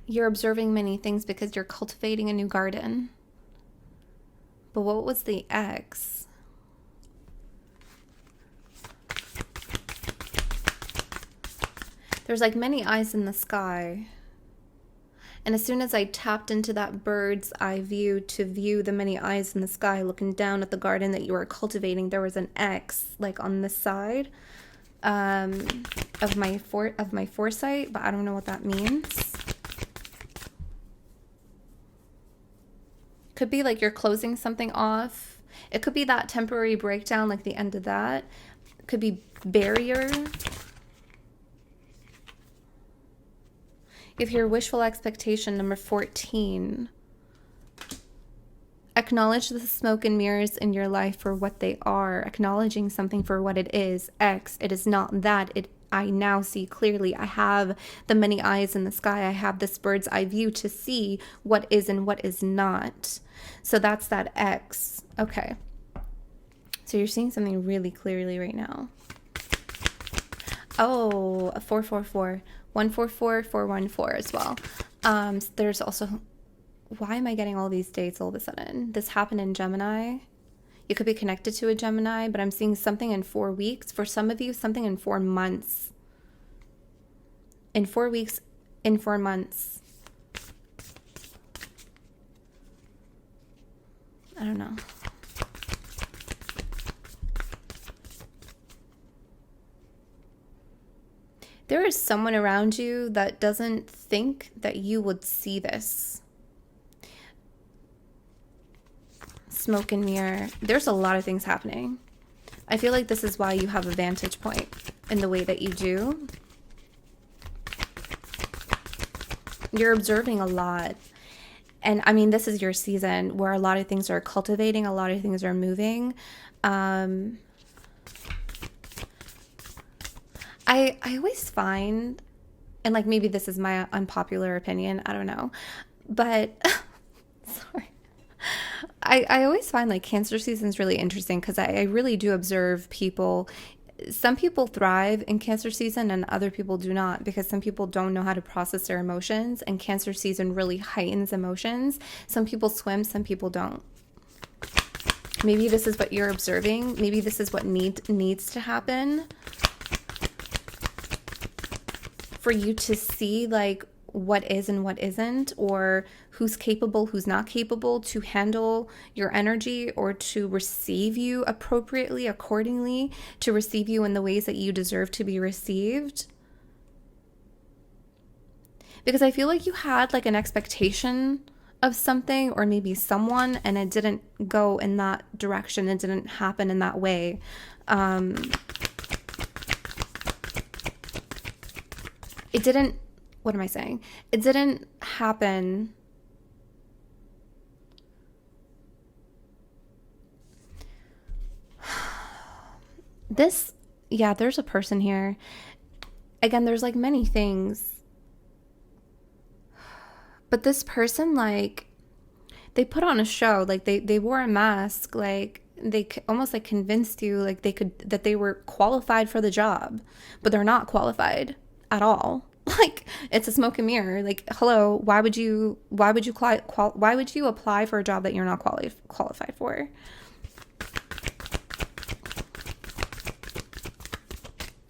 Speaker 1: You're observing many things because you're cultivating a new garden. But what was the X? There's like many eyes in the sky. And as soon as I tapped into that bird's eye view to view the many eyes in the sky looking down at the garden that you are cultivating, there was an X like on the side of my foresight, but I don't know what that means. Could be like you're closing something off. It could be that temporary breakdown, like the end of that. It could be barrier. If your wishful expectation, number 14, acknowledge the smoke and mirrors in your life for what they are. Acknowledging something for what it is. X, it is not that. I now see clearly. I have the many eyes in the sky. I have this bird's eye view to see what is and what is not. So that's that X. Okay. So you're seeing something really clearly right now. Oh, a 444. 144, 414 as well. There's also, why am I getting all these dates all of a sudden? This happened in Gemini. You could be connected to a Gemini, but I'm seeing something in 4 weeks. For some of you, something in 4 months. In 4 weeks, in 4 months. I don't know. There is someone around you that doesn't think that you would see this. Smoke and mirror. There's a lot of things happening. I feel like this is why you have a vantage point in the way that you do. You're observing a lot. And I mean, this is your season where a lot of things are cultivating, a lot of things are moving. I always find, and like maybe this is my unpopular opinion, I don't know, but sorry. I always find like Cancer season is really interesting because I really do observe people. Some people thrive in Cancer season and other people do not, because some people don't know how to process their emotions, and Cancer season really heightens emotions. Some people swim, some people don't. Maybe this is what you're observing. Maybe this is what needs to happen for you to see like what is and what isn't, or who's capable, who's not capable to handle your energy or to receive you appropriately, accordingly, to receive you in the ways that you deserve to be received. Because I feel like you had like an expectation of something or maybe someone, and it didn't go in that direction. It didn't happen in that way. It didn't, what am I saying? It didn't happen. There's a person here. Again, there's like many things. But this person, like, they put on a show, like they wore a mask, like they almost like convinced you like that they were qualified for the job, but they're not qualified at all. Like, it's a smoke and mirror. Like, hello, why would you apply for a job that you're not qualified for?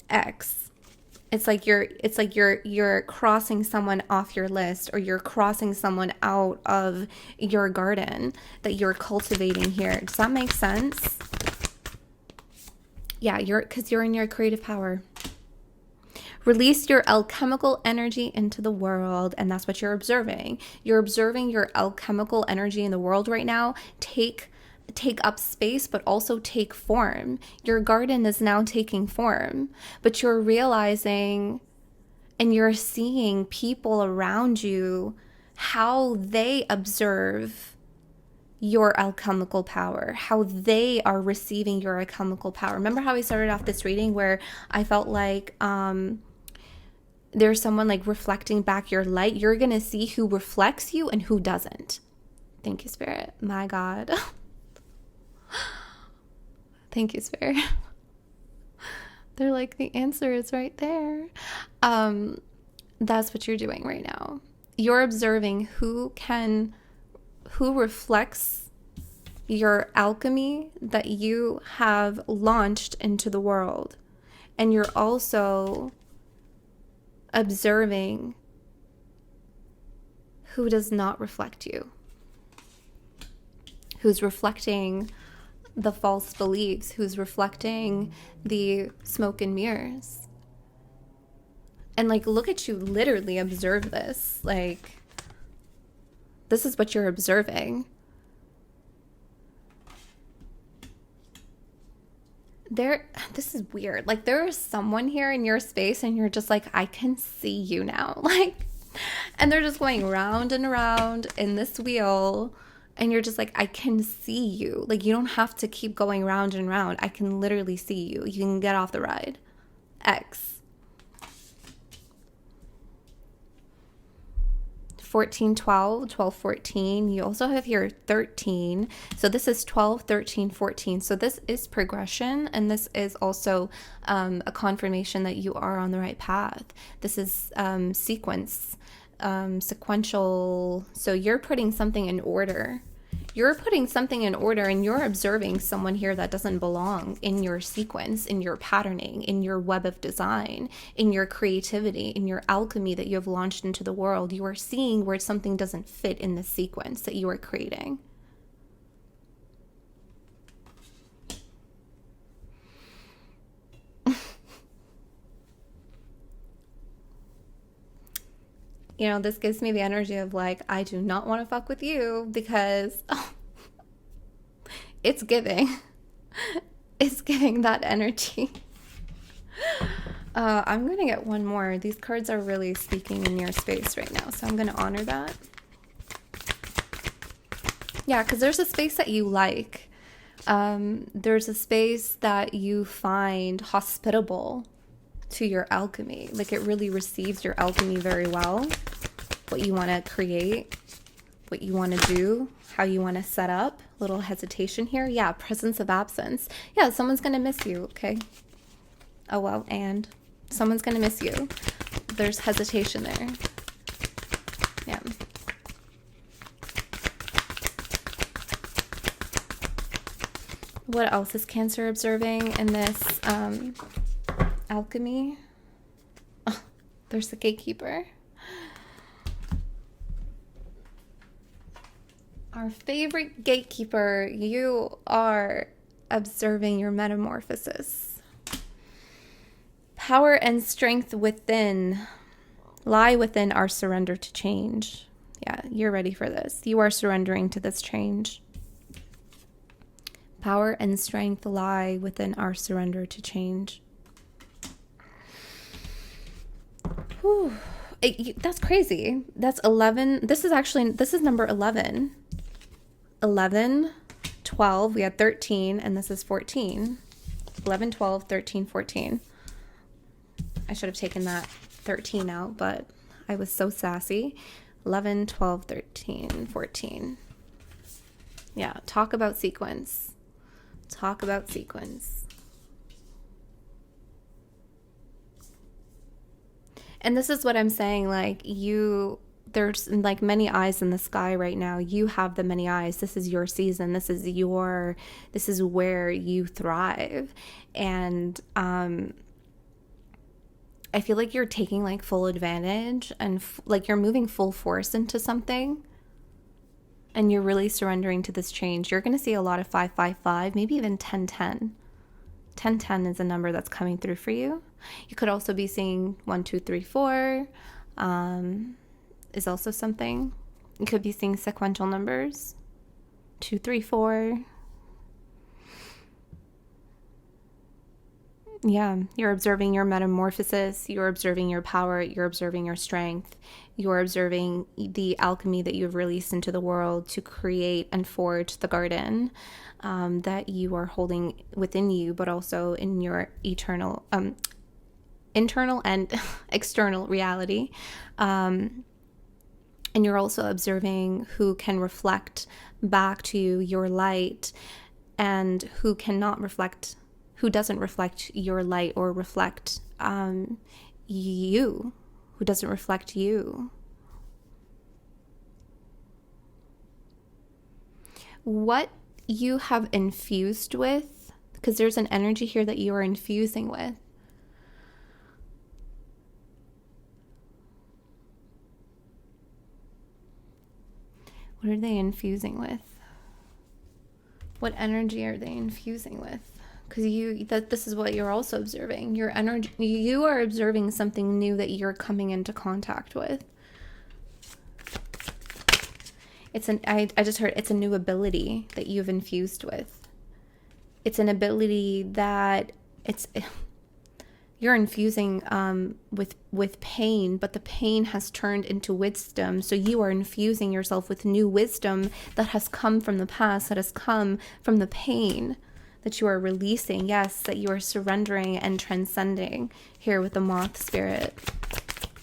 Speaker 1: X. It's like you're crossing someone off your list, or you're crossing someone out of your garden that you're cultivating here. Does that make sense? Yeah, because you're in your creative power. Release your alchemical energy into the world, and that's what you're observing. You're observing your alchemical energy in the world right now. Take up space, but also take form. Your garden is now taking form, but you're realizing and you're seeing people around you, how they observe your alchemical power, how they are receiving your alchemical power. Remember how we started off this reading where I felt like there's someone like reflecting back your light? You're going to see who reflects you and who doesn't. Thank you, Spirit. My God. Thank you, Spirit. They're like, the answer is right there. That's what you're doing right now. You're observing who reflects your alchemy that you have launched into the world. And you're also observing who does not reflect you, who's reflecting the false beliefs, who's reflecting the smoke and mirrors. And like, look at you literally observe this. Like, this is what you're observing. This is weird. Like, there is someone here in your space and you're just like, I can see you now. Like, and they're just going round and around in this wheel. And you're just like, I can see you. Like, you don't have to keep going round and round. I can literally see you. You can get off the ride. X. 14, 12, 12, 14. You also have here 13. So this is 12, 13, 14. So this is progression. And this is also a confirmation that you are on the right path. This is sequential. So you're putting something in order. You're putting something in order, and you're observing someone here that doesn't belong in your sequence, in your patterning, in your web of design, in your creativity, in your alchemy that you have launched into the world. You are seeing where something doesn't fit in the sequence that you are creating. You know, this gives me the energy of like, I do not want to fuck with you because it's giving. It's giving that energy. I'm going to get one more. These cards are really speaking in your space right now, so I'm going to honor that. Yeah, because there's a space that you like. There's a space that you find hospitable to your alchemy. Like, it really receives your alchemy very well. What you want to create, what you want to do, how you want to set up. Little hesitation here. Yeah, presence of absence. Yeah, someone's going to miss you, okay? Oh, well, and someone's going to miss you. There's hesitation there. Yeah. What else is Cancer observing in this alchemy? Oh, there's the gatekeeper. Our favorite gatekeeper, you are observing your metamorphosis. Power and strength within lie within our surrender to change. Yeah, you're ready for this. You are surrendering to this change. Power and strength lie within our surrender to change. Whew. That's crazy. That's 11. This is number 11. 11, 12, we had 13, and this is 14. 11, 12, 13, 14. I should have taken that 13 out, but I was so sassy. 11, 12, 13, 14. Yeah, talk about sequence. Talk about sequence. And this is what I'm saying, like, there's like many eyes in the sky right now. You have the many eyes. This is your season. This is where you thrive. And I feel like you're taking like full advantage and like you're moving full force into something. And you're really surrendering to this change. You're going to see a lot of 555, maybe even 1010. 1010 is a number that's coming through for you. You could also be seeing 1, 2, 3, 4. Is also something. You could be seeing sequential numbers. 2, 3, 4. Yeah, you're observing your metamorphosis. You're observing your power. You're observing your strength. You're observing the alchemy that you've released into the world to create and forge the garden that you are holding within you, but also in your internal and external reality. And you're also observing who can reflect back to you your light and who doesn't reflect your light or reflect you, who doesn't reflect you. What you have infused with, because there's an energy here that you are infusing with. What are they infusing with? What energy are they infusing with? Because this is what you're also observing. Your energy, you are observing something new that you're coming into contact with. I just heard it's a new ability that you've infused with. It's an ability that you're infusing with pain, but the pain has turned into wisdom. So you are infusing yourself with new wisdom that has come from the past, that has come from the pain that you are releasing. Yes, that you are surrendering and transcending here with the moth spirit.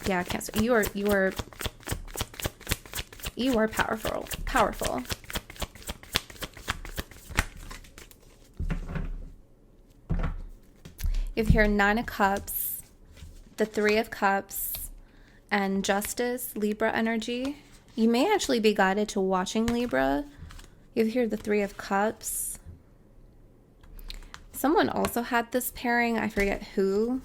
Speaker 1: Yeah, Cancer. You are powerful. Powerful. You have here 9 of Cups, the 3 of Cups, and Justice, Libra energy. You may actually be guided to watching Libra. You have here the 3 of Cups. Someone also had this pairing. I forget who.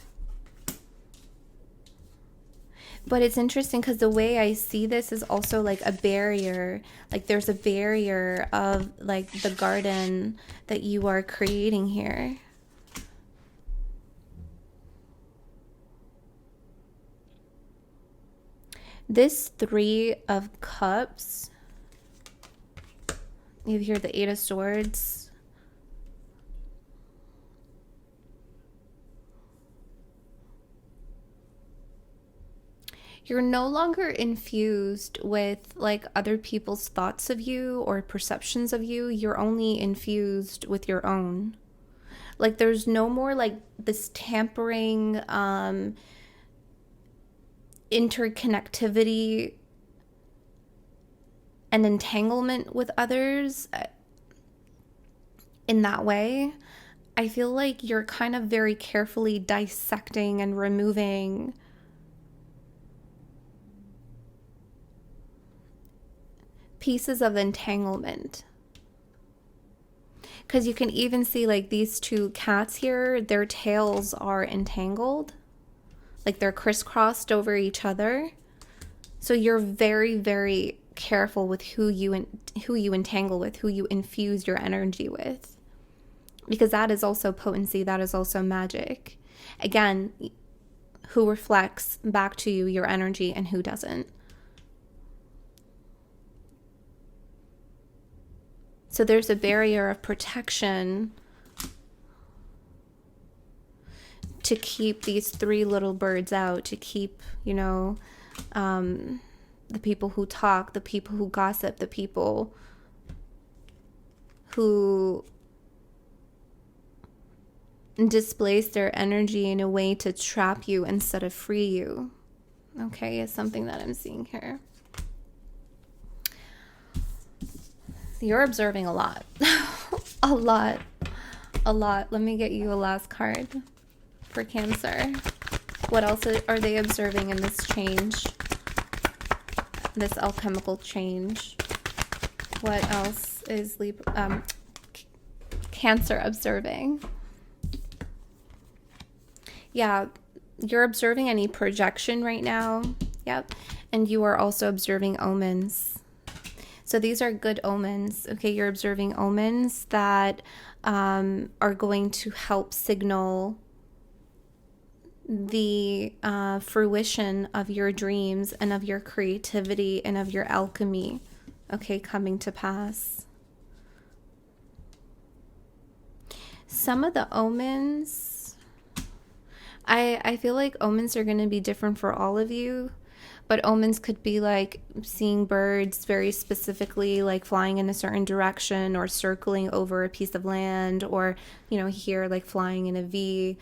Speaker 1: But it's interesting because the way I see this is also like a barrier. Like there's a barrier of like the garden that you are creating here. This 3 of Cups, you hear the 8 of Swords. You're no longer infused with like other people's thoughts of you or perceptions of you. You're only infused with your own. Like there's no more like this tampering, interconnectivity and entanglement with others in that way. I feel like you're kind of very carefully dissecting and removing pieces of entanglement. Because you can even see like these 2 cats here, their tails are entangled. Like they're crisscrossed over each other. So you're very, very careful with who you entangle with, who you infuse your energy with. Because that is also potency, that is also magic. Again, who reflects back to you your energy and who doesn't. So there's a barrier of protection to keep these 3 little birds out, to keep, you know, the people who talk, the people who gossip, the people who displace their energy in a way to trap you instead of free you. Okay, is something that I'm seeing here. You're observing a lot. a lot. Let me get you a last card for Cancer. What else are they observing in this change? This alchemical change. What else is Cancer observing? Yeah, you're observing any projection right now. Yep. And you are also observing omens. So these are good omens. Okay, you're observing omens that are going to help signal the fruition of your dreams and of your creativity and of your alchemy, okay, coming to pass. Some of the omens, I feel like omens are going to be different for all of you, but omens could be like seeing birds very specifically, like flying in a certain direction or circling over a piece of land, or, you know, here like flying in a V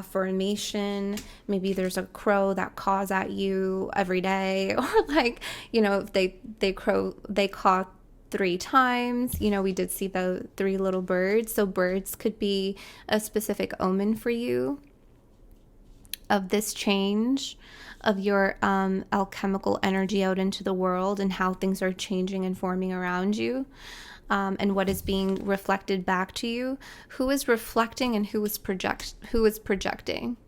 Speaker 1: formation. Maybe there's a crow that caws at you every day, or like, you know, if they caw 3 times. You know, we did see the 3 little birds. So birds could be a specific omen for you of this change of your alchemical energy out into the world and how things are changing and forming around you, and what is being reflected back to you. Who is reflecting and who is projecting?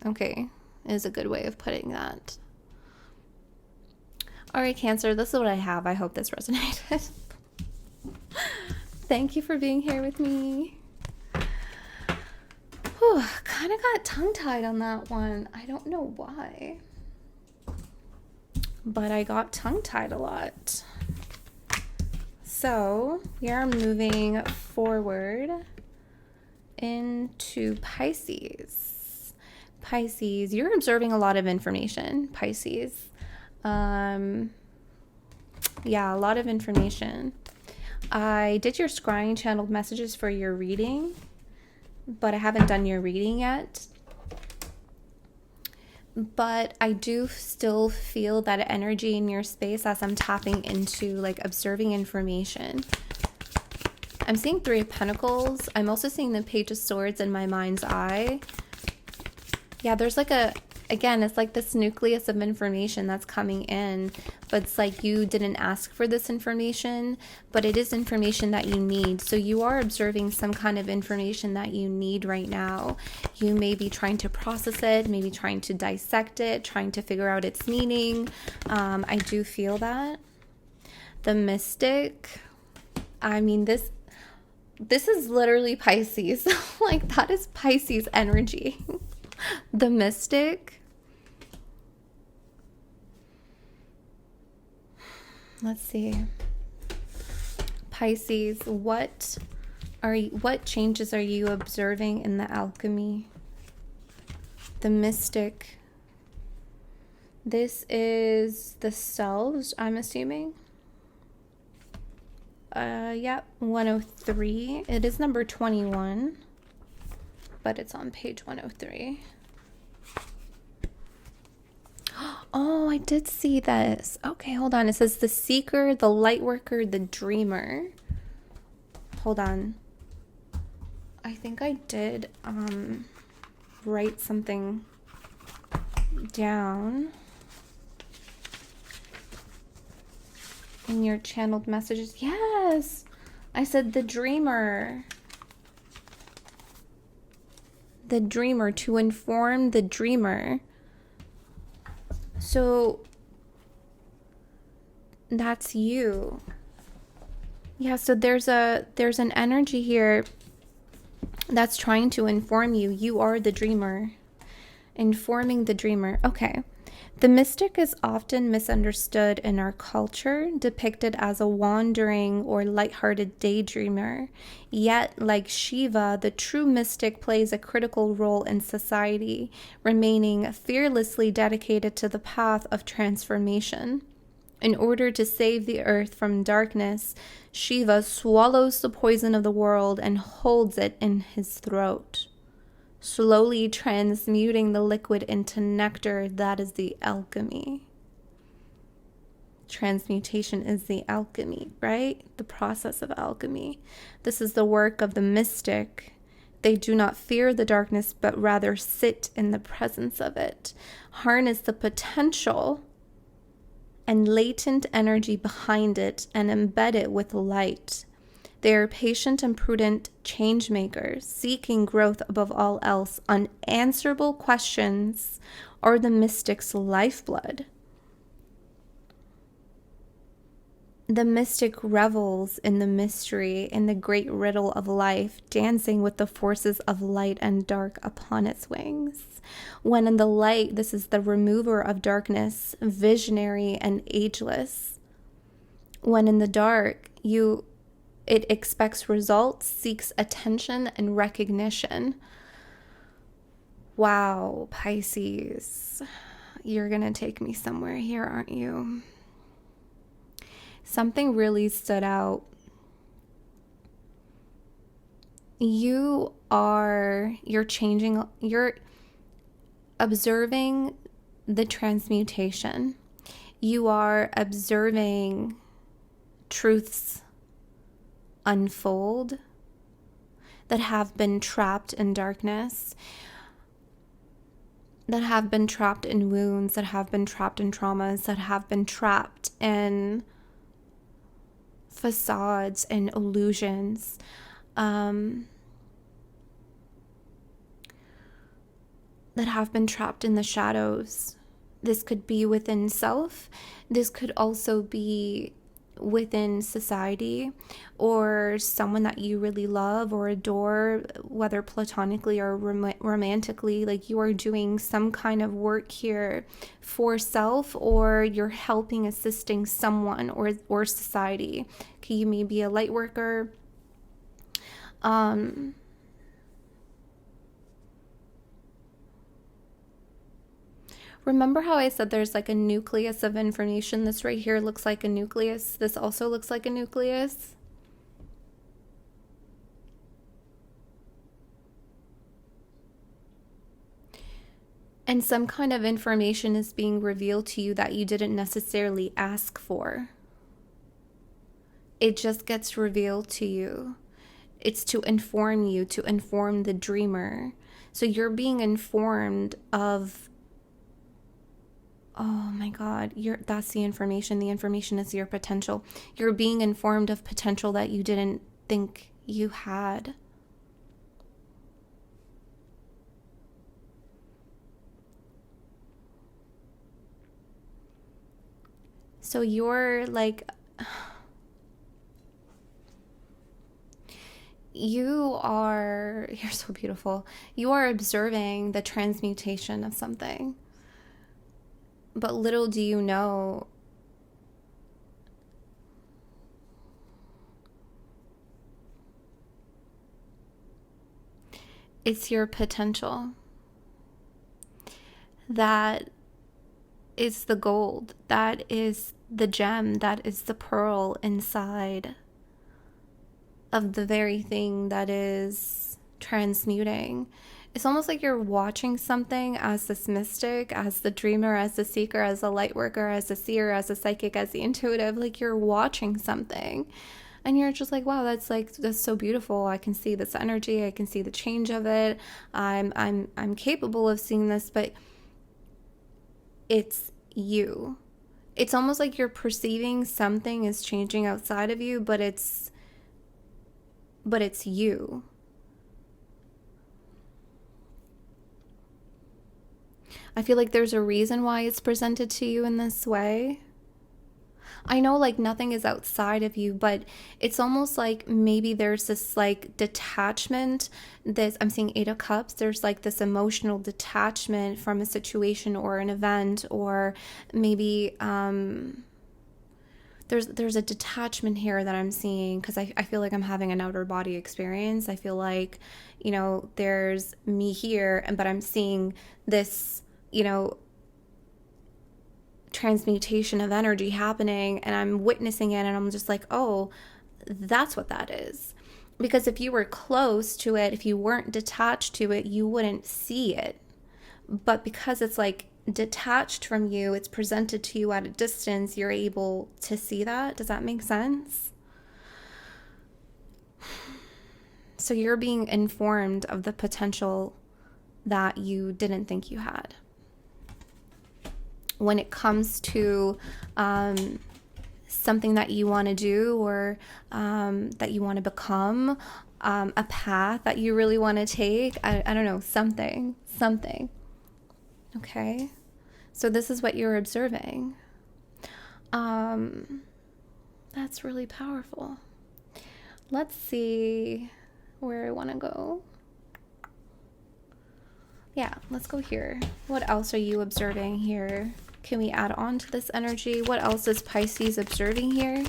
Speaker 1: Okay, is a good way of putting that. All right, Cancer, this is what I have. I hope this resonated. Thank you for being here with me. Whew, kind of got tongue-tied on that one. I don't know why, but I got tongue-tied a lot. So we are moving forward into Pisces. Pisces, you're observing a lot of information, Pisces. Yeah, a lot of information. I did your scrying channeled messages for your reading, but I haven't done your reading yet. But I do still feel that energy in your space as I'm tapping into, like, observing information. I'm seeing Three of Pentacles. I'm also seeing the Page of Swords in my mind's eye. Yeah, there's like again, it's like this nucleus of information that's coming in, but it's like you didn't ask for this information, but it is information that you need. So you are observing some kind of information that you need right now. You may be trying to process it, maybe trying to dissect it, trying to figure out its meaning. I do feel that. The Mystic, I mean, this is literally Pisces. Like, that is Pisces energy. The Mystic. Let's see. Pisces, what changes are you observing in the alchemy? The Mystic. This is the selves, I'm assuming. Yeah, 103. It is number 21, but it's on page 103. Oh, I did see this. Okay, hold on. It says the seeker, the light worker, the dreamer. Hold on. I think I did write something down in your channeled messages. Yes, I said the dreamer. The dreamer, to inform the dreamer. So that's you. Yeah, so there's an energy here that's trying to inform you. You are the dreamer. Informing the dreamer. Okay. The mystic is often misunderstood in our culture, depicted as a wandering or lighthearted daydreamer. Yet, like Shiva, the true mystic plays a critical role in society, remaining fearlessly dedicated to the path of transformation. In order to save the earth from darkness, Shiva swallows the poison of the world and holds it in his throat, slowly transmuting the liquid into nectar. That is the alchemy. Transmutation is the alchemy, right? The process of alchemy. This is the work of the mystic. They do not fear the darkness, but rather sit in the presence of it, harness the potential and latent energy behind it, and embed it with light. They are patient and prudent change makers, seeking growth above all else. Unanswerable questions are the mystic's lifeblood. The mystic revels in the mystery, in the great riddle of life, dancing with the forces of light and dark upon its wings. When in the light, this is the remover of darkness, visionary and ageless. When in the dark, it expects results, seeks attention and recognition. Wow, Pisces, you're going to take me somewhere here, aren't you? Something really stood out. You're observing the transmutation. You are observing truths unfold that have been trapped in darkness, that have been trapped in wounds, that have been trapped in traumas, that have been trapped in facades and illusions. That have been trapped in the shadows, This could be within self. This could also be within society, or someone that you really love or adore, whether platonically or romantically. Like, you are doing some kind of work here for self, or you're helping, assisting someone or society. Okay, you may be a light worker. Remember how I said there's like a nucleus of information? This right here looks like a nucleus. This also looks like a nucleus. And some kind of information is being revealed to you that you didn't necessarily ask for. It just gets revealed to you. It's to inform you, to inform the dreamer. So you're being informed of, oh my God, that's the information. The information is your potential. You're being informed of potential that you didn't think you had. So you're like, you're so beautiful. You are observing the transmutation of something. But little do you know, it's your potential. That is the gold. That is the gem. That is the pearl inside of the very thing that is transmuting. It's almost like you're watching something as this mystic, as the dreamer, as the seeker, as the light worker, as the seer, as the psychic, as the intuitive. Like, you're watching something and you're just like, wow, that's so beautiful. I can see this energy. I can see the change of it. I'm capable of seeing this, but it's you. It's almost like you're perceiving something is changing outside of you, but it's you. I feel like there's a reason why it's presented to you in this way. I know, like, nothing is outside of you, but it's almost like maybe there's this like detachment. I'm seeing 8 of Cups. There's like this emotional detachment from a situation or an event, or maybe there's a detachment here that I'm seeing, because I feel like I'm having an outer body experience. I feel like, there's me here, but I'm seeing this, transmutation of energy happening, and I'm witnessing it, and I'm just like, oh, that's what that is. Because if you were close to it, if you weren't detached to it, you wouldn't see it. But because it's like detached from you, it's presented to you at a distance, you're able to see that. Does that make sense? So you're being informed of the potential that you didn't think you had. When it comes to something that you want to do, or that you want to become, a path that you really want to take, I don't know, something. Okay, so this is what you're observing. That's really powerful. Let's see where I want to go. Yeah, let's go here. What else are you observing here? Can we add on to this energy? What else is Pisces observing here?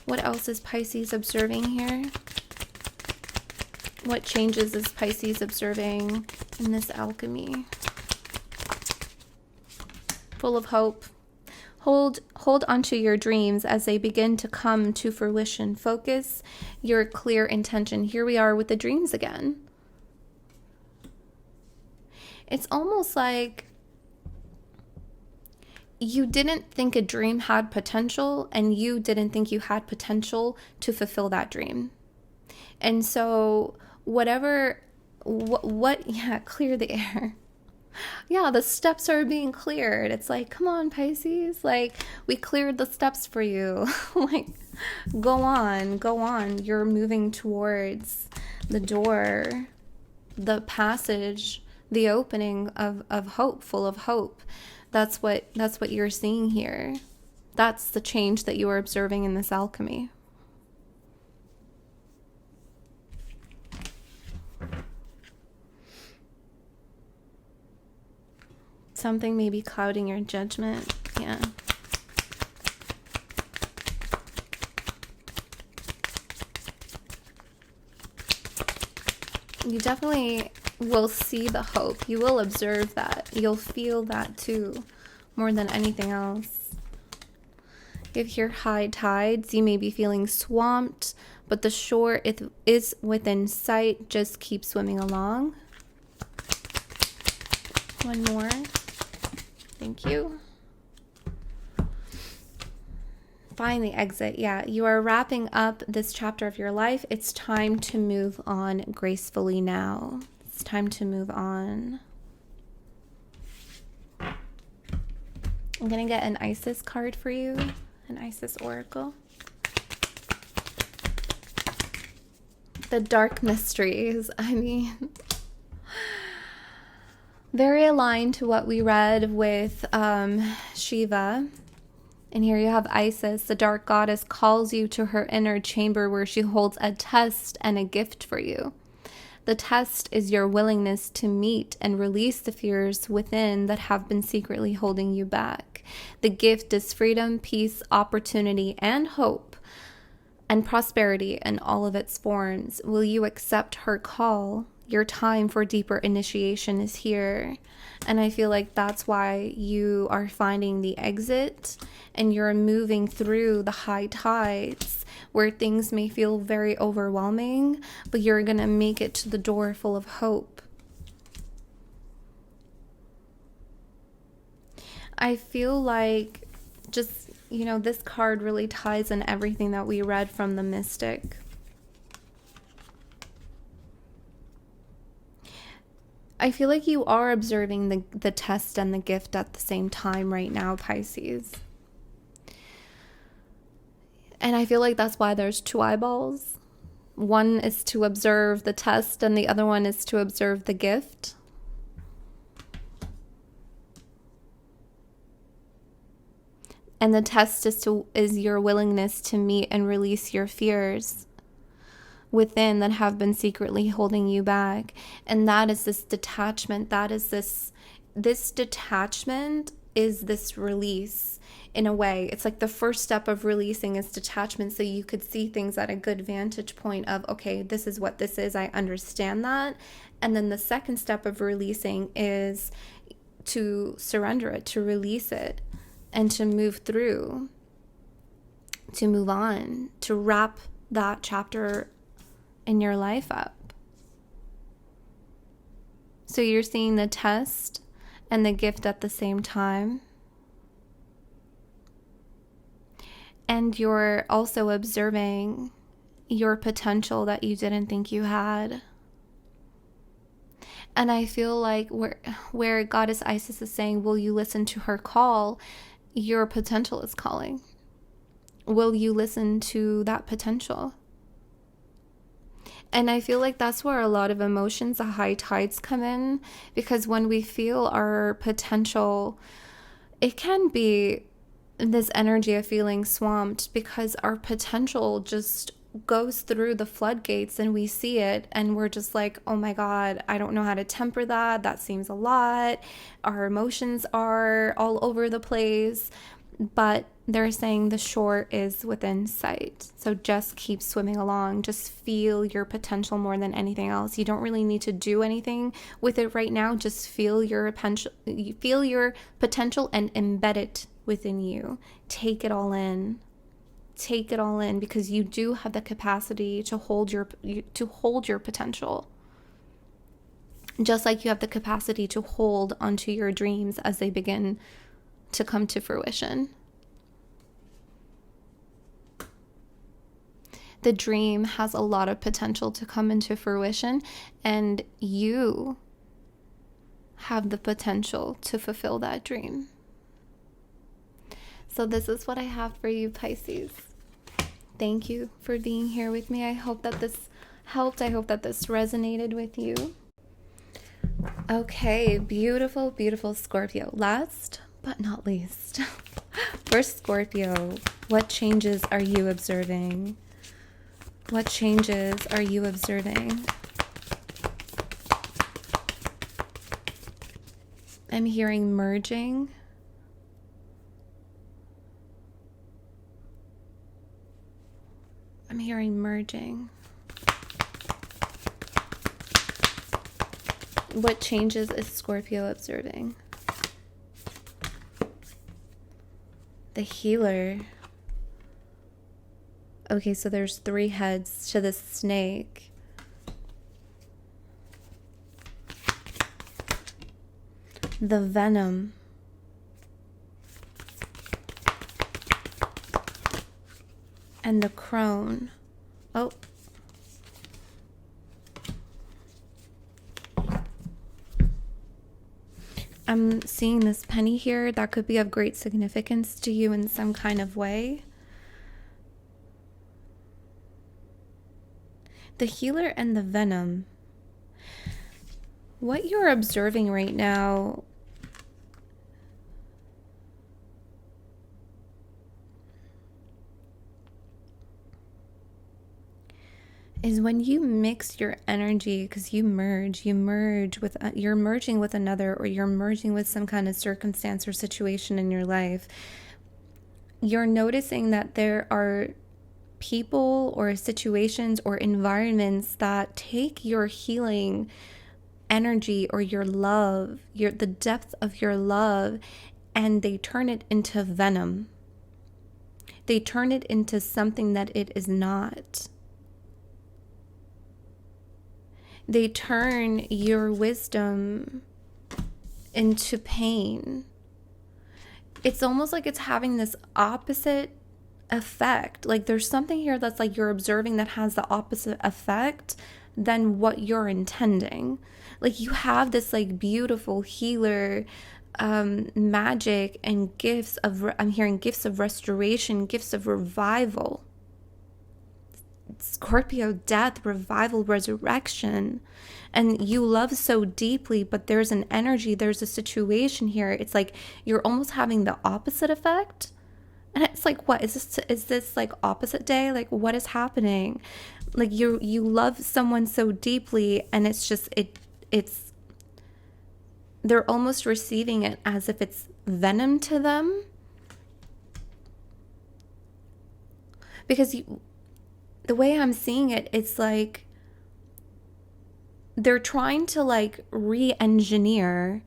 Speaker 1: What else is Pisces observing here? What changes is Pisces observing in this alchemy? Full of hope. Hold onto your dreams as they begin to come to fruition. Focus your clear intention. Here we are with the dreams again. It's almost like you didn't think a dream had potential, and you didn't think you had potential to fulfill that dream. And so clear the air. Yeah, the steps are being cleared. It's like, come on, Pisces. Like, we cleared the steps for you. Like, go on. You're moving towards the door, the passage, the opening of hope, full of hope. That's what you're seeing here. That's the change that you are observing in this alchemy. Something may be clouding your judgment. Yeah. You definitely will see the hope. You will observe that. You'll feel that too, more than anything else. If you're high tides, you may be feeling swamped, but the shore is within sight. Just keep swimming along. One more. Thank you. Find the exit. Yeah, you are wrapping up this chapter of your life. It's time to move on gracefully now. It's time to move on. I'm going to get an Isis card for you, an Isis oracle. The dark mysteries. I mean, very aligned to what we read with Shiva. And here you have Isis, the dark goddess, calls you to her inner chamber where she holds a test and a gift for you. The test is your willingness to meet and release the fears within that have been secretly holding you back. The gift is freedom, peace, opportunity, and hope, and prosperity in all of its forms. Will you accept her call? Your time for deeper initiation is here. And I feel like that's why you are finding the exit and you're moving through the high tides where things may feel very overwhelming, but you're going to make it to the door full of hope. I feel like just, this card really ties in everything that we read from the Mystic. I feel like you are observing the test and the gift at the same time right now, Pisces. And I feel like that's why there's two eyeballs. One is to observe the test and the other one is to observe the gift. And the test is your willingness to meet and release your fears within that have been secretly holding you back. And that is this detachment. That is this detachment is this release in a way. It's like the first step of releasing is detachment, so you could see things at a good vantage point of, okay, this is what this is. I understand that. And then the second step of releasing is to surrender it, to release it, and to move through, to move on, to wrap that chapter in your life up. So you're seeing the test and the gift at the same time. And you're also observing your potential that you didn't think you had. And I feel like where Goddess Isis is saying, will you listen to her call? Your potential is calling. Will you listen to that potential? And I feel like that's where a lot of emotions, the high tides, come in, because when we feel our potential, it can be this energy of feeling swamped because our potential just goes through the floodgates and we see it and we're just like, oh my God, I don't know how to temper that. That seems a lot. Our emotions are all over the place. But they're saying the shore is within sight. So just keep swimming along. Just feel your potential more than anything else. You don't really need to do anything with it right now. Just feel your potential and embed it within you. Take it all in. Take it all in, because you do have the capacity to hold your potential. Just like you have the capacity to hold onto your dreams as they begin to come to fruition. The dream has a lot of potential to come into fruition, and you have the potential to fulfill that dream. So this is what I have for you, Pisces. Thank you for being here with me. I hope that this helped. I hope that this resonated with you. Okay, beautiful, beautiful Scorpio. Last but not least, for Scorpio, what changes are you observing? What changes are you observing? I'm hearing merging. I'm hearing merging. What changes is Scorpio observing? The healer. Okay, so there's 3 heads to this snake. The venom. And the crone. Oh. I'm seeing this penny here. That could be of great significance to you in some kind of way. The healer and the venom. What you're observing right now is when you mix your energy, because you merge with, you're merging with another, or you're merging with some kind of circumstance or situation in your life. You're noticing that there are people or situations or environments that take your healing energy or your love, the depth of your love, and they turn it into venom. They turn it into something that it is not. They turn your wisdom into pain. It's almost like it's having this opposite effect. Like there's something here that's like you're observing that has the opposite effect than what you're intending. Like you have this like beautiful healer magic and gifts of, I'm hearing gifts of restoration, gifts of revival. Scorpio, death, revival, resurrection. And you love so deeply, but there's an energy, there's a situation here. It's like you're almost having the opposite effect. And it's like, what is this like opposite day? Like what is happening? Like you love someone so deeply, and it's just it's they're almost receiving it as if it's venom to them. Because the way I'm seeing it, it's like they're trying to like re-engineer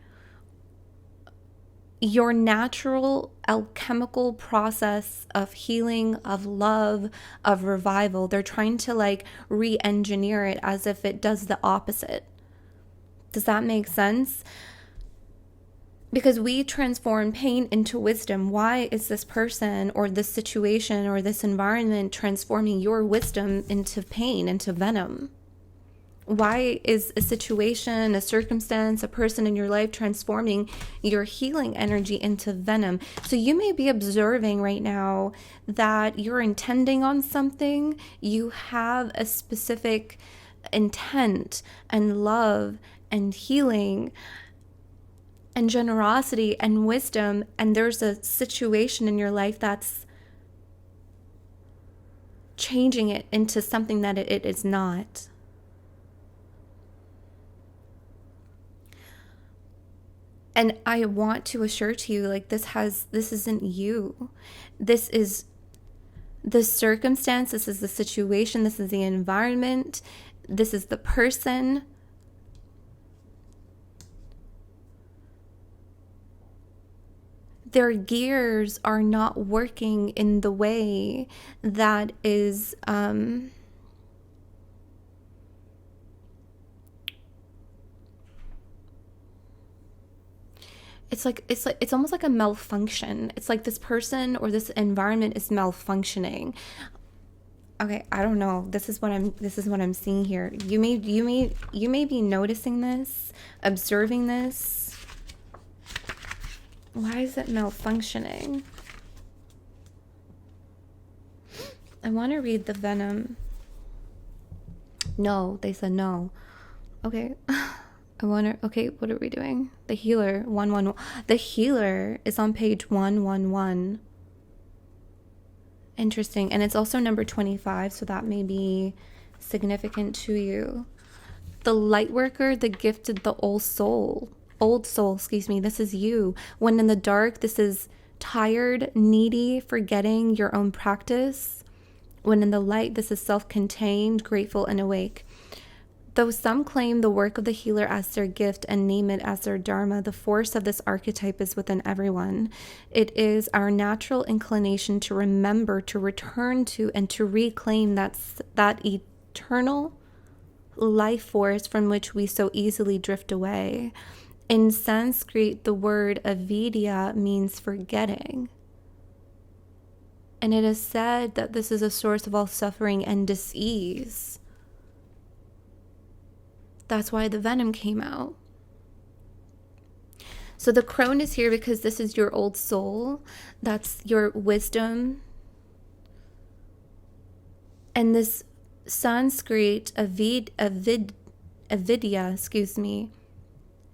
Speaker 1: your natural alchemical process of healing, of love, of revival. They're trying to like re-engineer it as if it does the opposite. Does that make sense? Because we transform pain into wisdom. Why is this person or this situation or this environment transforming your wisdom into pain, into venom? Why is a situation, a circumstance, a person in your life transforming your healing energy into venom? So you may be observing right now that you're intending on something. You have a specific intent and love and healing and generosity and wisdom, and there's a situation in your life that's changing it into something that it is not. And I want to assure to you, like this isn't you. This is the circumstance, this is the situation, this is the environment, this is the person. Their gears are not working in the way that is it's almost like a malfunction. It's like this person or this environment is malfunctioning. Okay, I don't know. This is what I'm seeing here. You may be noticing this, observing this. Why is it malfunctioning? I want to read the venom. No, they said no. Okay. I wonder, okay, what are we doing? The healer, 111. The healer is on page 111. Interesting. And it's also number 25, so that may be significant to you. The light worker, the gifted, the old soul, excuse me. This is you. When in the dark, this is tired, needy, forgetting your own practice. When in the light, this is self-contained, grateful, and awake. Though some claim the work of the healer as their gift and name it as their dharma, the force of this archetype is within everyone. It is our natural inclination to remember, to return to, and to reclaim that eternal life force from which we so easily drift away. In Sanskrit, the word avidya means forgetting. And it is said that this is a source of all suffering and disease. That's why the venom came out. So the crone is here because this is your old soul. That's your wisdom. And this Sanskrit, avidya,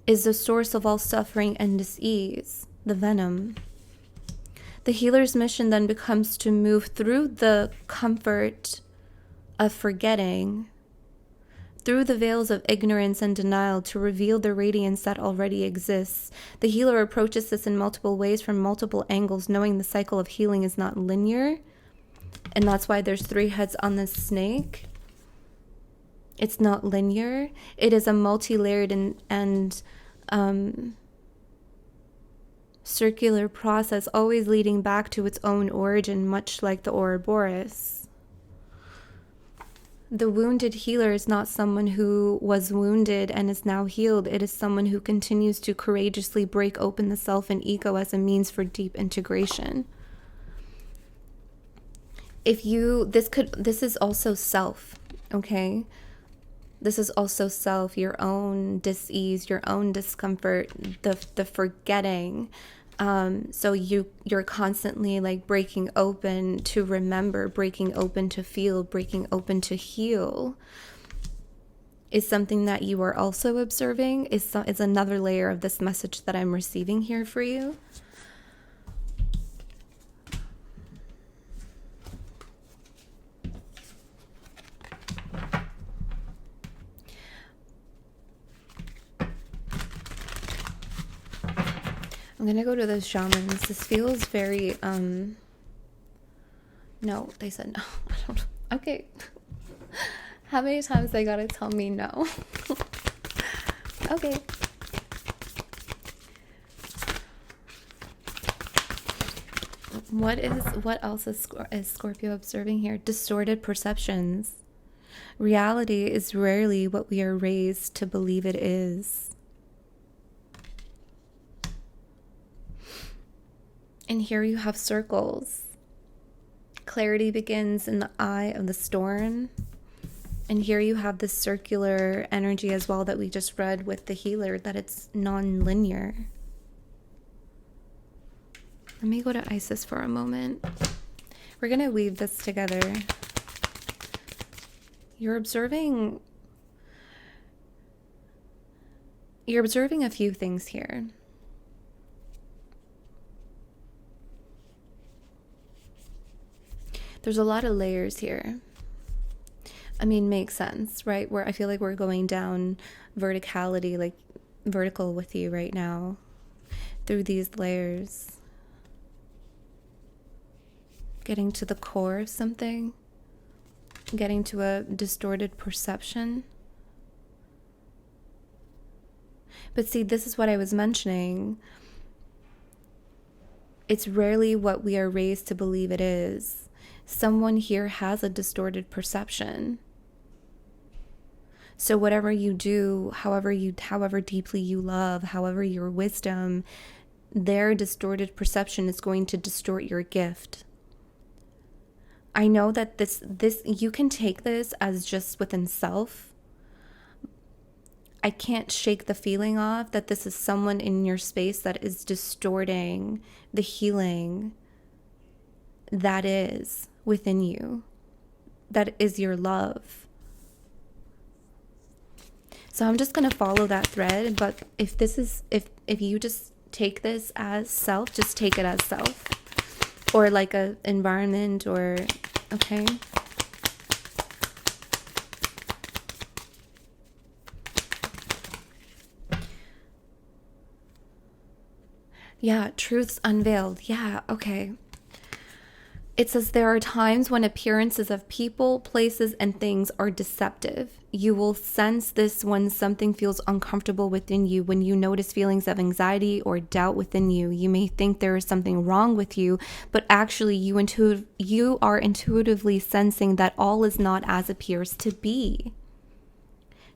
Speaker 1: is the source of all suffering and disease, the venom. The healer's mission then becomes to move through the comfort of forgetting, through the veils of ignorance and denial, to reveal the radiance that already exists. The healer approaches this in multiple ways from multiple angles, knowing the cycle of healing is not linear. And that's why there's 3 heads on this snake. It's not linear. It is a multi-layered and circular process, always leading back to its own origin, much like the Ouroboros. The wounded healer is not someone who was wounded and is now healed. It is someone who continues to courageously break open the self and ego as a means for deep integration. This is also self, okay? This is also self, your own dis-ease, your own discomfort, the forgetting. So you're constantly like breaking open to remember, breaking open to feel, breaking open to heal. Is something that you are also observing, is another layer of this message that I'm receiving here for you. I'm gonna go to those shamans. This feels very, no, they said no. I don't, okay. How many times they gotta tell me no? Okay. What else is Scorpio observing here? Distorted perceptions. Reality is rarely what we are raised to believe it is. And here you have circles. Clarity begins in the eye of the storm. And here you have this circular energy as well that we just read with the healer, that it's non-linear. Let me go to Isis for a moment. We're going to weave this together. You're observing a few things here. There's a lot of layers here. I mean, makes sense, right? Where I feel like we're going down verticality, like vertical with you right now through these layers. Getting to the core of something. Getting to a distorted perception. But see, this is what I was mentioning. It's rarely what we are raised to believe it is. Someone here has a distorted perception. So whatever you do, however deeply you love, however your wisdom, their distorted perception is going to distort your gift. I know that this you can take this as just within self. I can't shake the feeling off that this is someone in your space that is distorting the healing that is within you, that is your love. So I'm just going to follow that thread, but if you just take this as self, just take it as self, or like a environment, or okay. Yeah, truths unveiled. Yeah, okay. It says there are times when appearances of people, places, and things are deceptive. You will sense this when something feels uncomfortable within you, when you notice feelings of anxiety or doubt within you. You may think there is something wrong with you, but actually you are intuitively sensing that all is not as appears to be.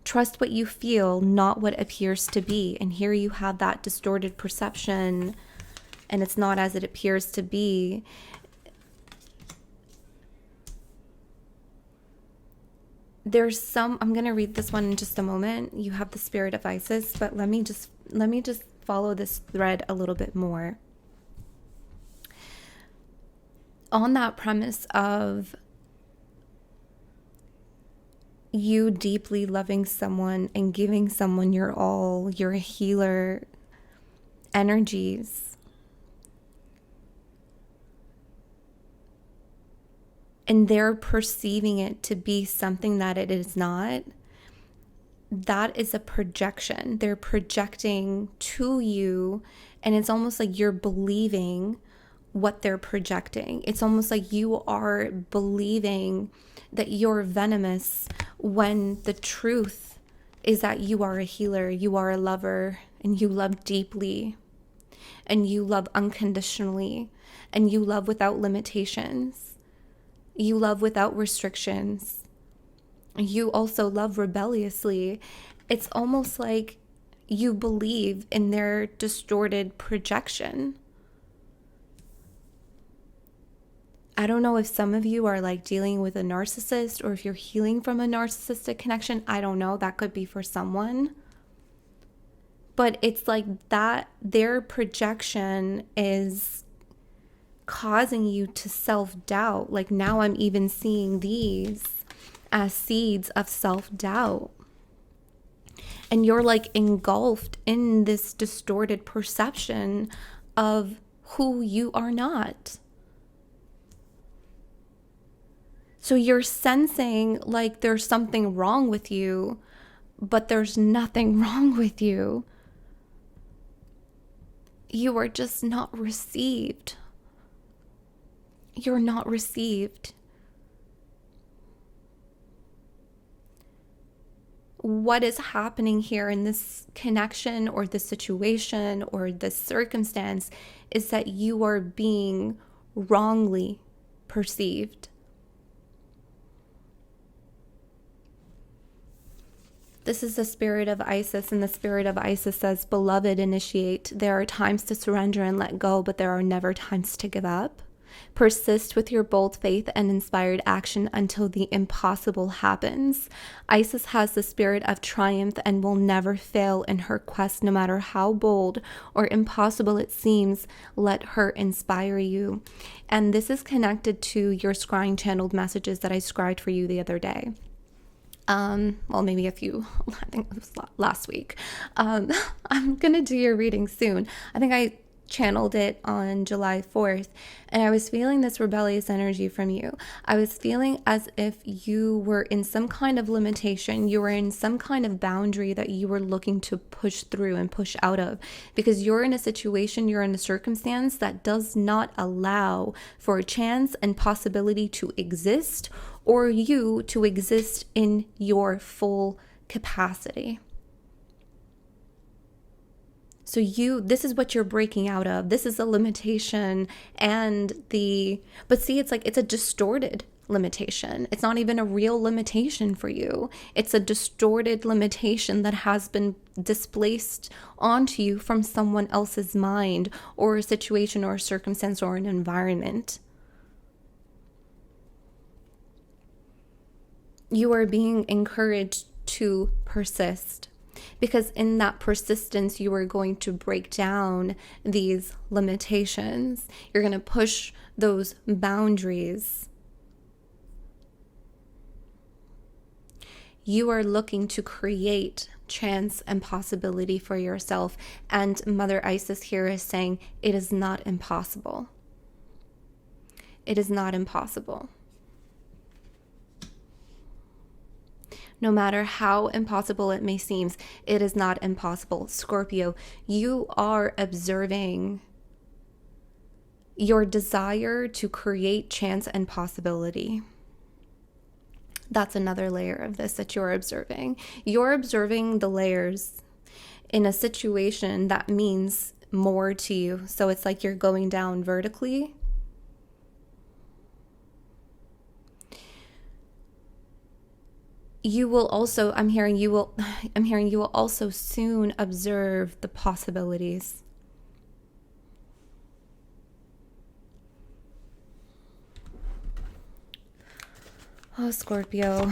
Speaker 1: Trust what you feel, not what appears to be. And here you have that distorted perception, and it's not as it appears to be. I'm going to read this one in just a moment. You have the spirit of Isis, but let me just follow this thread a little bit more. On that premise of you deeply loving someone and giving someone your all, your healer energies, and they're perceiving it to be something that it is not, that is a projection. They're projecting to you, and it's almost like you're believing what they're projecting. It's almost like you are believing that you're venomous, when the truth is that you are a healer, you are a lover, and you love deeply, and you love unconditionally, and you love without limitations. You love without restrictions. You also love rebelliously. It's almost like you believe in their distorted projection. I don't know if some of you are like dealing with a narcissist, or if you're healing from a narcissistic connection. I don't know. That could be for someone. But it's like that their projection is causing you to self-doubt. Like now I'm even seeing these as seeds of self-doubt. And you're like engulfed in this distorted perception of who you are not. So you're sensing like there's something wrong with you, but there's nothing wrong with you. You are just not received. You're not received. What is happening here in this connection, or this situation, or this circumstance, is that you are being wrongly perceived. This is the spirit of Isis, and the spirit of Isis says, "Beloved, initiate. There are times to surrender and let go, but there are never times to give up. Persist with your bold faith and inspired action until the impossible happens." Isis has the spirit of triumph and will never fail in her quest, no matter how bold or impossible it seems. Let her inspire you. And this is connected to your scrying channeled messages that I scribed for you the other day. Well, maybe a few, I think it was last week. I'm going to do your reading soon. I think I channeled it on July 4th, and I was feeling this rebellious energy from you. I was feeling as if you were in some kind of limitation. You were in some kind of boundary that you were looking to push through and push out of, because you're in a situation, you're in a circumstance that does not allow for a chance and possibility to exist, or you to exist in your full capacity. So this is what you're breaking out of. This is a limitation, but see, it's like, it's a distorted limitation. It's not even a real limitation for you. It's a distorted limitation that has been displaced onto you from someone else's mind, or a situation, or a circumstance, or an environment. You are being encouraged to persist, because in that persistence, you are going to break down these limitations. You're going to push those boundaries. You are looking to create chance and possibility for yourself. And Mother Isis here is saying it is not impossible. It is not impossible. No matter how impossible it may seem, it is not impossible. Scorpio, you are observing your desire to create chance and possibility. That's another layer of this that you're observing. You're observing the layers in a situation that means more to you. So it's like you're going down vertically. You will also, I'm hearing you will also soon observe the possibilities. Oh, Scorpio.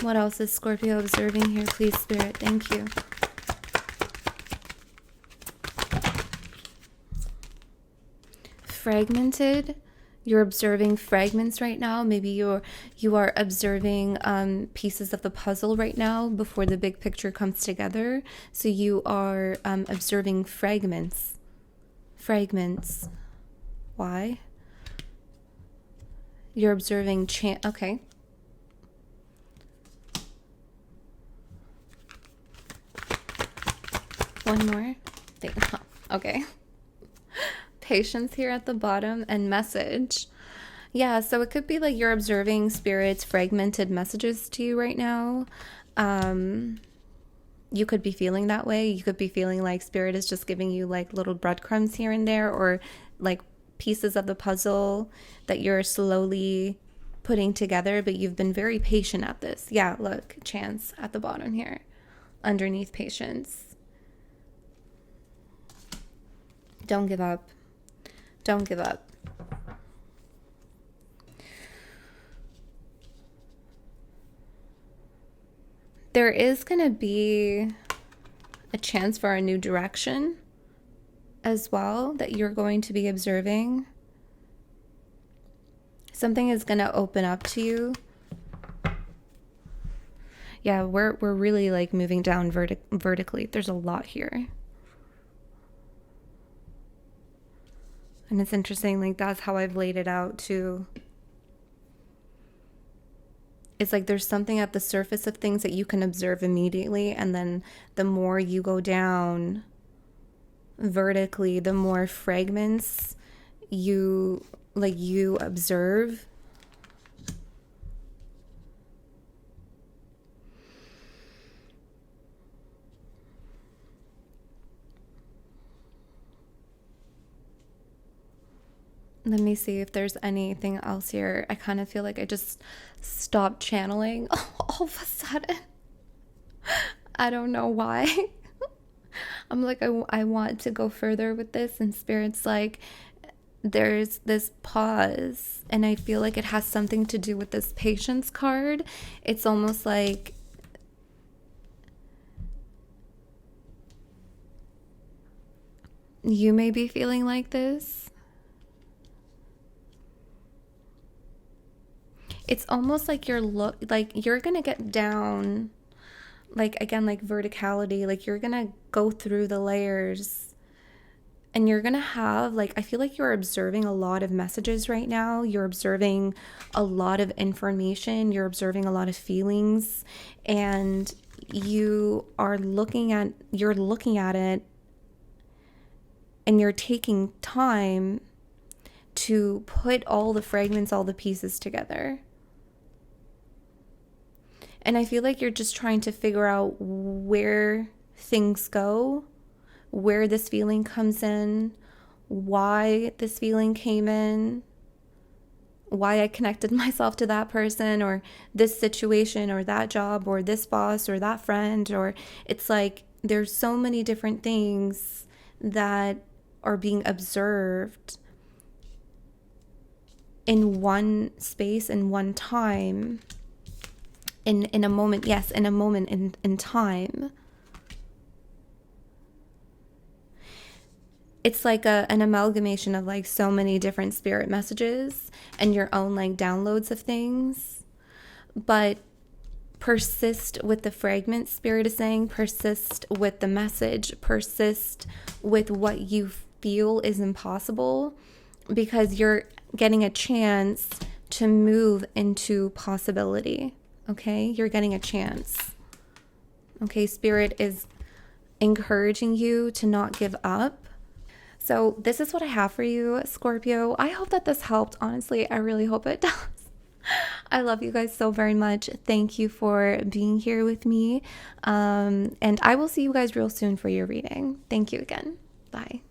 Speaker 1: What else is Scorpio observing here, please, Spirit? Thank you. Fragmented. You're observing fragments right now. Maybe you are observing pieces of the puzzle right now before the big picture comes together. So you are observing fragments. Fragments. Why? You're observing okay. One more thing. Okay. Patience here at the bottom and message. Yeah, so it could be like you're observing Spirit's fragmented messages to you right now. You could be feeling that way. You could be feeling like Spirit is just giving you like little breadcrumbs here and there, or like pieces of the puzzle that you're slowly putting together, but you've been very patient at this. Yeah, look, chance at the bottom here, underneath patience. Don't give up. Don't give up. There is going to be a chance for a new direction as well that you're going to be observing. Something is going to open up to you. Yeah, we're really like moving down vertically. There's a lot here. And it's interesting, like that's how I've laid it out too. It's like there's something at the surface of things that you can observe immediately, and then the more you go down vertically, the more fragments you observe. Let me see if there's anything else here. I kind of feel like I just stopped channeling all of a sudden. I don't know why. I'm like, I want to go further with this, and Spirit's like, there's this pause, and I feel like it has something to do with this patience card. It's almost like you may be feeling like this. It's almost like you're gonna get down, like again, like verticality, like you're gonna go through the layers, and you're gonna have like, I feel like you're observing a lot of messages right now. You're observing a lot of information. You're observing a lot of feelings, and you're looking at it, and you're taking time to put all the fragments, all the pieces together. And I feel like you're just trying to figure out where things go, where this feeling comes in, why this feeling came in, why I connected myself to that person or this situation or that job or this boss or that friend. Or it's like there's so many different things that are being observed in one space, in one time. In a moment, yes, in a moment in time. It's like an amalgamation of like so many different spirit messages and your own like downloads of things. but persist with the fragment. Spirit is saying persist with the message, persist with what you feel is impossible, because you're getting a chance to move into possibility. Okay, you're getting a chance. Okay, Spirit is encouraging you to not give up. So this is what I have for you, Scorpio. I hope that this helped. Honestly, I really hope it does. I love you guys so very much. Thank you for being here with me. And I will see you guys real soon for your reading. Thank you again. Bye.